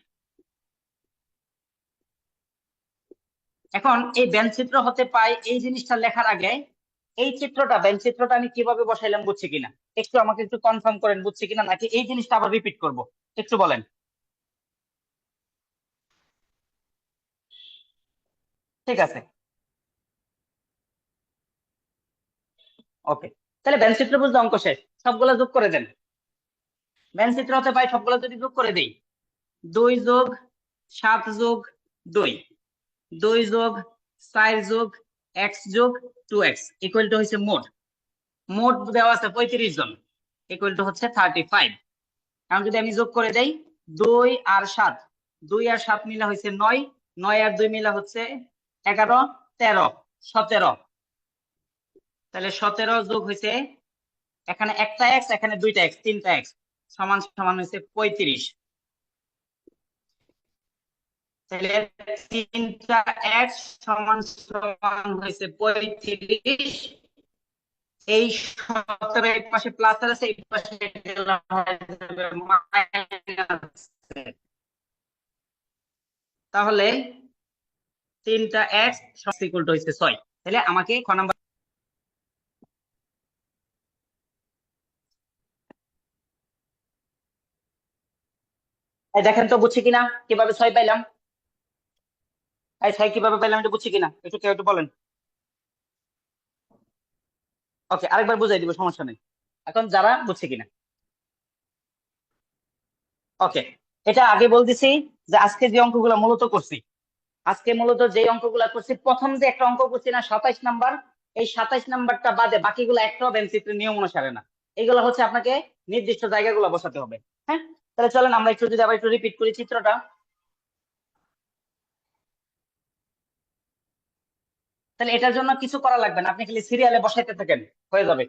এখন এই ব্যঞ্চিত্র হতে পাই এই জিনিসটা লেখার আগে এই চিত্রটা, ব্যঞ্চিত্রটা আমি কিভাবে বসাইলাম বুঝছি কিনা একটু আমাকে একটু কনফার্ম করেন, বুঝছি কিনা, নাকি এই জিনিসটা আবার রিপিট করব, একটু বলেন। ঠিক আছে, ওকে, তাহলে ব্যঞ্চিত্র বুঝতে অঙ্ক শেষ, সবগুলো যোগ করে দেন। ব্যঞ্চিত্র হতে পাই সবগুলো যদি যোগ করে দেই, 2 যোগ 7 যোগ 2, 2 যোগ 4 যোগ x যোগ 2x ইকুয়াল টু হচ্ছে মোট, মোট দেওয়া আছে 35 জন, ইকুয়াল টু হচ্ছে 35। এখন যদি আমি যোগ করে দেই 2 আর 7, 2 আর 7 মিলা হয়েছে 9, 9 আর 2 মিলা হচ্ছে 11 13 17। তাহলে 17 যোগ হয়েছে, এখানে একটা x, এখানে দুইটা x, তিনটা x, সমান সমান হয়েছে 35। তাহলে 3টা x সমান সমান হয়েছে 35। এই 17 এই পাশে প্লাস আছে, এই পাশে গেলে হয়ে যাবে মাইনাস। তাহলে 3টা x ইকুয়াল টু হচ্ছে 6। তাহলে আমাকে খ নাম্বার, দেখেন তো বুঝছি কিনা কিভাবে 6 পাইলাম, এই 6 কিভাবে পাইলাম এটা বুঝছি কিনা একটু কেউ একটু বলেন। ওকে, আরেকবার বুঝাই দিব, সমস্যা নেই, এখন যারা বুঝছে কিনা। ওকে, এটা আগে বলতেছি যে আজকে যে অঙ্কগুলো মূলত করছি, আজকে মূলত যে অঙ্কগুলো করছি, প্রথম যে একটা অঙ্ক করছি না 27 নাম্বার, এই 27 নাম্বারটা বাদে বাকিগুলো একটাও ব্যঞ্চিত্রের নিয়ম অনুসারে না, এগুলো হচ্ছে আপনাকে নির্দিষ্ট জায়গাগুলো বসাতে হবে। হ্যাঁ, তাহলে চলেন আমরা একটু যদি আবার একটু রিপিট করি চিত্রটা। তাহলে এটার জন্য কিছু করা লাগবে না, আপনি খালি সিরিয়ালে বসাইতে থাকেন, হয়ে যাবে।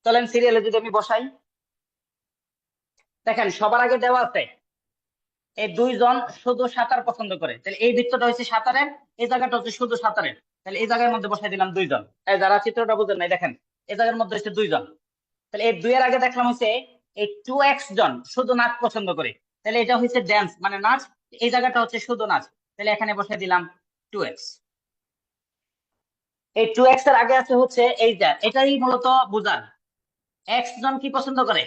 চলেন সিরিয়ালে যদি আমি বসাই, দেখেন সবার আগে দেওয়া আছে এই 2 জন শুধু সাঁতার পছন্দ করে, তাহলে এই বৃত্তটা হচ্ছে সাঁতারের, এই জায়গাটা হচ্ছে শুধু সাঁতারের, তাহলে এই জায়গার মধ্যে বসাই দিলাম 2 জন। এই যারা চিত্রটা বুঝেন নাই দেখেন, এই জায়গার মধ্যে হচ্ছে 2 জন। তাহলে এই 2 এর আগে দেখলাম হচ্ছে এই 2x জন শুধু নাচ পছন্দ করে, তাহলে এটা হচ্ছে ড্যান্স মানে নাচ, এই জায়গাটা হচ্ছে শুধু নাচ, তাহলে এখানে বসাই দিলাম 2x। এই 2x এর আগে আছে হচ্ছে এইটা, এটাই মূলত বোঝার x জন কি পছন্দ করে,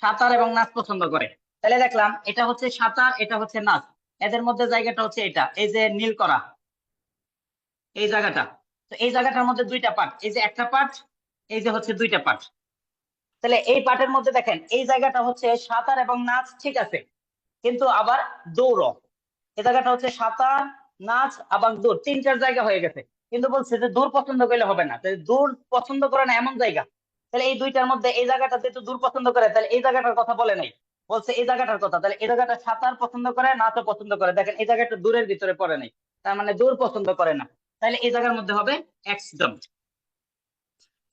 সাঁতার এবং নাচ পছন্দ করে। তাহলে দেখলাম এটা হচ্ছে সাঁতার, এটা হচ্ছে নাচ, এদের মধ্যে জায়গাটা হচ্ছে এটা, এই যে নীল করা এই জায়গাটা। তো এই জায়গাটার মধ্যে 2টা পার্ট, এই যে একটা পার্ট, এই যে হচ্ছে 2টা পার্ট। তাহলে এই পার্টের মধ্যে দেখেন এই জায়গাটা হচ্ছে সাঁতার এবং নাচ, ঠিক আছে, কিন্তু আবার দৌড়, এই জায়গাটা হচ্ছে সাঁতার নাচ আবার দৌড়, 3টার জায়গা হয়ে গেছে, কিন্তু বলছে যে দূর পছন্দ করলে হবে না, তাহলে দূর পছন্দ করে না এমন জায়গা, তাহলে এই 2টার মধ্যে এই জায়গাটা যেহেতু দূর পছন্দ করে, তাহলে এই জায়গাটার কথা বলে নাই, বলছে এই জায়গাটার কথা, তাহলে এই জায়গাটা সাঁতার পছন্দ করে নাচও পছন্দ করে, দেখেন এই জায়গাটা দূরের ভিতরে পড়ে নাই, তার মানে দূর পছন্দ করে না। তাহলে এই জায়গার মধ্যে হবে x জন।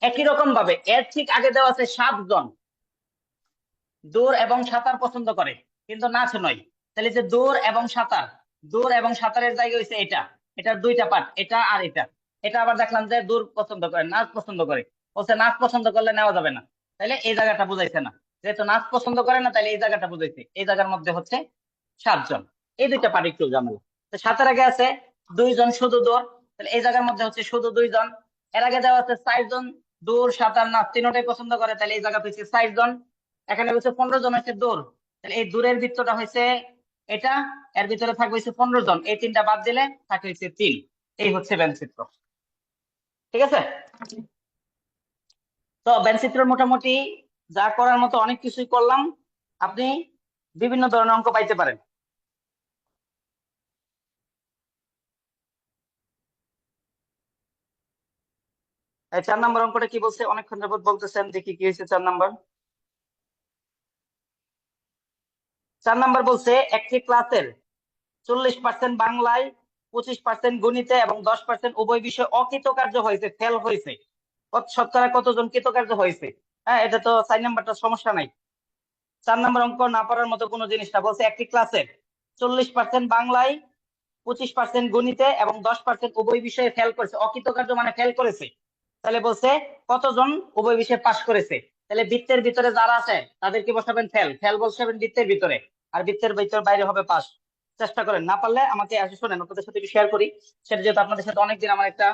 একই রকম ভাবে এর ঠিক আগে দেওয়া আছে 7 জন দৌড় এবং সাঁতার পছন্দ করে কিন্তু নাচ নয়। তাহলে যে দৌড় এবং সাঁতারের জায়গা হয়েছে এটা, এটার দুইটা পার্ট, এটা আর এটা। এটা আবার দেখলাম যে দৌড় পছন্দ করে, নাচ পছন্দ করে, বলছে নাচ পছন্দ করলে নেওয়া যাবে না। তাহলে এই জায়গাটা বুঝাইছে না, যেহেতু নাচ পছন্দ করে না, তাহলে এই জায়গাটা বুঝাইছে। এই জায়গার মধ্যে হচ্ছে 7 জন। এই দুইটা পার্ট একটু ঝামেলা। তো সাঁতার আগে আছে 2 জন শুধু দৌড়, তাহলে এই জায়গার মধ্যে হচ্ছে শুধু 2 জন। এর আগে দেওয়া আছে 4 জন দৌড় সাঁতার নাচ তিনটাই পছন্দ করে, তাহলে এই জায়গা হচ্ছে 4 জন। এখানে হচ্ছে 15 জন হচ্ছে দৌড়, তাহলে এই দূরের বৃত্তটা হয়েছে এটা, এর ভিতরে থাকবে হচ্ছে 15 জন, এই তিনটা বাদ দিলে থাকে হচ্ছে 3। এই হচ্ছে ব্যঞ্চিত্র। ঠিক আছে, তো ব্যঞ্চিত্র মোটামুটি যা করার মতো অনেক কিছুই করলাম। আপনি বিভিন্ন ধরনের অঙ্ক পাইতে পারেন। এই 4 নম্বর অঙ্কটা কি বলছে, অনেকক্ষণ যাবত বলতেছেন, দেখি কি হয়েছে 4 নম্বর। 4 নম্বর বলছে একটি ক্লাসের 40% বাংলায়, 25% গণিতে এবং 10% উভয় বিষয়ে অকৃতকার্য হয়েছে, ফেল হয়েছে। শতকরা কতজন কৃতকার্য হয়েছে? হ্যাঁ, এটা তো 4 নাম্বারটা সমস্যা নাই। 4 নম্বর অঙ্ক না পারার মতো কোনো জিনিসটা বলছে একটি ক্লাসের 40% বাংলায়, 25% গণিতে এবং 10% উভয় বিষয়ে ফেল করেছে। অকৃতকার্য মানে ফেল করেছে। তাহলে বলছে কতজন উভয় বিষয়ে পাশ করেছে। তাহলে বৃত্তের ভিতরে যারা আছে তাদেরকে বসাবেন ফেল, ফেল বসাবেন বৃত্তের ভিতরে, আর বৃত্তের ভিতর বাইরে হবে পাস। চেষ্টা করেন, না পারলে আমাকে আসে শোনেন, আপনাদের সাথে একটু শেয়ার করি, সেটা যেহেতু আপনাদের সাথে অনেকদিন আমার একটা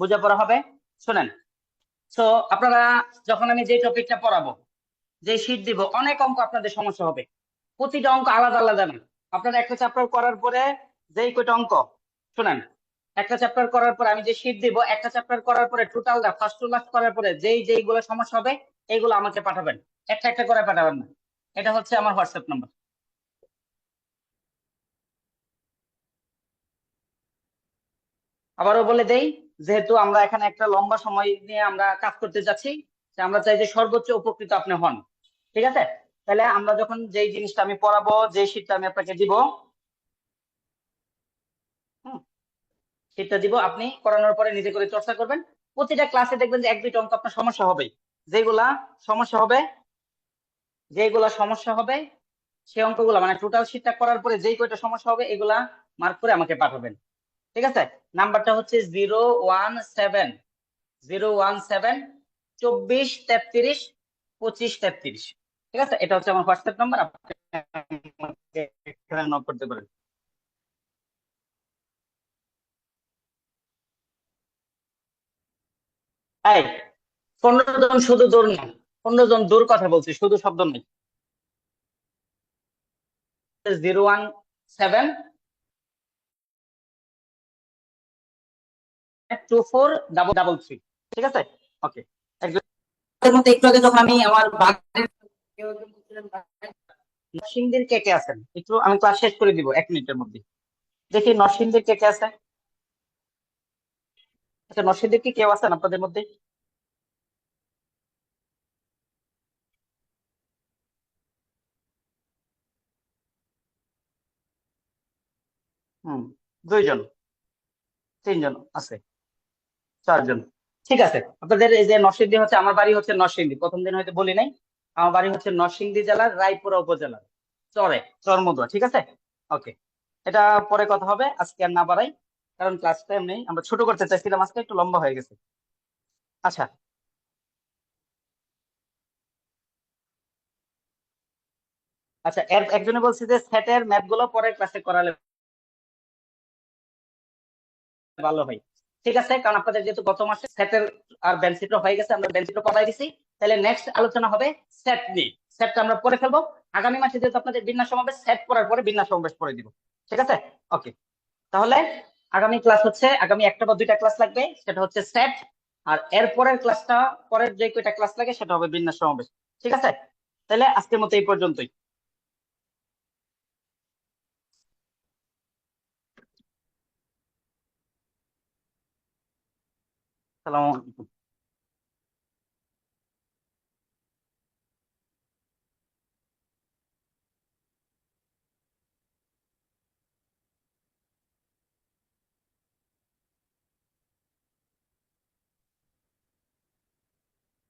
বোঝাপড়া হবে। শোনেন, তো আপনারা যখন আমি যে টপিকটা পড়াবো, যে শীট দিব, অনেক অঙ্ক আপনাদের সমস্যা হবে। প্রতিটা অঙ্ক আলাদা আলাদা না। আপনারা একটা চ্যাপ্টার করার পরে যেই কয়টা অঙ্ক, শুনেন, একটা চ্যাপ্টার করার পরে আমি যে শীট দিব, একটা চ্যাপ্টার করার পরে টোটাল ফার্স্ট টু লাস্ট করার পরে যেইগুলো সমস্যা হবে এইগুলো আমাকে পাঠাবেন, একটা একটা করে পাঠাবেন না। এটা হচ্ছে আমার হোয়াটসঅ্যাপ নাম্বার। আবারও বলে দেই, যেহেতু আমরা এখানে একটা লম্বা সময় নিয়ে আমরা কাজ করতে যাচ্ছি, যে আমরা চাই যে সর্বোচ্চ উপকৃত আপনি হন। ঠিক আছে, তাহলে আমরা যখন যেই জিনিসটা আমি পড়াবো, যে শীটটা আমি আপনাকে দিব, শীটটা দিব, আপনি করানোর পরে নিজে করে চর্চা করবেন। প্রতিটা ক্লাসে দেখবেন যে 1-2টা অঙ্ক আপনার সমস্যা হবে। যেগুলা সমস্যা হবে, যেগুলা সমস্যা হবে সেই অঙ্কগুলো মানে টোটাল শীটটা করার পরে যেই কয়টা সমস্যা হবে এগুলা মার্ক করে আমাকে পাঠাবেন। ঠিক আছে, নাম্বারটা হচ্ছে 017 24 33 25 33। ঠিক আছে, এটা হচ্ছে আমার হোয়াটসঅ্যাপ নাম্বার, আপনি এখানে নক করতে পারেন। এই 15 জন শুধু দৌড় না, 15 জন দূর কথা বলছি, শুধু শব্দ নাই। 0172433। ঠিক আছে, ওকে। এর মধ্যে একটু আগে যখন আমি আমার বাড়ির নরসিংদীর কে কে আছেন, একটু আমি ক্লাস শেষ করে দিব 1 মিনিটের মধ্যে। দেখি নরসিংদীর কে কে আছে। আচ্ছা, নরসিংদীর কি কেউ আছেন আপনাদের মধ্যে? হুম, 2 জন, 3 জন আছে, 4 জন। ঠিক আছে, আপনাদের এই যে নরসিংদী হচ্ছে, আমার বাড়ি হচ্ছে নরসিংদী, প্রথম দিন হয়তো বলি নাই, আমার বাড়ি হচ্ছে নরসিংদী জেলার রায়পুরা উপজেলার চরমুদা। ঠিক আছে, ওকে। এটা পরে কথা হবে, আজকে আর না বাড়াই, কারণ ক্লাস টাইম নেই, আমরা ছোট করতে চাইছিলাম, আজকে একটু লম্বা হয়ে গেছে। আচ্ছা, আচ্ছা, একজনে বলছে যে সেটের ম্যাথ গুলো পরের ক্লাসে করালে ভালো হয়। ঠিক আছে, কারণ আপনাদের যেহেতু গত মাসে সেটের আর বেনসিটও হয়ে গেছে, আমরা বেনসিটও পড়াই দিছি, তাহলে নেক্সট আলোচনা হবে সেট নিয়ে। সেটটা আমরা পরে ফেলবো। আগামী মাসে যেহেতু আপনাদের বিন্যাস সমাবেশ, সেট পড়ার পরে বিন্যাস সমাবেশ পড়ে দিব। ঠিক আছে, ওকে। তাহলে আগামী ক্লাস হচ্ছে, আগামী 1টা বা 2টা ক্লাস লাগবে, সেটা হচ্ছে সেট। আর এর পরের ক্লাসটা, পরের যে কয়টা ক্লাস লাগে সেটা হবে বিন্যাস সমাবেশ। ঠিক আছে, তাহলে আজকের মতো এই পর্যন্তই। সালাম আলাইকুম।